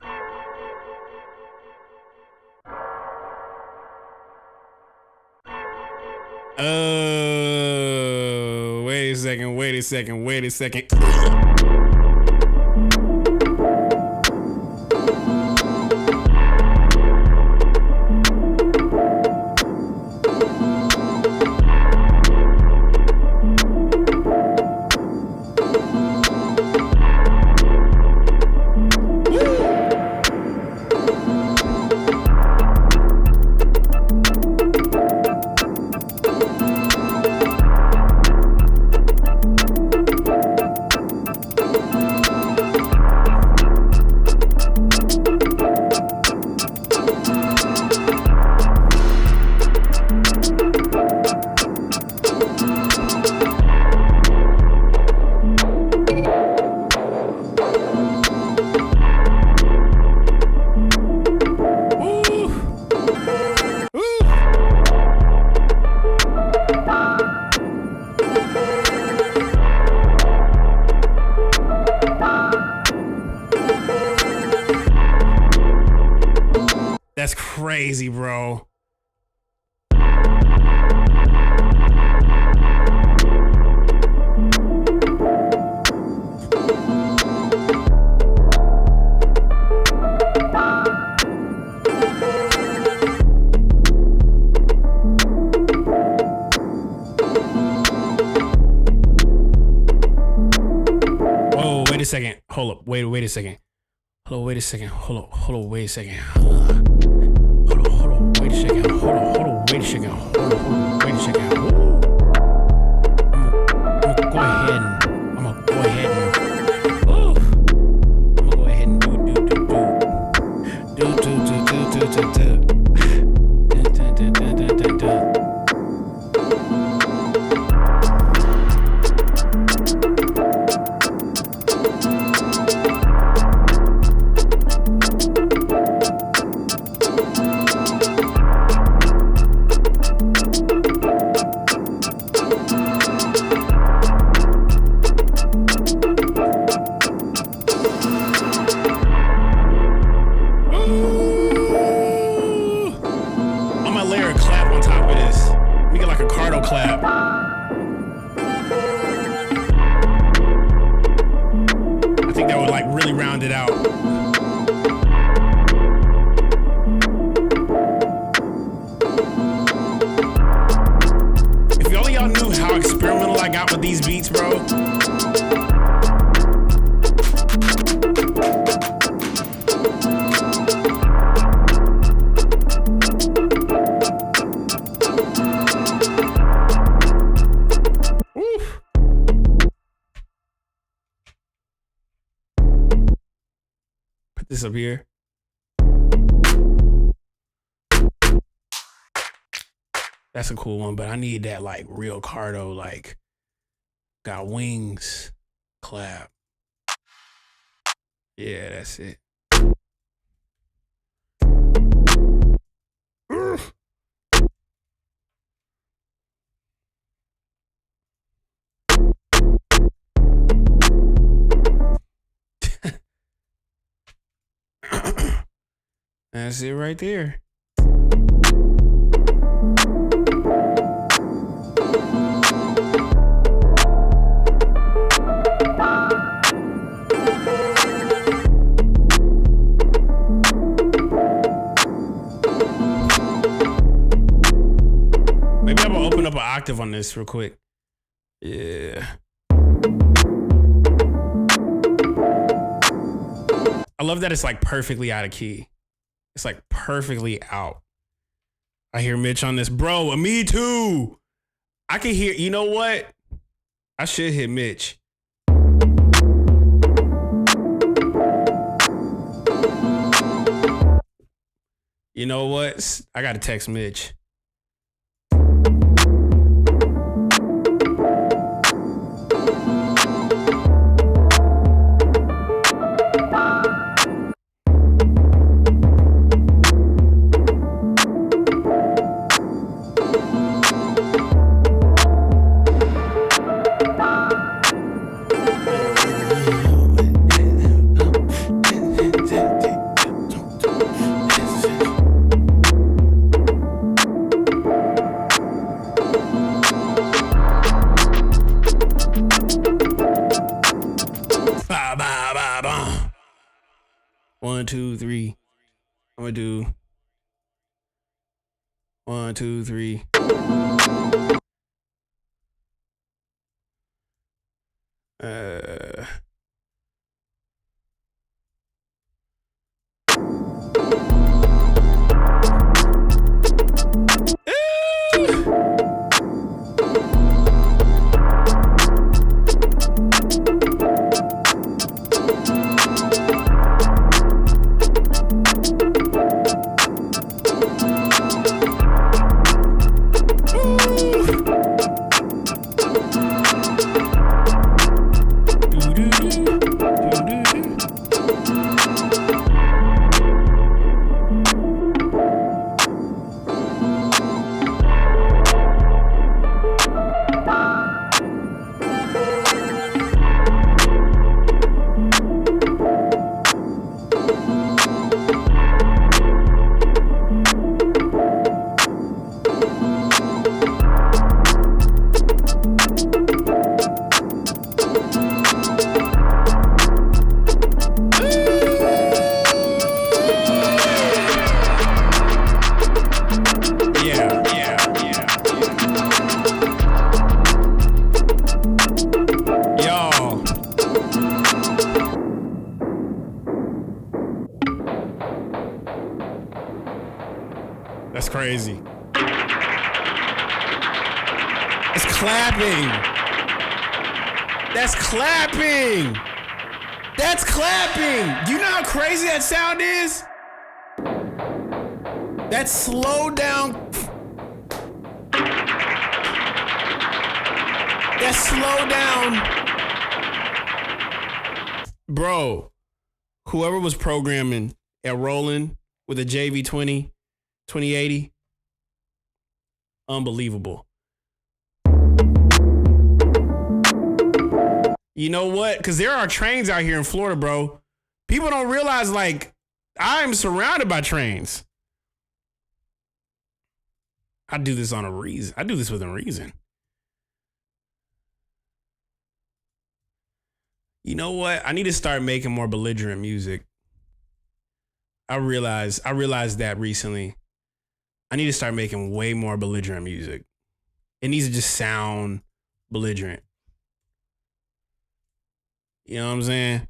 Speaker 3: Wait a second. That's crazy, bro. Whoa, wait a second. Hold up. Wait a second. Hold on, wait a second. Hold on, wait a second. Hold on, wait a second. Hold on, wait a second. Hold on, wait a second. Ooh. I'm gonna go ahead and do. This up here. That's a cool one, but I need that like real Cardo, like got wings clap. Yeah, that's it. That's it right there. Maybe I'm gonna open up an octave on this real quick. Yeah. I love that it's like perfectly out of key. It's like perfectly out. I hear Mitch on this. Bro, me too. I can hear, you know what? I should hit Mitch. You know what? I gotta text Mitch. 1, 2, 3. I'm gonna do 1, 2, 3. That's crazy. It's clapping. That's clapping. That's clapping. Do you know how crazy that sound is? That's slow down. That's slow down. Bro, whoever was programming at Roland with a JV20, 2080, unbelievable. You know what? Because there are trains out here in Florida, bro. People don't realize, like, I'm surrounded by trains. I do this on a reason. I do this with a reason. You know what? I need to start making more belligerent music. I realized that recently. I need to start making way more belligerent music. It needs to just sound belligerent. You know what I'm saying?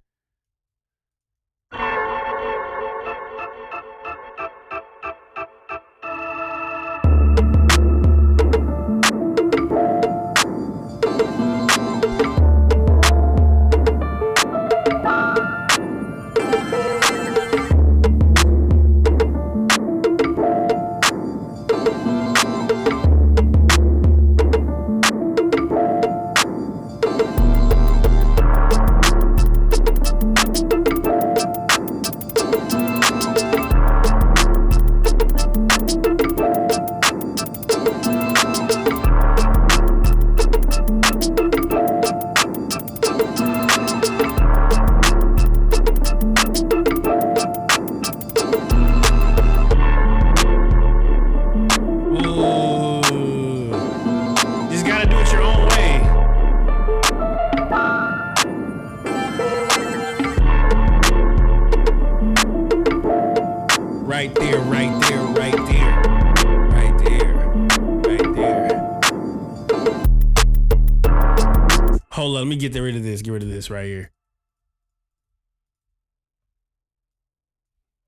Speaker 3: Hold on, let me get rid of this. Get rid of this right here.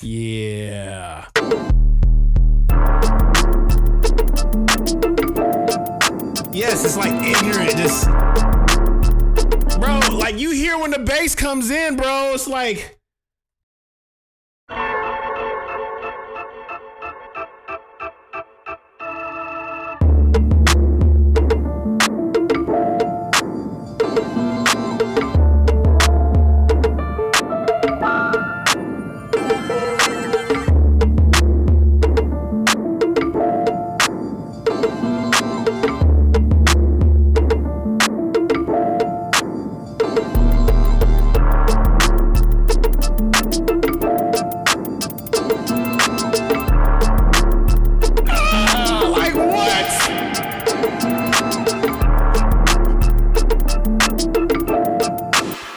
Speaker 3: Yeah. Yes, it's like ignorant. Just, bro, like you hear when the bass comes in, bro. It's like.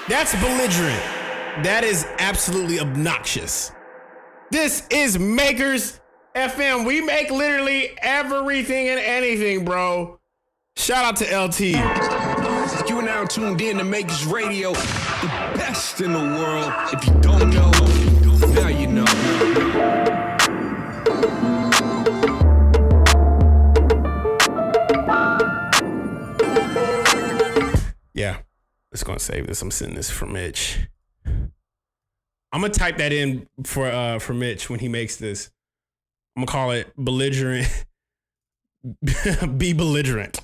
Speaker 3: That's belligerent. That is absolutely obnoxious. This is Makers FM. We make literally everything and anything, bro. Shout out to LT.
Speaker 4: You are now tuned in to Makers Radio, the best in the world. If you don't know, now you know.
Speaker 3: Yeah, let's go and save this. I'm sending this for Mitch. I'm gonna type that in for Mitch when he makes this. I'm gonna call it belligerent. Be belligerent.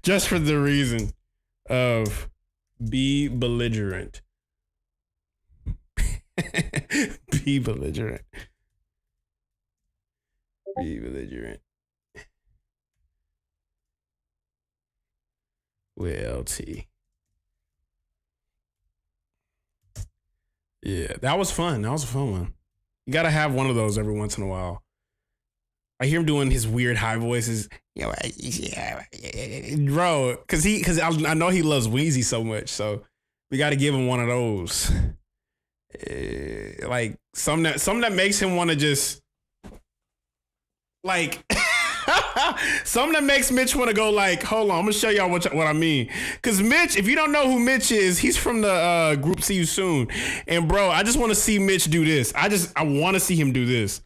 Speaker 3: Just for the reason of be belligerent. Be belligerent. Be belligerent. With LT. Yeah, that was fun. That was a fun one. You gotta have one of those every once in a while. I hear him doing his weird high voices. You know, yeah, bro, because I know he loves Weezy so much, so we got to give him one of those. Like something that makes him want to just like something that makes Mitch want to go like, hold on, I'm gonna show y'all what I mean. Because Mitch, if you don't know who Mitch is, he's from the group See You Soon, and bro, I just want to see Mitch do this. I want to see him do this.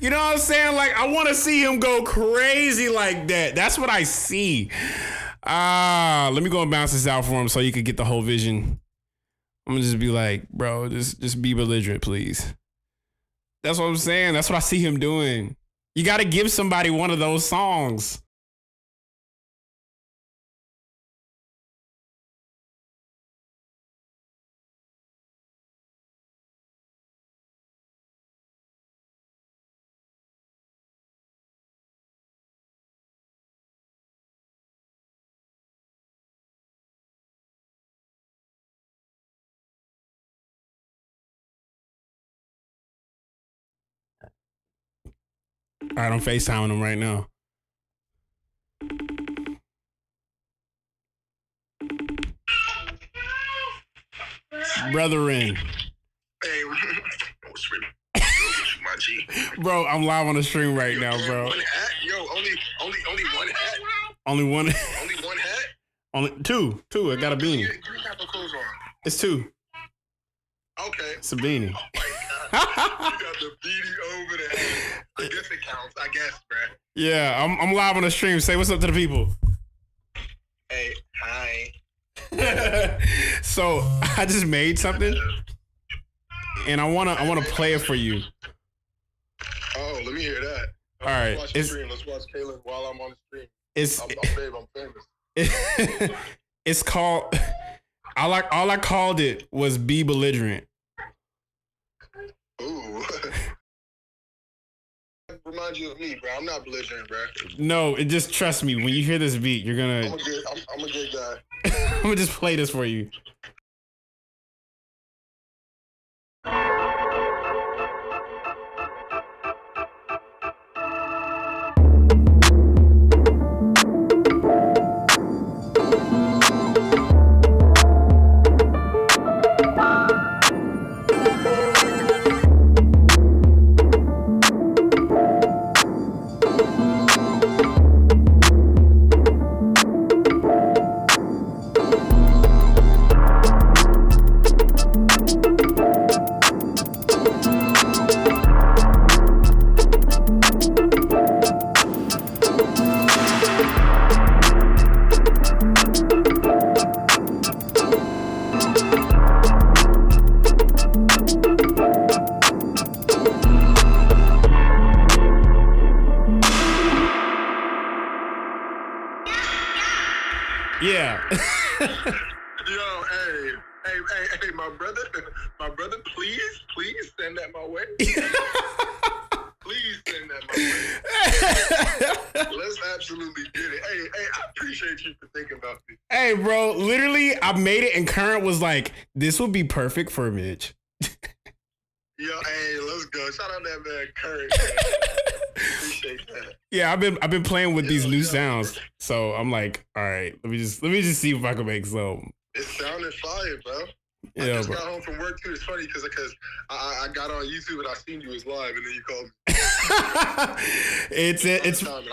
Speaker 3: You know what I'm saying? Like, I want to see him go crazy like that. That's what I see. Let me go and bounce this out for him so you could get the whole vision. I'm gonna just be like, bro, just be belligerent, please. That's what I'm saying. That's what I see him doing. You got to give somebody one of those songs. All right, I'm FaceTiming him right now. Brethren.
Speaker 7: Hey, what's with my G?
Speaker 3: Bro, I'm live on the stream right now, bro.
Speaker 7: One hat? Yo, only one hat?
Speaker 3: Only one.
Speaker 7: Only one hat?
Speaker 3: Only two. I got a beanie.
Speaker 7: You got the clothes on.
Speaker 3: It's two.
Speaker 7: Okay.
Speaker 3: It's a beanie.
Speaker 7: Oh my God. You got the beanie over the head. I guess it counts. I guess, bro.
Speaker 3: Yeah, I'm live on the stream. Say what's up to the people.
Speaker 7: Hey, hi.
Speaker 3: So I just made something, and I wanna play it for you.
Speaker 7: Oh, let me hear that.
Speaker 3: All right,
Speaker 7: Let's watch the stream. Let's watch Kaelin while I'm on the stream. I'm famous.
Speaker 3: It's called. All I called it was Be Belligerent.
Speaker 7: Ooh. Remind you of me, bro. I'm not belligerent, bro.
Speaker 3: No, it just trust me. When you hear this beat, you're gonna.
Speaker 7: I'm a good guy.
Speaker 3: I'm gonna just play this for you. Yeah.
Speaker 7: Hey, my brother, please send that my way. Please send that my way. Let's absolutely get it. Hey, I appreciate you for thinking about this.
Speaker 3: Hey, bro, literally, I made it, and Current was like, "This would be perfect for Mitch."
Speaker 7: Yo, hey, let's go. Shout out that man, Curry. Appreciate that.
Speaker 3: Yeah, I've been playing with these new sounds, so I'm like, all right, let me just see if I can make some.
Speaker 7: It sounded fire, bro.
Speaker 3: Yeah,
Speaker 7: I just
Speaker 3: bro.
Speaker 7: got home from work too. It's funny because I got on YouTube and I seen you was live, and then you called me.
Speaker 3: It's
Speaker 7: I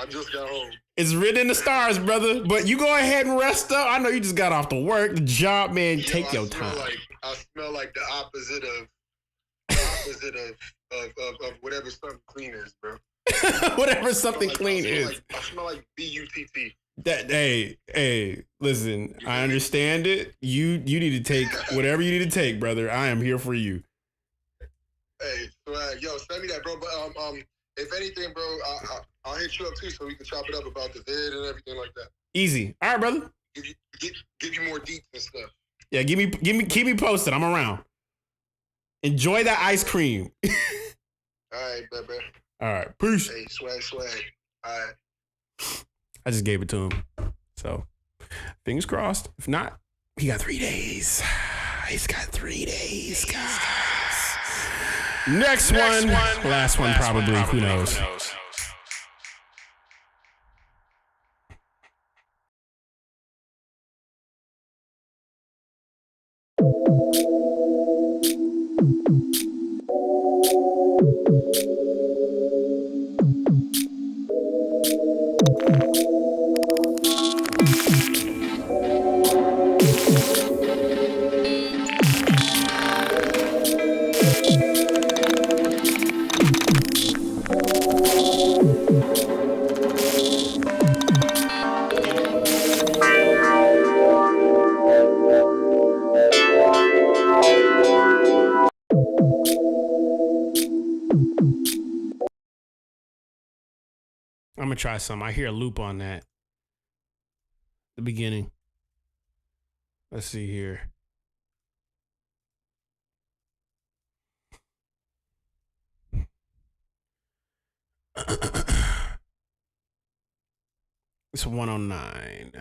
Speaker 7: just got home.
Speaker 3: It's written in the stars, brother. But you go ahead and rest up. I know you just got off the work, the job, man. Take your time.
Speaker 7: I smell like the opposite of whatever something clean is, bro.
Speaker 3: Whatever something clean is.
Speaker 7: I smell like BUTT.
Speaker 3: Hey, listen, I understand it. You need to take whatever you need to take, brother. I am here for you.
Speaker 7: Hey, swag. Yo, send me that, bro. But if anything, bro, I'll hit you up too so we can chop it up about the vid and everything like that.
Speaker 3: Easy. All right, brother.
Speaker 7: Give you more deets and stuff.
Speaker 3: Yeah, keep me posted. I'm around. Enjoy that ice cream.
Speaker 7: All right, baby.
Speaker 3: All right, peace.
Speaker 7: Hey, swag. All right.
Speaker 3: I just gave it to him. So, fingers crossed. If not, he got 3 days. He's got 3 days, guys. Next one. Last one, probably. Who knows? I'm gonna try some. I hear a loop on that. The beginning. Let's see here. It's 109.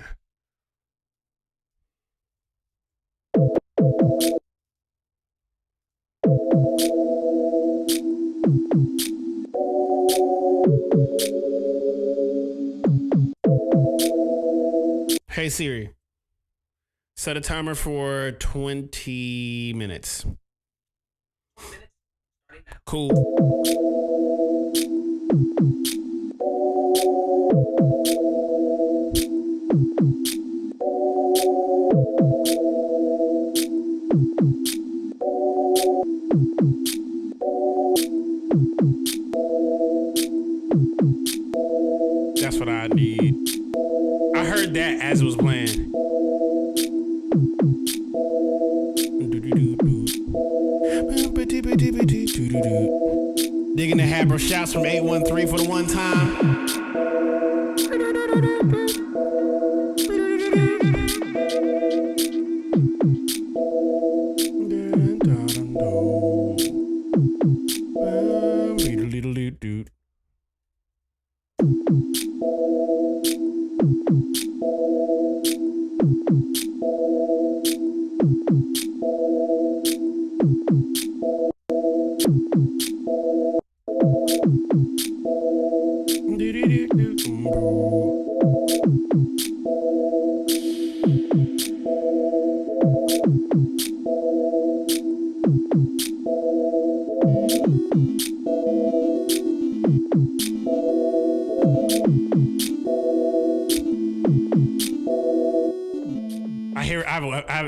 Speaker 3: Hey Siri, set a timer for 20 minutes. Cool. That's what I need. I heard that as it was playing. Digging the hat, bro. Shouts from 813 for the one time.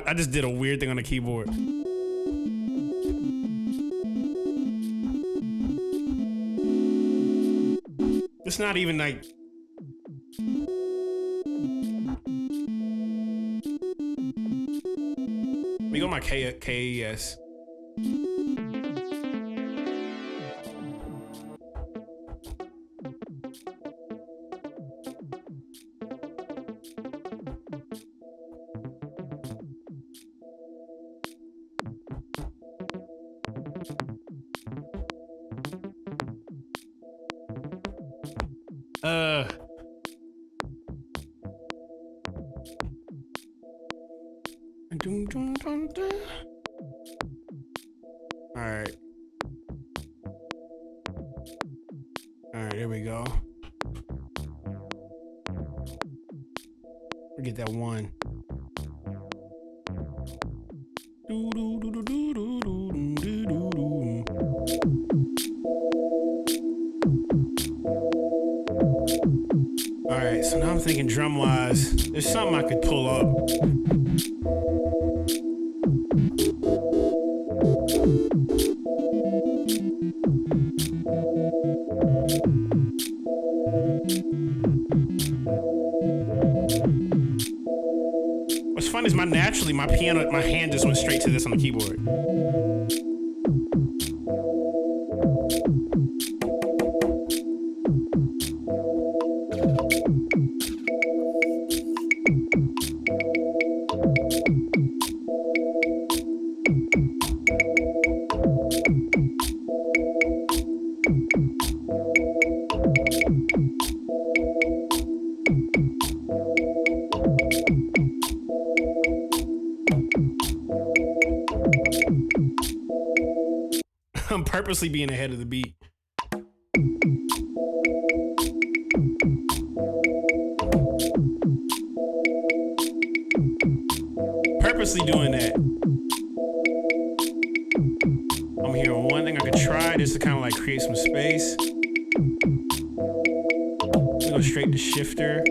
Speaker 3: I just did a weird thing on the keyboard. It's not even like. Let me go my KES. All right. All right, there we go. We get that one. All right, so now I'm thinking drum-wise, there's something I could pull up. What's fun is my piano, my hand just went straight to this on the keyboard. I'm purposely being ahead of the beat. Purposely doing that. I'm hearing one thing I could try just to kind of like create some space. Go straight to shifter.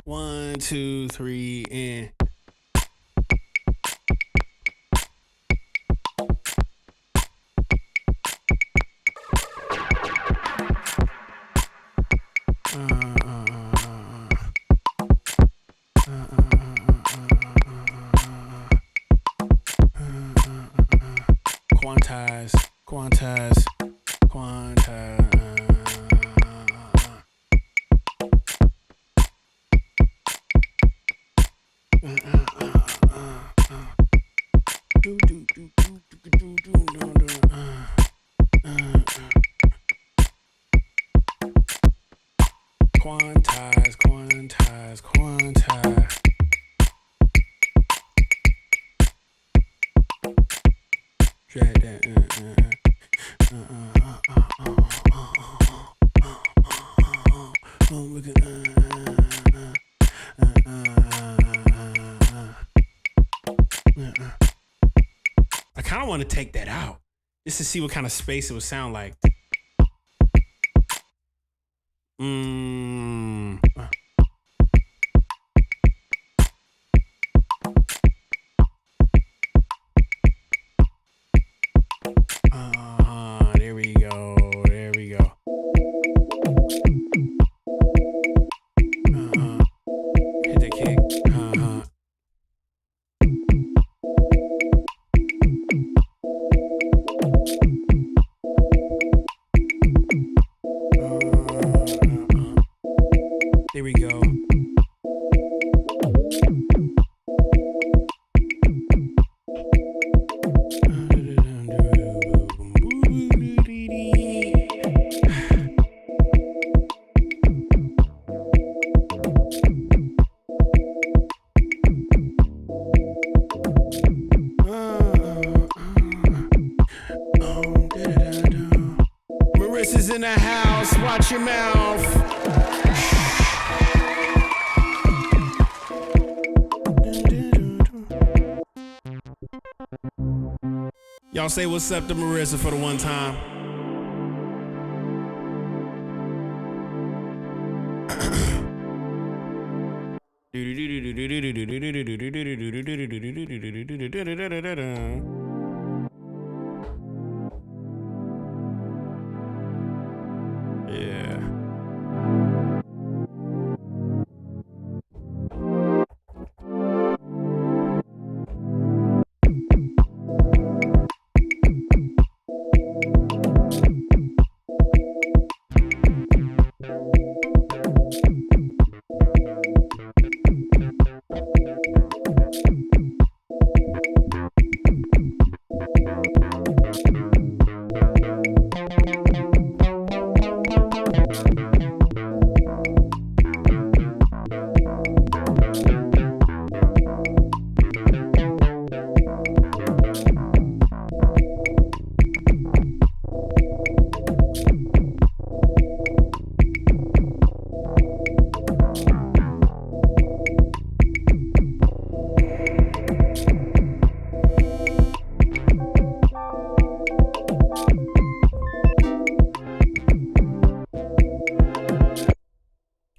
Speaker 3: One, two, three, and quantize. Quantize. Drag that. I kind of want to take that out just to see what kind of space it would sound like. There we go. Hit that kick. There we go. Marissa's in the house. Watch your mouth. Y'all say what's up to Marissa for the one time. Yeah.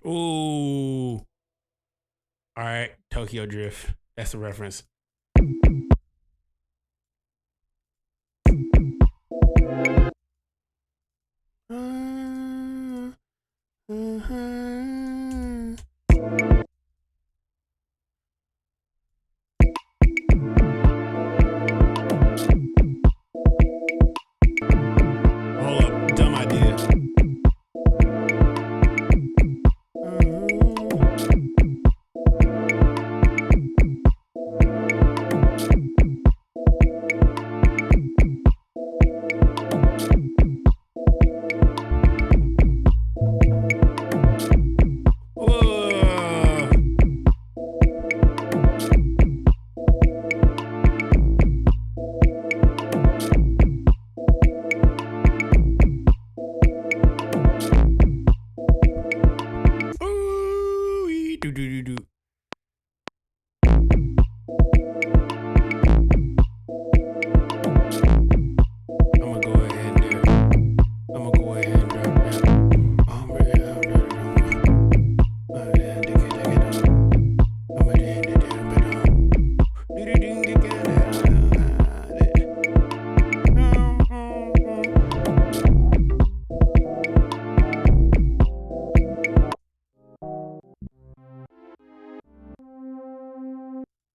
Speaker 3: Ooh. All right, Tokyo Drift. That's the reference. Hold up, dumb idea.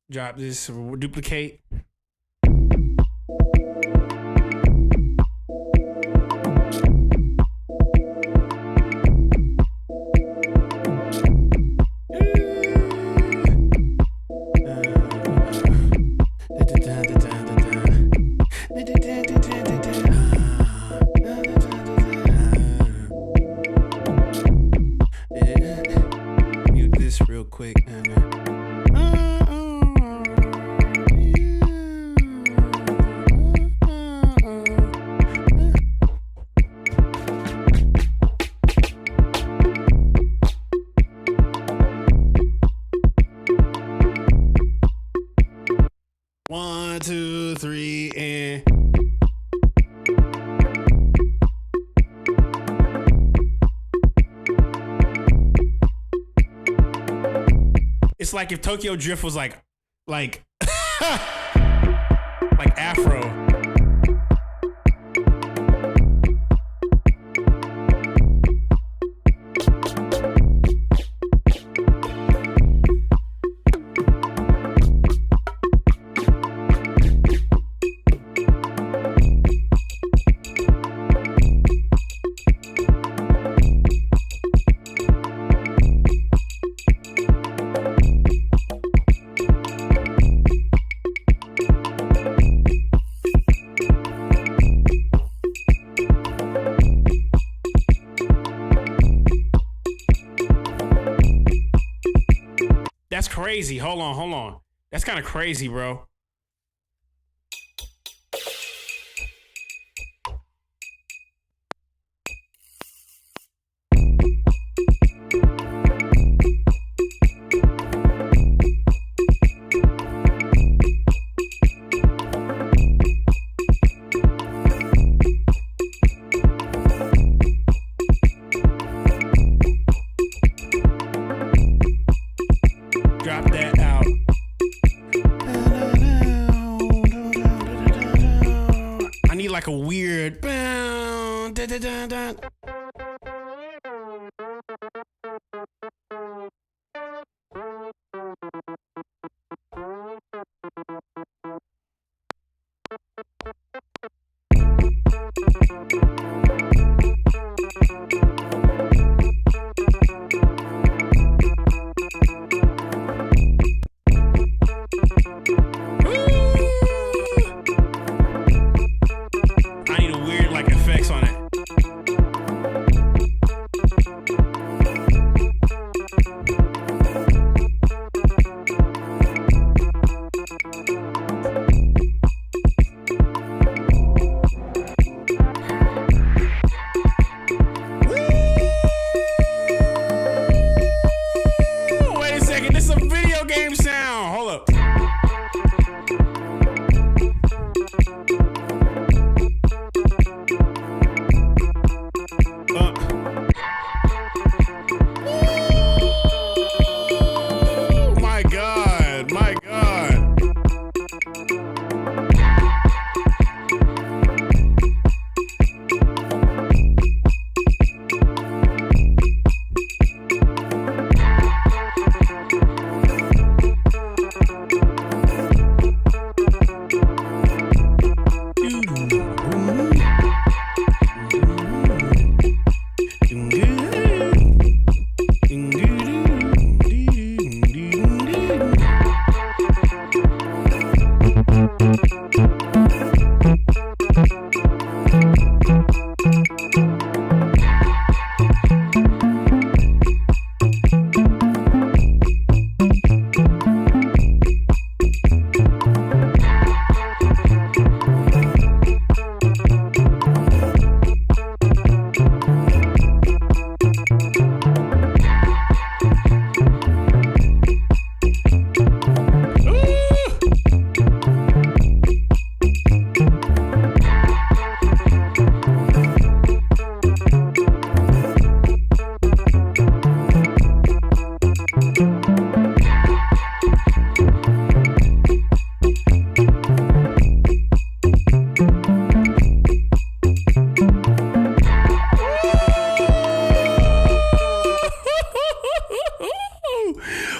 Speaker 3: Drop this, duplicate. Mute this real quick. One, two, three, and it's like if Tokyo Drift was like like Afro. That's crazy. Hold on. That's kind of crazy, bro. Drop that out. like a weird. I need a weird like effects on it. Wait a second, this is a video game sound. Hold up. My God, my God.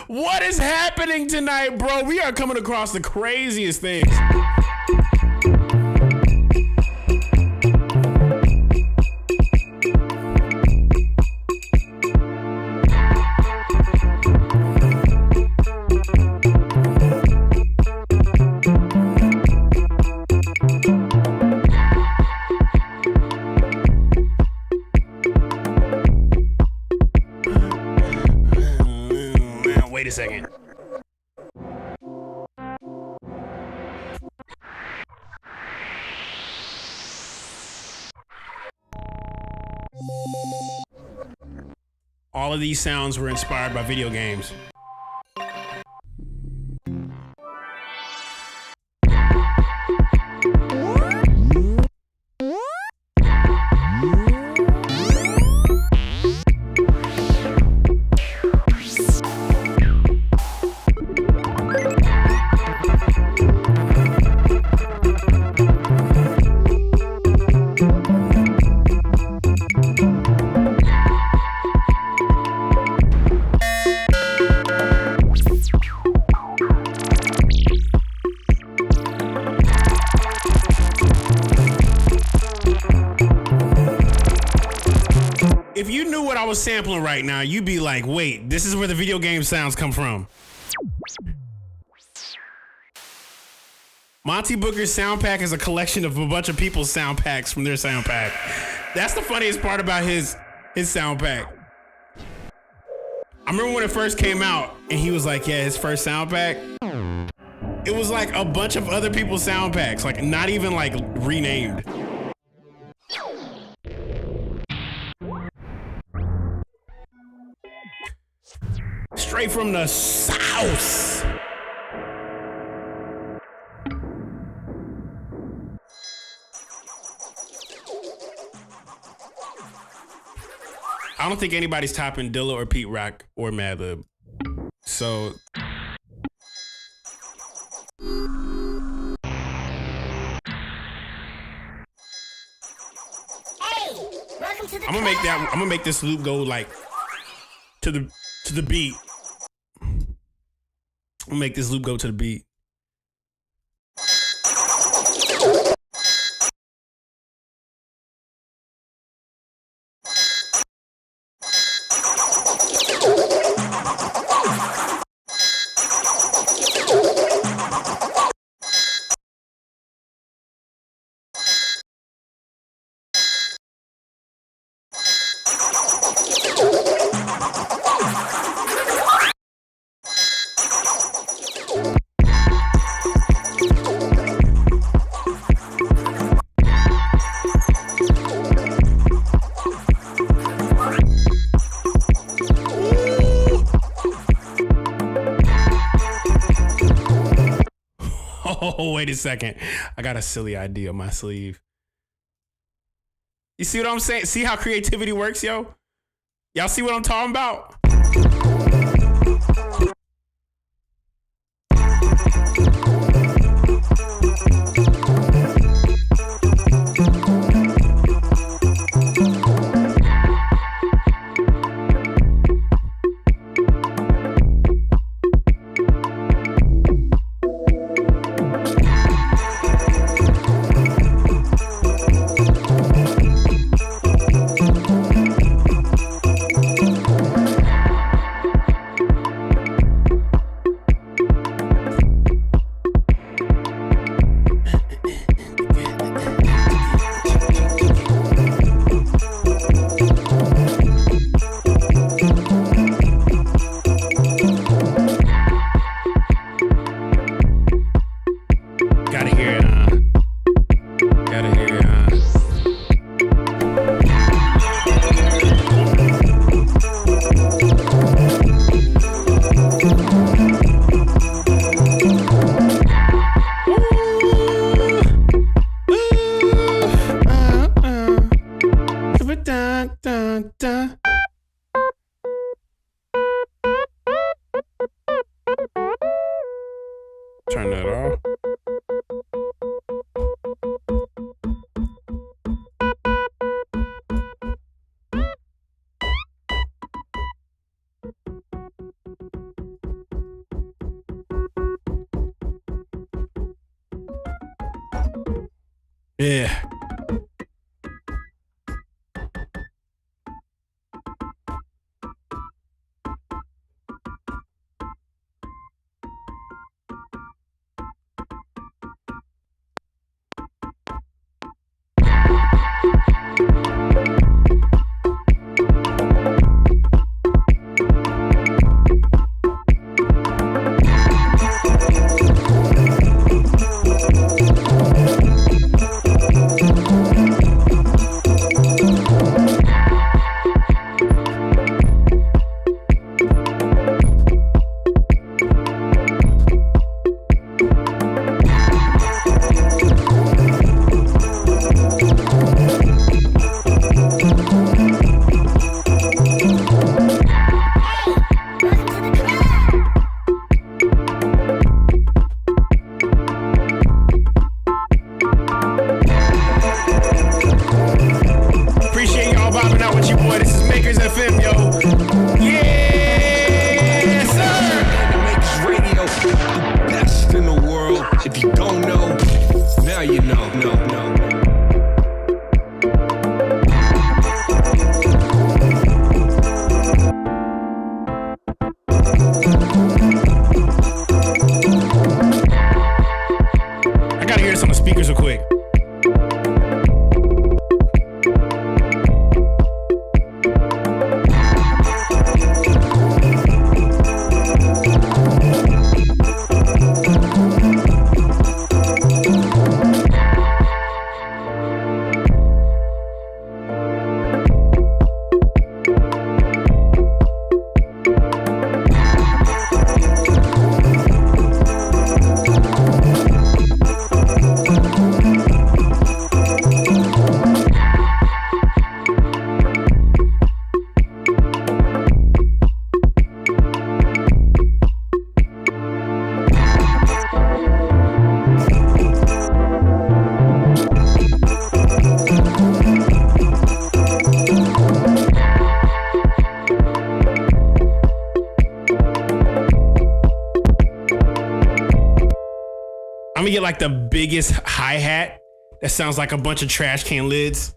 Speaker 3: What is happening tonight, bro? We are coming across the craziest things. Wait a second. All of these sounds were inspired by video games. If you knew what I was sampling right now, you'd be like, wait, this is where the video game sounds come from. Monty Booker's sound pack is a collection of a bunch of people's sound packs from their sound pack. That's the funniest part about his sound pack. I remember when it first came out and he was like, yeah, his first sound pack. It was like a bunch of other people's sound packs, like not even like renamed. Straight from the South. I don't think anybody's topping Dilla or Pete Rock or Madlib. So I'm gonna make this loop go like to the beat. I'm gonna make this loop go to the beat. Oh, wait a second. I got a silly idea up my sleeve. You see what I'm saying? See how creativity works, yo? Y'all see what I'm talking about? Turn that off. Yeah. like the biggest hi-hat that sounds like a bunch of trash can lids.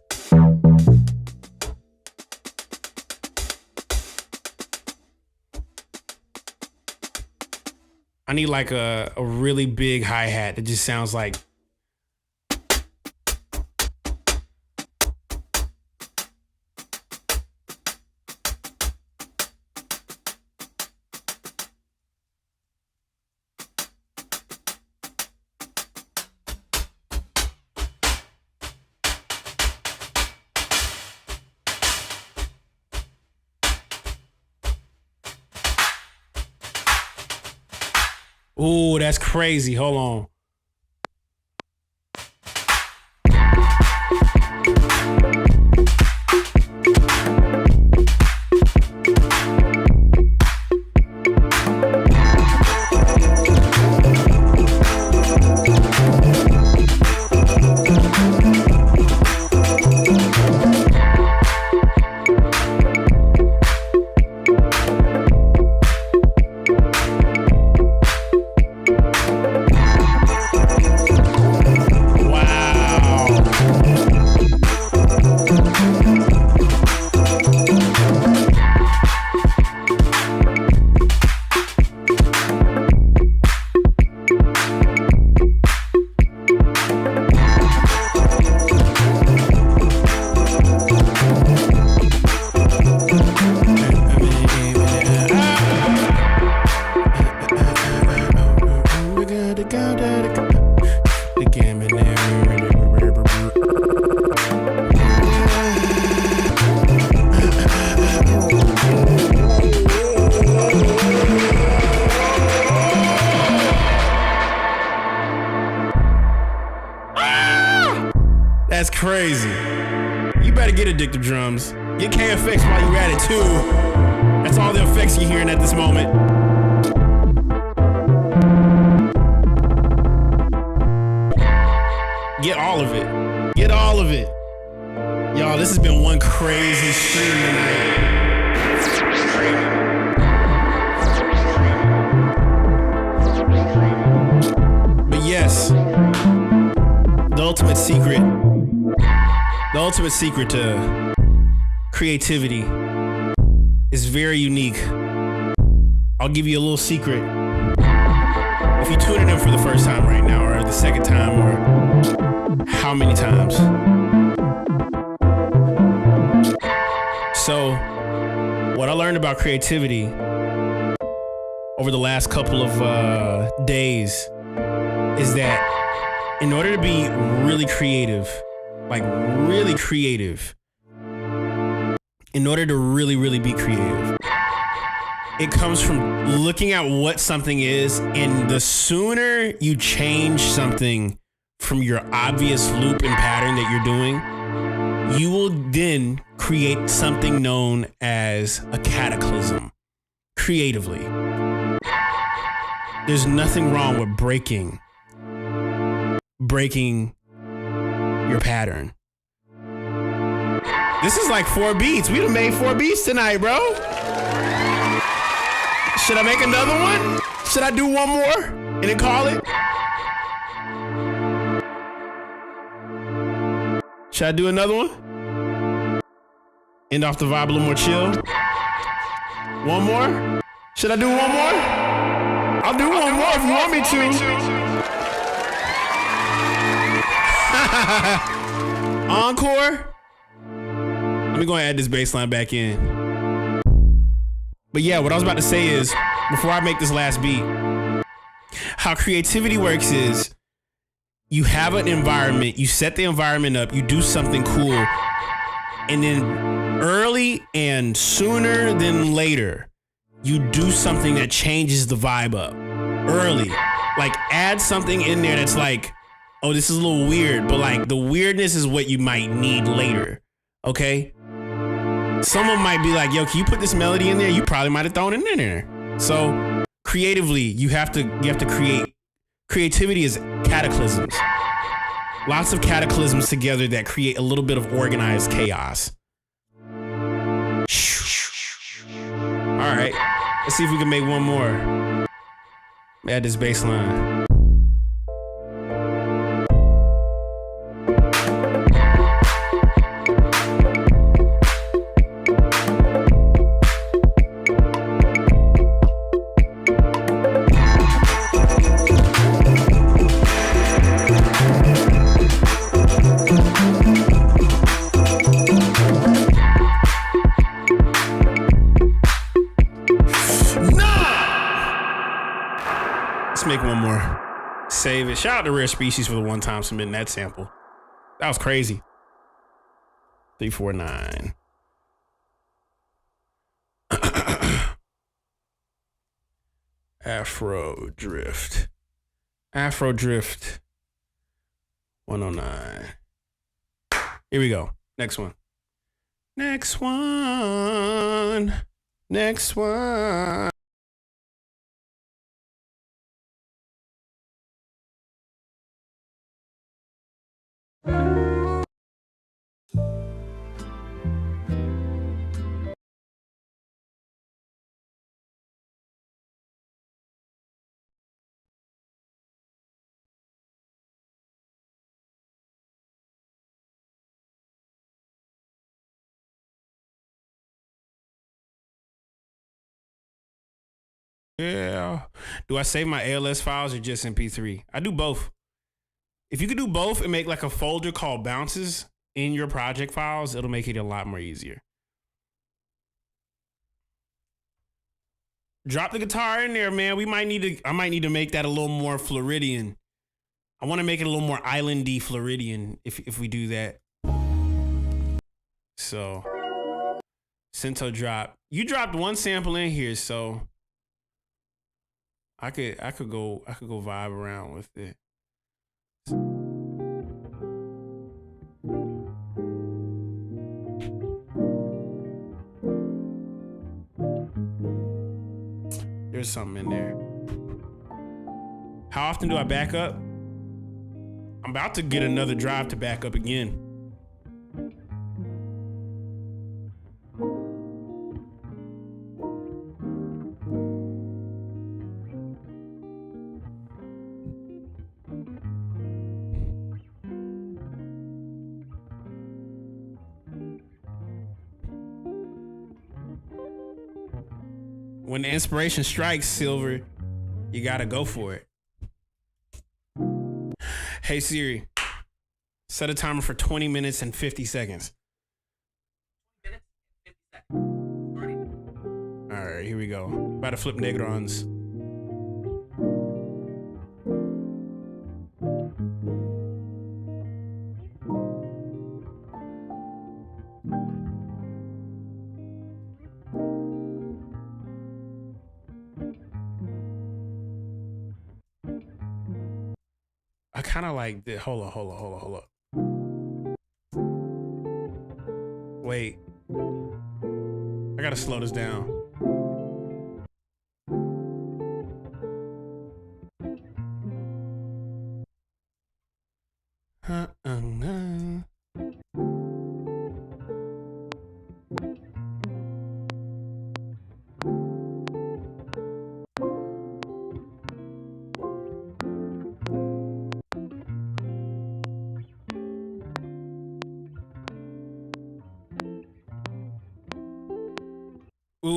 Speaker 3: I need like a really big hi-hat that just sounds like. Ooh, that's crazy. Hold on. That's crazy. You better get addictive drums. Get KFX while you're at it too. That's all the effects you're hearing at this moment. Get all of it. Get all of it. Y'all, this has been one crazy stream tonight. But yes, the ultimate secret to creativity is very unique. I'll give you a little secret. If you tune in for the first time right now, or the second time, or how many times. So, what I learned about creativity over the last couple of days is that in order to be really creative, in order to really be creative, it comes from looking at what something is, and the sooner you change something from your obvious loop and pattern that you're doing, you will then create something known as a cataclysm creatively. There's nothing wrong with breaking your pattern. This is like 4 beats. We done made 4 beats tonight, bro. Should I make another one? Should I do one more and then call it? Should I do another one? End off the vibe a little more chill. One more? Should I do one more? I'll do one more if you want me to. Encore. Let me go and add this bass line back in. But yeah, what I was about to say is, before I make this last beat, how creativity works is you have an environment, you set the environment up, you do something cool, and then early and sooner than later, you do something that changes the vibe up early. Like add something in there that's like, oh, this is a little weird, but like the weirdness is what you might need later. Okay? Someone might be like, yo, can you put this melody in there? You probably might have thrown it in there. So creatively, you have to create. Creativity is cataclysms. Lots of cataclysms together that create a little bit of organized chaos. All right, let's see if we can make one more. Add this bass line. save it. Shout out to Rare Species for the one time submitting that sample. That was crazy. 349. Afro Drift. 109. Here we go. Next one. Next one. Yeah. Do I save my ALS files or just MP3? I do both. If you could do both and make like a folder called bounces in your project files, it'll make it a lot more easier. Drop the guitar in there, man. I might need to make that a little more Floridian. I want to make it a little more islandy Floridian if we do that. So, Cento drop. You dropped one sample in here, so I could go vibe around with it. There's something in there. How often do I back up? I'm about to get another drive to back up again. When the inspiration strikes, Silver, you gotta go for it. Hey Siri, set a timer for 20 minutes and 50 seconds. All right, here we go. About to flip Negrons. I kind of like this. Hold up. Wait. I gotta slow this down. Ooh.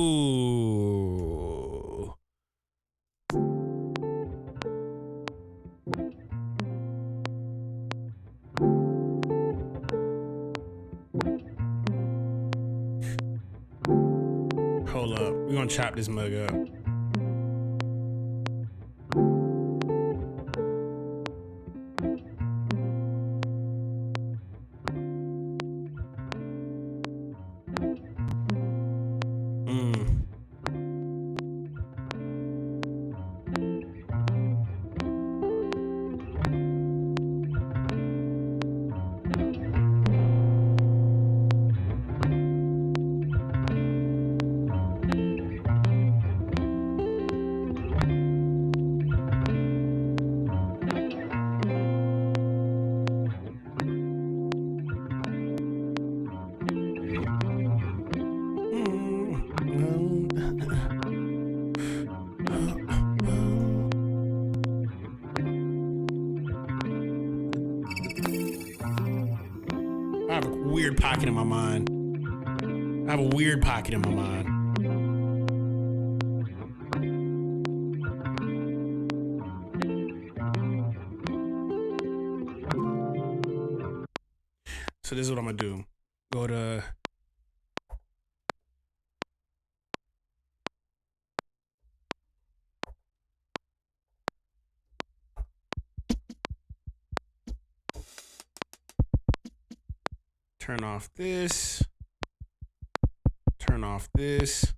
Speaker 3: Hold up. We're gonna chop this mug up. I have a weird pocket in my mind. So this is what I'm gonna do. Go to Turn off this. Turn off this.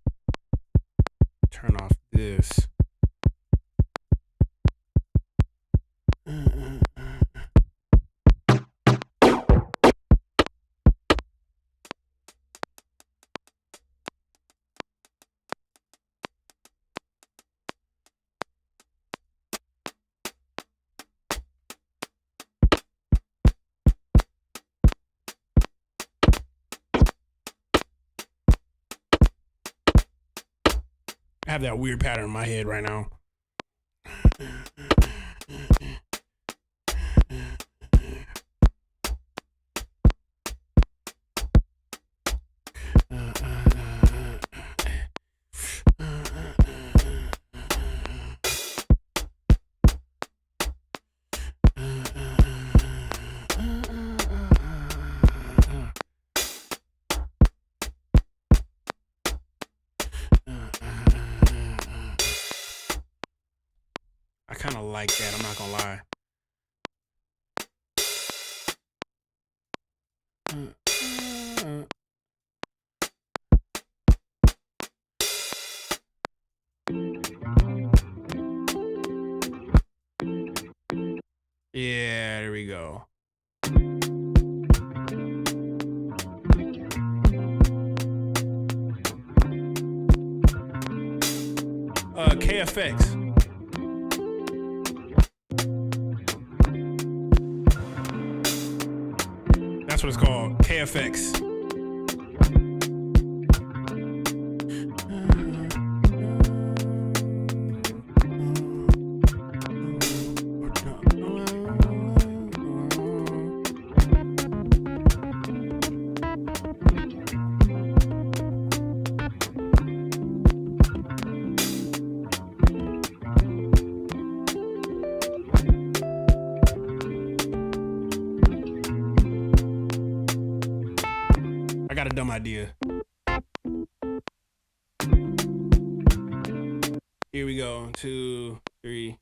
Speaker 3: Turn off this. I have that weird pattern in my head right now. I kind of like that, I'm not gonna lie. Yeah, there we go. KFX. That's what it's called, KFX. I got a dumb idea. Here we go. 2, 3.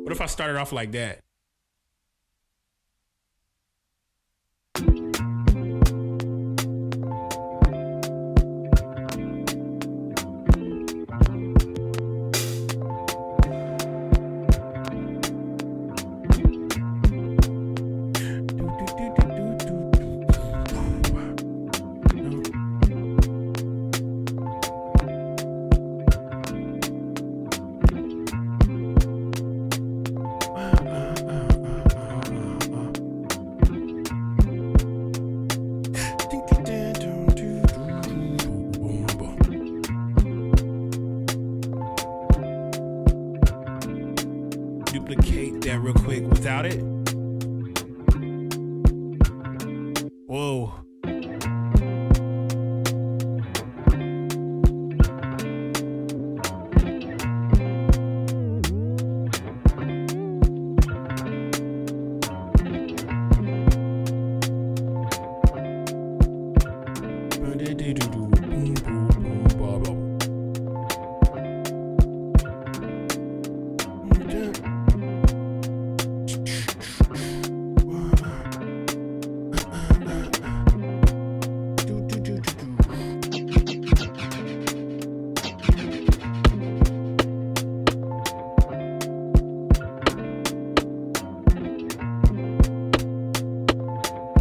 Speaker 3: What if I started off like that? Duplicate that real quick without it. Whoa.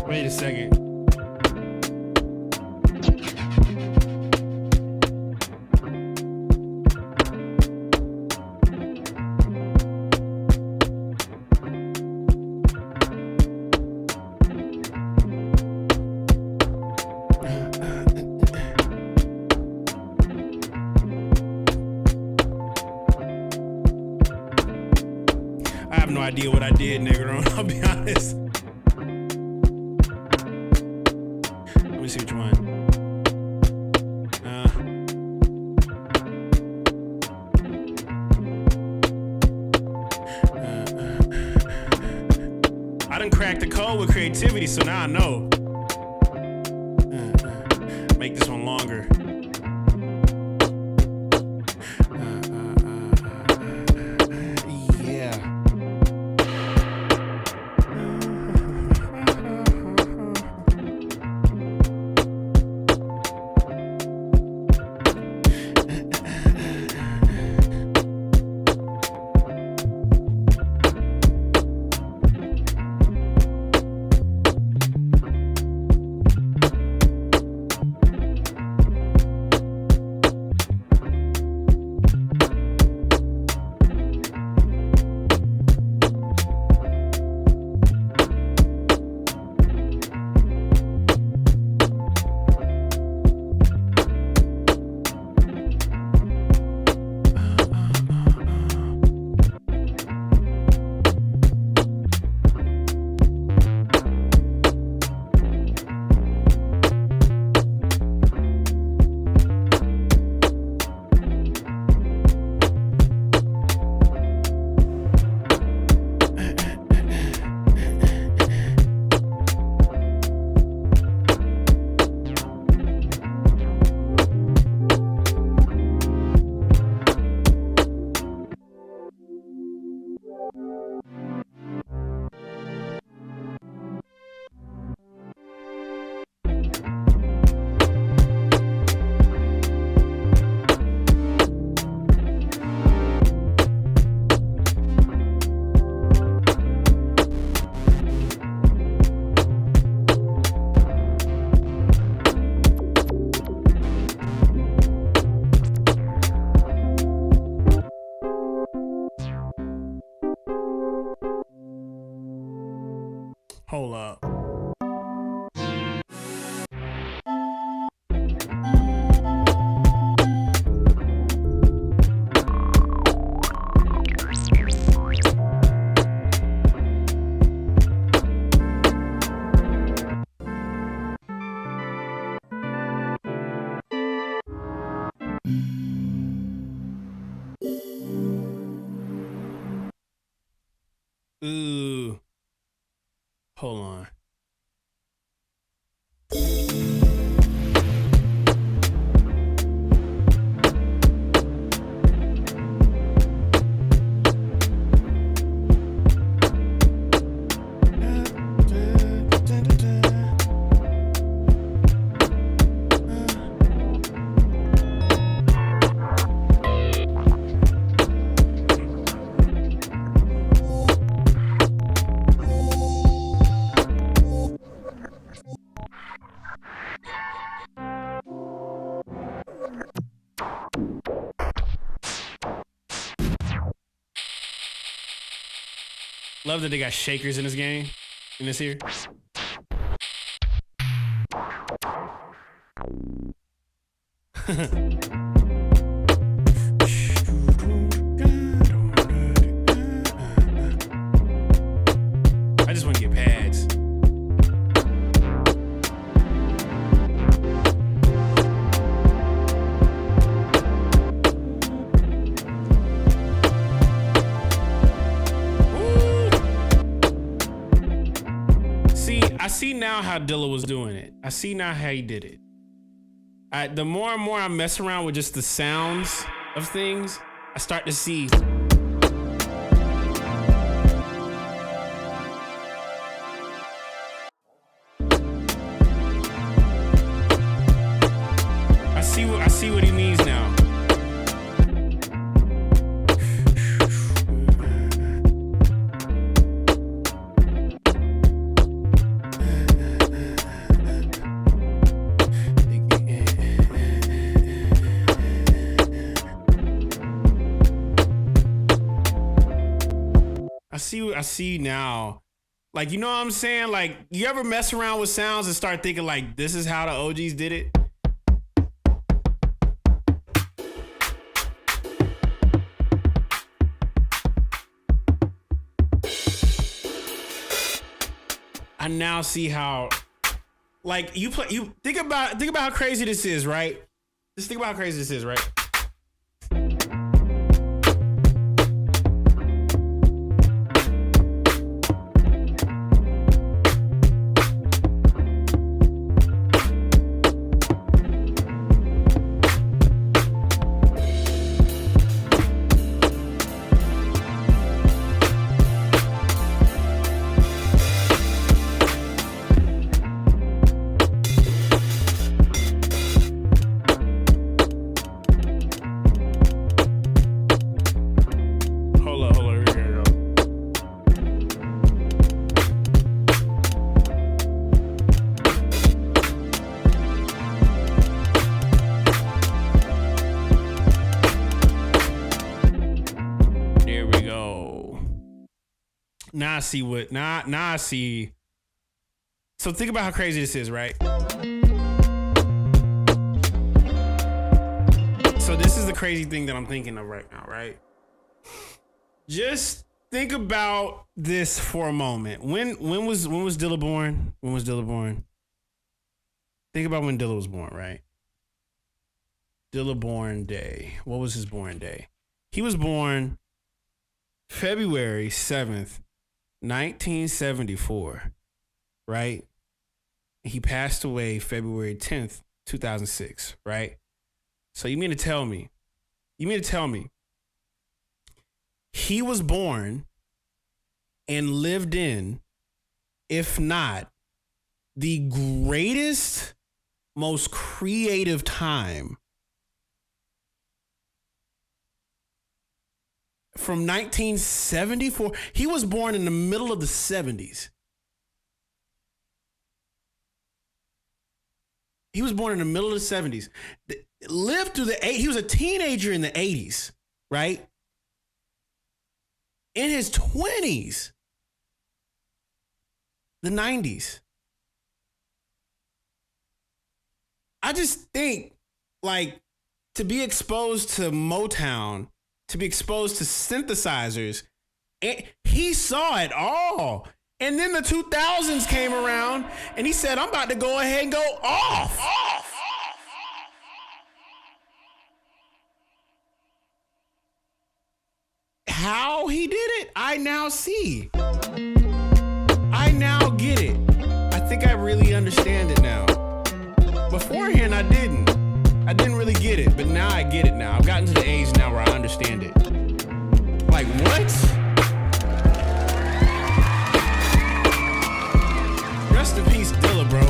Speaker 3: Wait a second. I have no idea what I did, nigga. I'll be honest. Let me see which one. I done cracked the code with creativity, so now I know. Make this one longer. Yeah. Hold up. Ooh. Hold on. Love that they got shakers in this game, in this here. I just want to get pads. I see now how Dilla was doing it. I see now how he did it. The more and more I mess around with just the sounds of things, I start to see. I see what he means now. I see now. Like, you know what I'm saying? Like, you ever mess around with sounds and start thinking like, this is how the OGs did it? I now see how, like, you think about how crazy this is, right? Just think about how crazy this is, right? Now I see what. Now I see. So think about how crazy this is, right? So this is the crazy thing that I'm thinking of right now, right? Just think about this for a moment. When was Dilla born? When was Dilla born? Think about when Dilla was born, right? Dilla born day. What was his born day? He was born February 7th, 1974, right? He passed away February 10th, 2006, right? So you mean to tell me he was born and lived in, if not the greatest, most creative time from 1974. He was born in the middle of the 70s. He was born in the middle of the 70s. Lived through he was a teenager in the 80s, right? In his 20s, the 90s. I just think, like, to be exposed to Motown, to be exposed to synthesizers, and he saw it all. And then the 2000s came around, and he said, I'm about to go ahead and go off. How he did it, I now see. I now get it. I think I really understand it now. Beforehand, I didn't. I didn't really get it, but now I get it now. I've gotten to the age now where I understand it. Like, what? Rest in peace, Dilla, bro.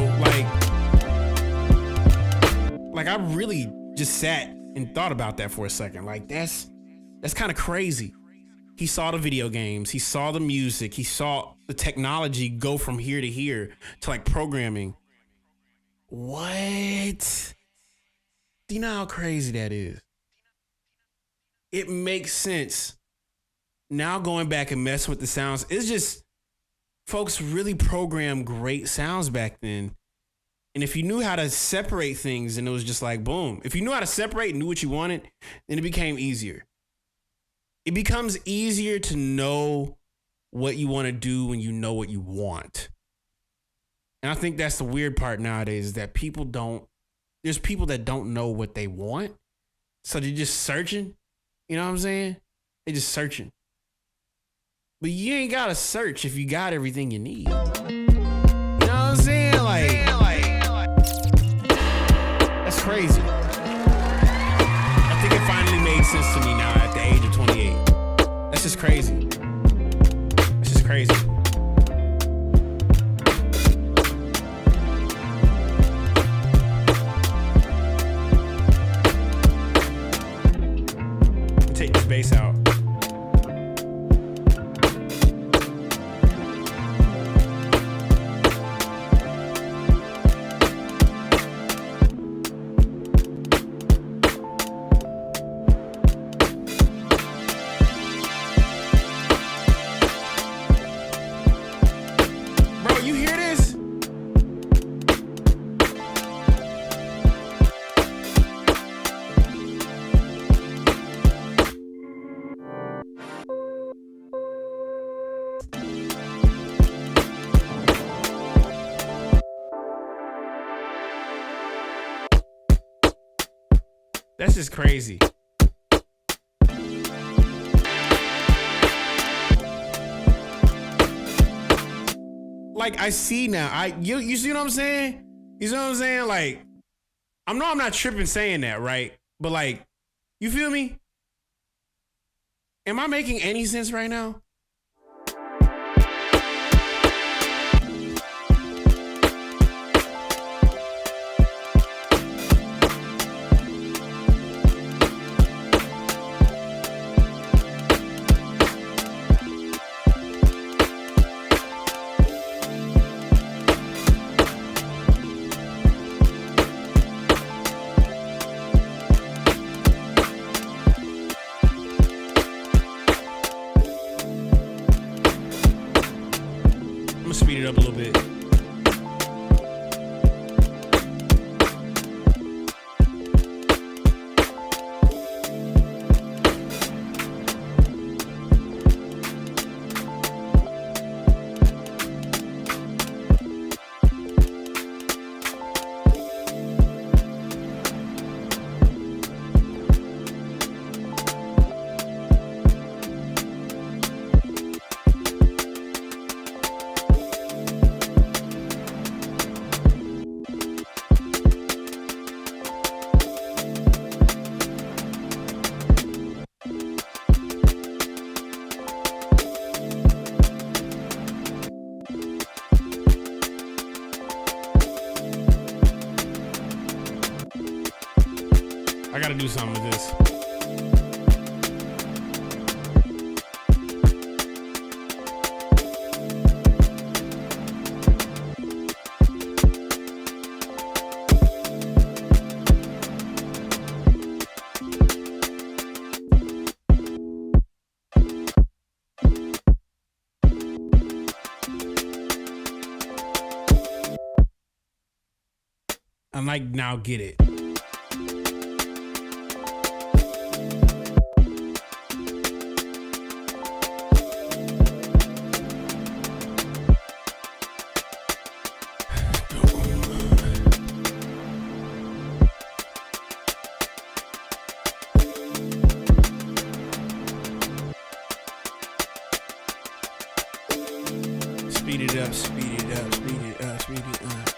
Speaker 3: Like I really just sat and thought about that for a second. Like, that's kind of crazy. He saw the video games, he saw the music, he saw the technology go from here to here to like programming. What? Do you know how crazy that is? It makes sense. Now going back and messing with the sounds, it's just, folks really programmed great sounds back then. And if you knew how to separate things, and it was just like, boom. If you knew how to separate and knew what you wanted, then it became easier. It becomes easier to know what you want to do when you know what you want. And I think that's the weird part nowadays, is that there's people that don't know what they want. So they're just searching. You know what I'm saying? They're just searching. But you ain't got to search if you got everything you need. You know what I'm saying? Like that's crazy. I think it finally made sense to me now at the age of 28. That's just crazy. That's just crazy. Take this bass out. Bro, you hear this? That's just crazy. Like, I see now. You see what I'm saying? You see what I'm saying? Like, I'm not tripping saying that, right? But like, you feel me? Am I making any sense right now? I gotta do something with this. I'm like, now get it. Speed it up, speed it up, speed it up, speed it up.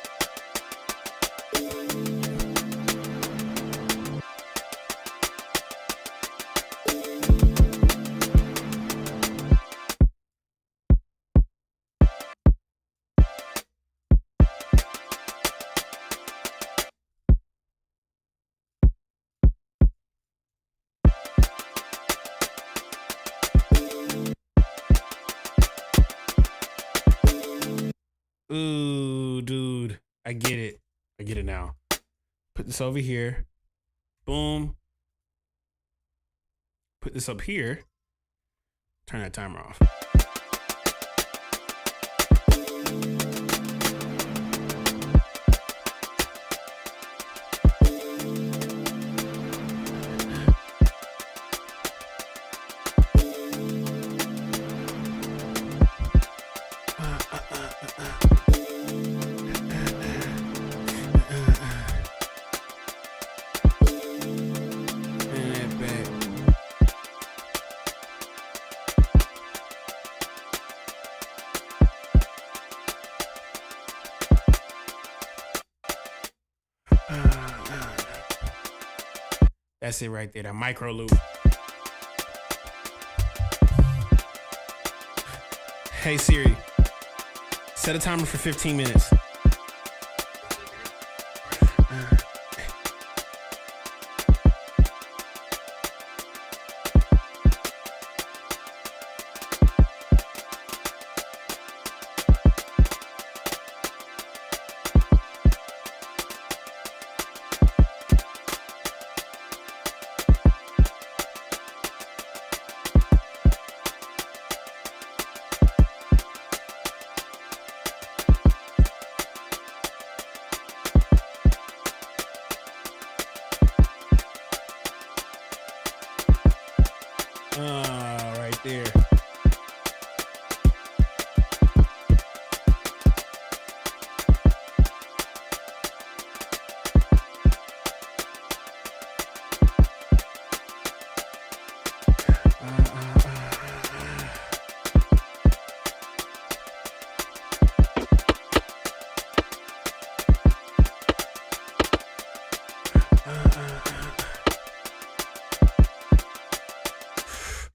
Speaker 3: Ooh, dude, I get it. I get it now. Put this over here. Boom. Put this up here. Turn that timer off. That's it right there, that micro loop. Hey Siri, set a timer for 15 minutes. Right there.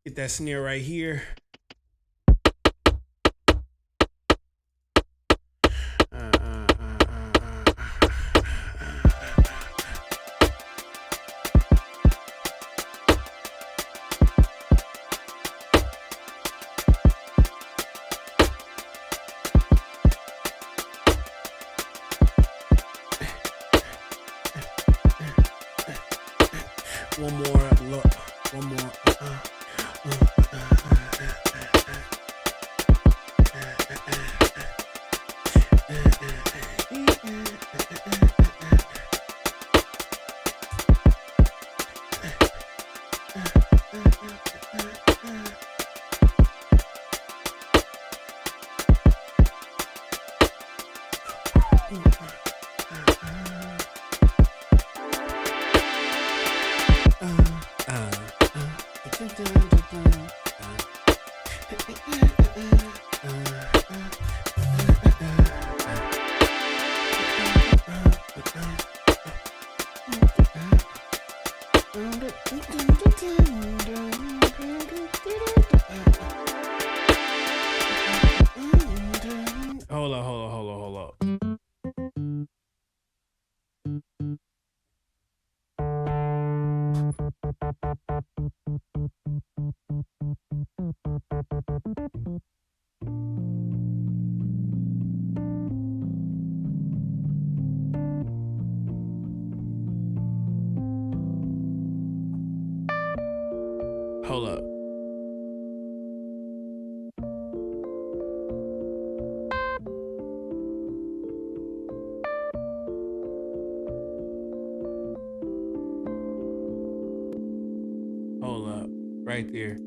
Speaker 3: Get that snare right here. One more look. One more. Hold up. right there.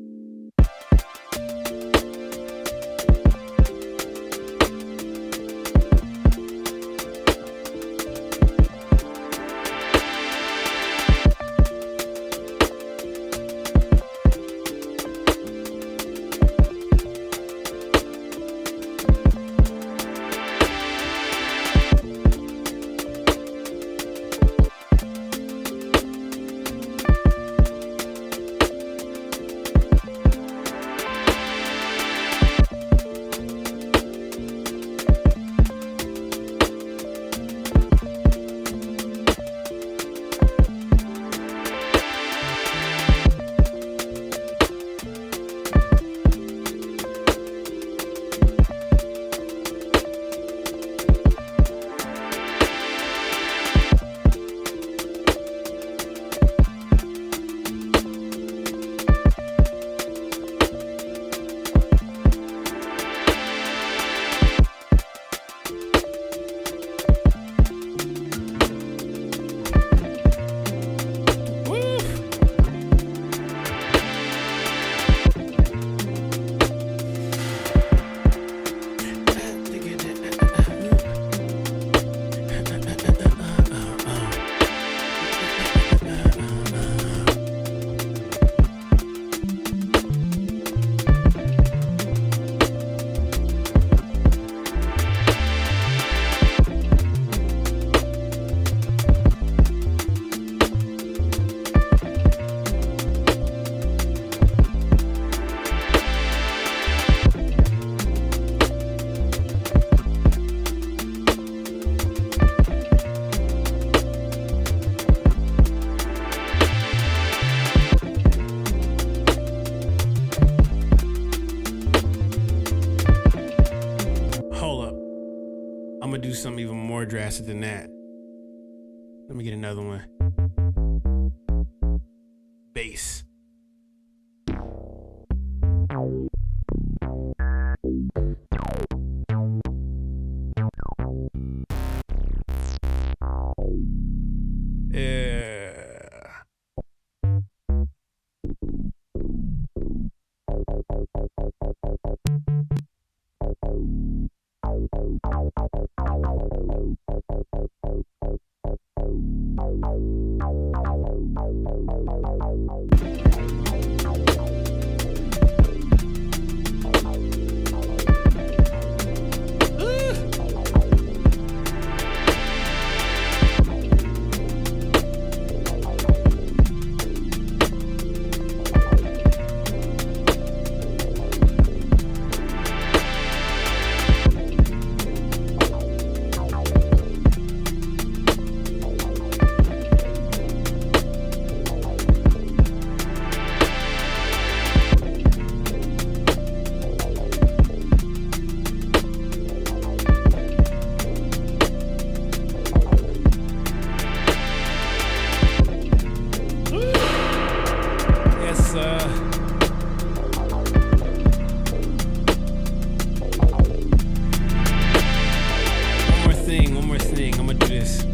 Speaker 3: I'm gonna do something even more drastic than that. Let me get another one. Bass. One more thing. I'm gonna do this.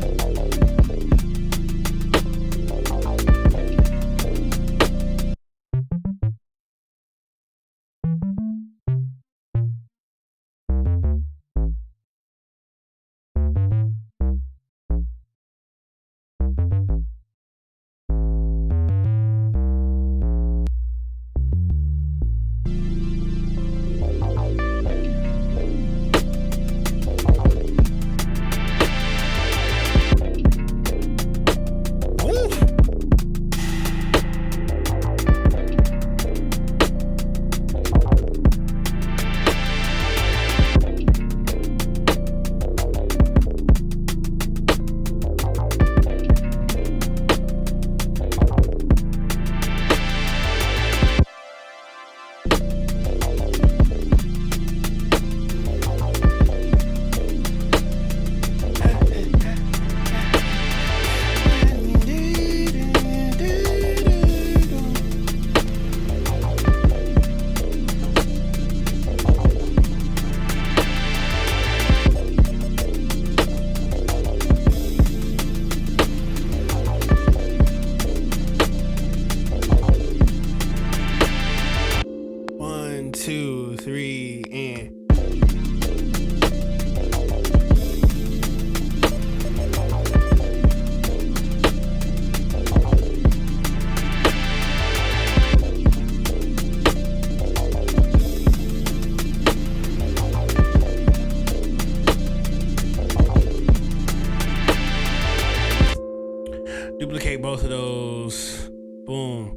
Speaker 3: both of those. Boom.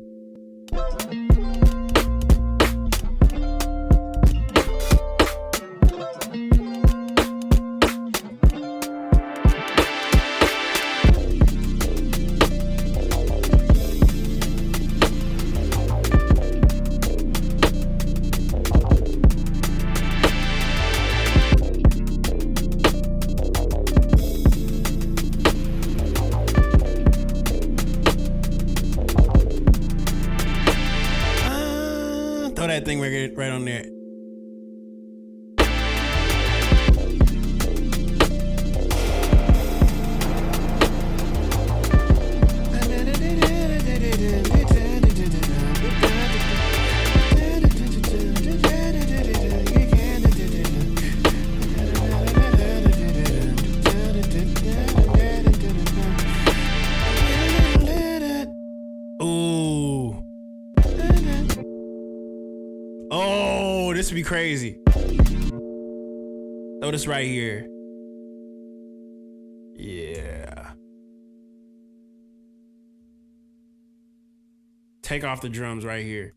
Speaker 3: Throw that thing right on there. Ooh. Oh, this would be crazy. Throw this right here. Yeah. Take off the drums right here.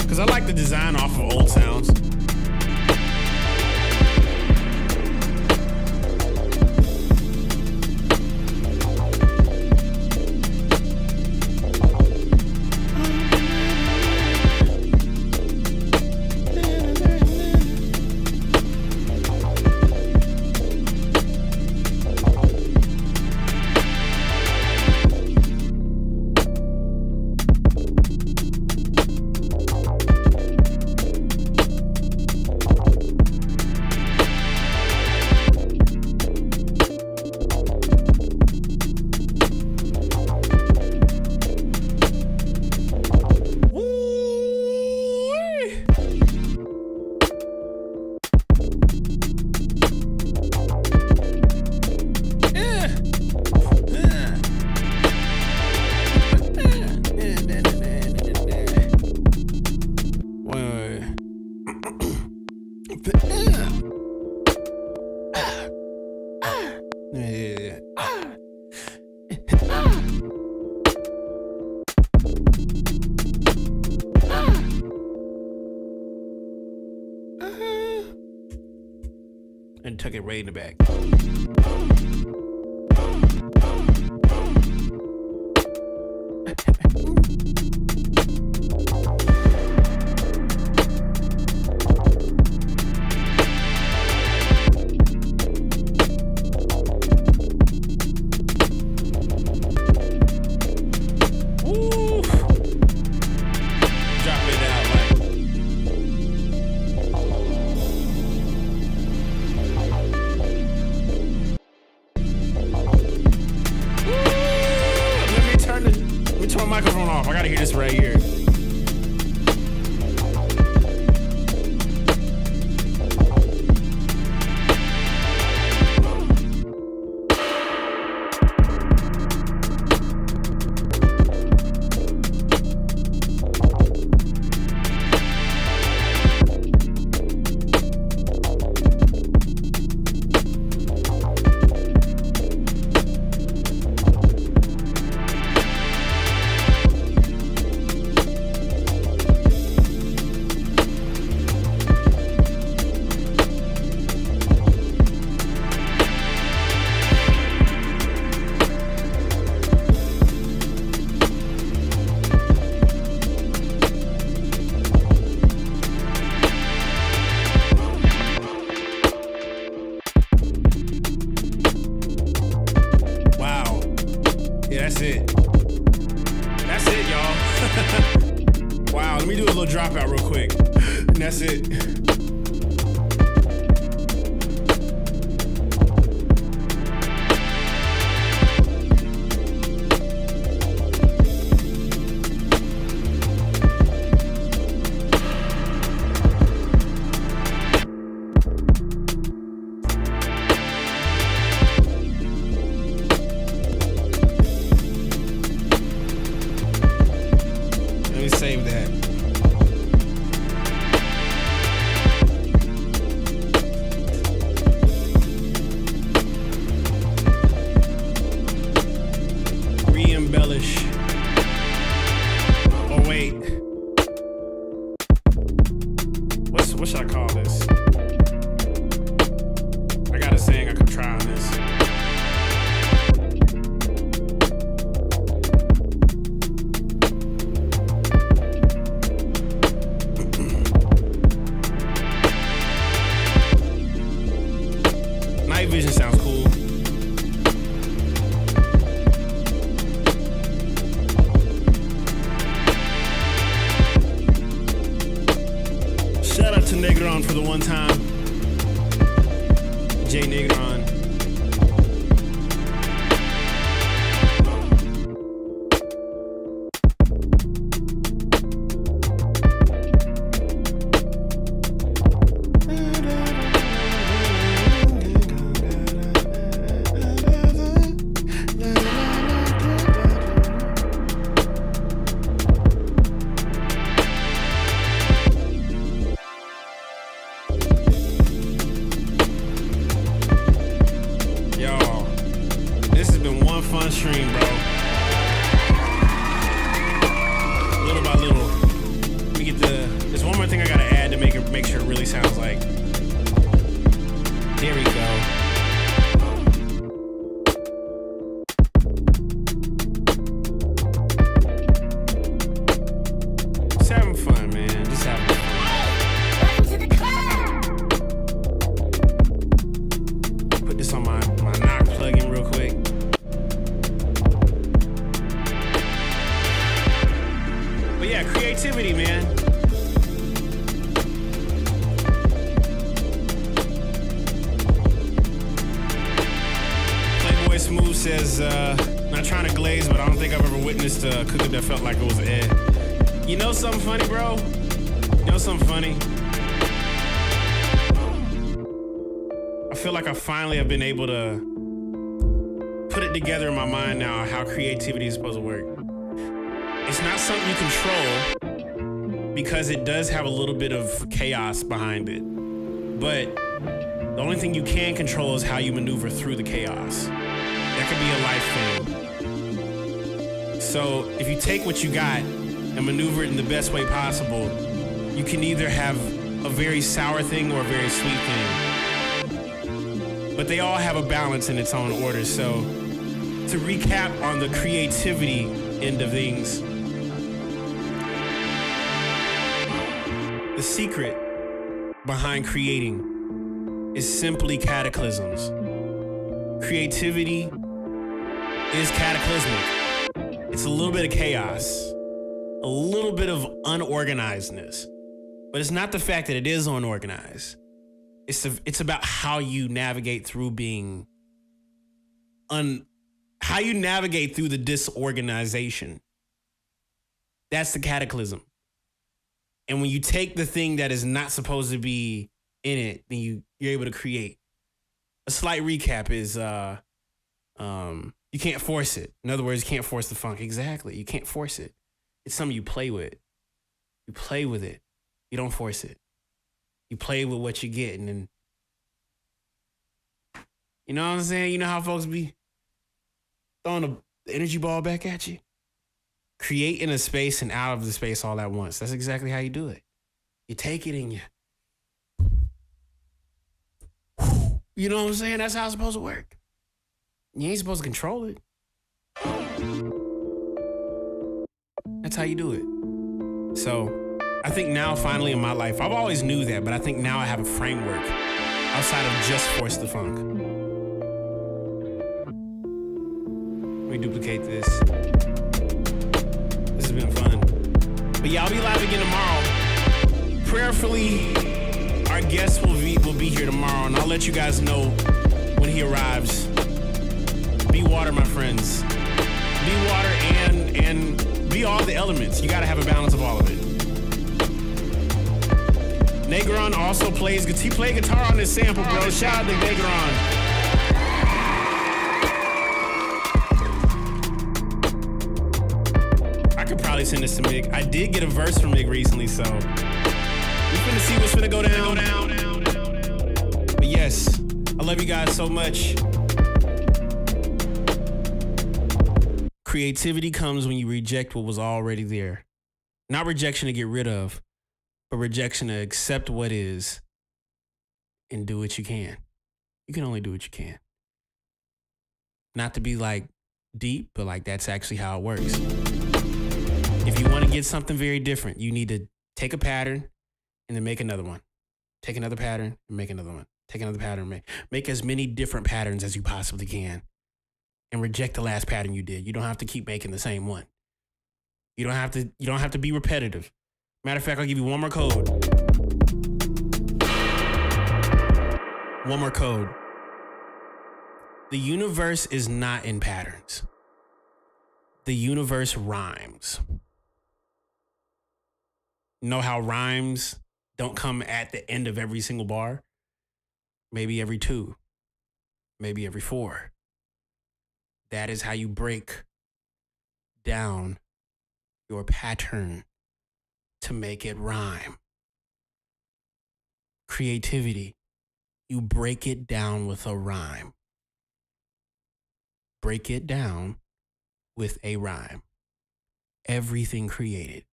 Speaker 3: Cause I like the design off of old sounds. And tuck it right in the back. Ooh. Drop it out like. Let me turn my microphone off. I gotta hear this right here. That's it. That's it, y'all. Wow, let me do a little dropout real quick. And that's it. call this? I got a saying I could try on this. Night vision sounds cool. Shout out to Negron for the one time. J Negron. Fun stream, bro. Little by little, we get there's one more thing I gotta add to make sure it really sounds like. There we go. Just having fun, man. Just having fun. Put this on my knock plug-in real quick. Yeah, creativity, man. Playboy Smooth says, not trying to glaze, but I don't think I've ever witnessed a cookie that felt like it was Ed. You know something funny, bro? You know something funny? I feel like I finally have been able to put it together in my mind now how creativity is supposed to work. It's not something you control because it does have a little bit of chaos behind it. But the only thing you can control is how you maneuver through the chaos. That could be a life thing. So if you take what you got and maneuver it in the best way possible, you can either have a very sour thing or a very sweet thing. But they all have a balance in its own order. So to recap on the creativity end of things, the secret behind creating is simply cataclysms. Creativity is cataclysmic. It's a little bit of chaos, a little bit of unorganizedness, but it's not the fact that it is unorganized. It's about how you navigate through being how you navigate through the disorganization. That's the cataclysm. And when you take the thing that is not supposed to be in it, then you're able to create. A slight recap is you can't force it. In other words, you can't force the funk. Exactly. You can't force it. It's something you play with. You play with it. You don't force it. You play with what you get, and then you know what I'm saying? You know how folks be throwing the energy ball back at you? Create in a space and out of the space all at once. That's exactly how you do it. You take it and you know what I'm saying? That's how it's supposed to work. You ain't supposed to control it. That's how you do it. So I think now finally in my life, I've always knew that, but I think now I have a framework outside of just force the funk. Let me duplicate this. This has been fun. But yeah, I'll be live again tomorrow. Prayerfully, our guest will be here tomorrow, and I'll let you guys know when he arrives. Be water, my friends. Be water and be all the elements. You gotta have a balance of all of it. Negron also plays guitar. He played guitar on this sample, bro. Shout out to Negron. I could probably send this to Mig. I did get a verse from Mig recently, so we finna see what's finna go down. But yes, I love you guys so much. Creativity comes when you reject what was already there. Not rejection to get rid of, but rejection to accept what is and do what you can. You can only do what you can. Not to be like deep, but like that's actually how it works. If you want to get something very different, you need to take a pattern and then make another one. Take another pattern and make another one. Take another pattern, make as many different patterns as you possibly can, and reject the last pattern you did. You don't have to keep making the same one. You don't have to be repetitive. Matter of fact, I'll give you one more code. One more code. The universe is not in patterns. The universe rhymes. Know how rhymes don't come at the end of every single bar? Maybe every 2, maybe every 4. That is how you break down your pattern to make it rhyme. Creativity, you break it down with a rhyme. Break it down with a rhyme. Everything created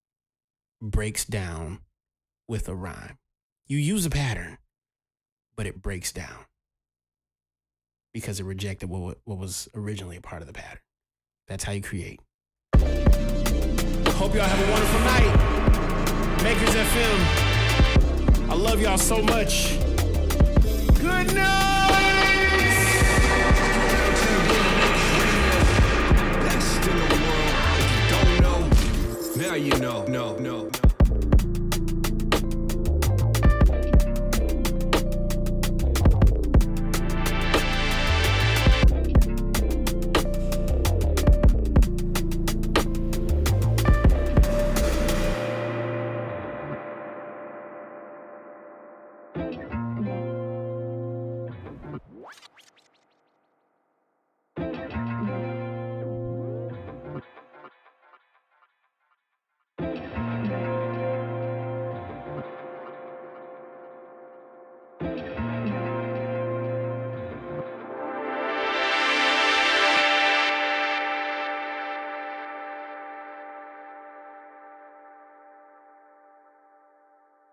Speaker 3: breaks down with a rhyme. You use a pattern, but it breaks down because it rejected what was originally a part of the pattern. That's how you create. Hope y'all have a wonderful night. Makers FM. I love y'all so much. Good night.
Speaker 4: Best in the world. If you don't know, now you know. No.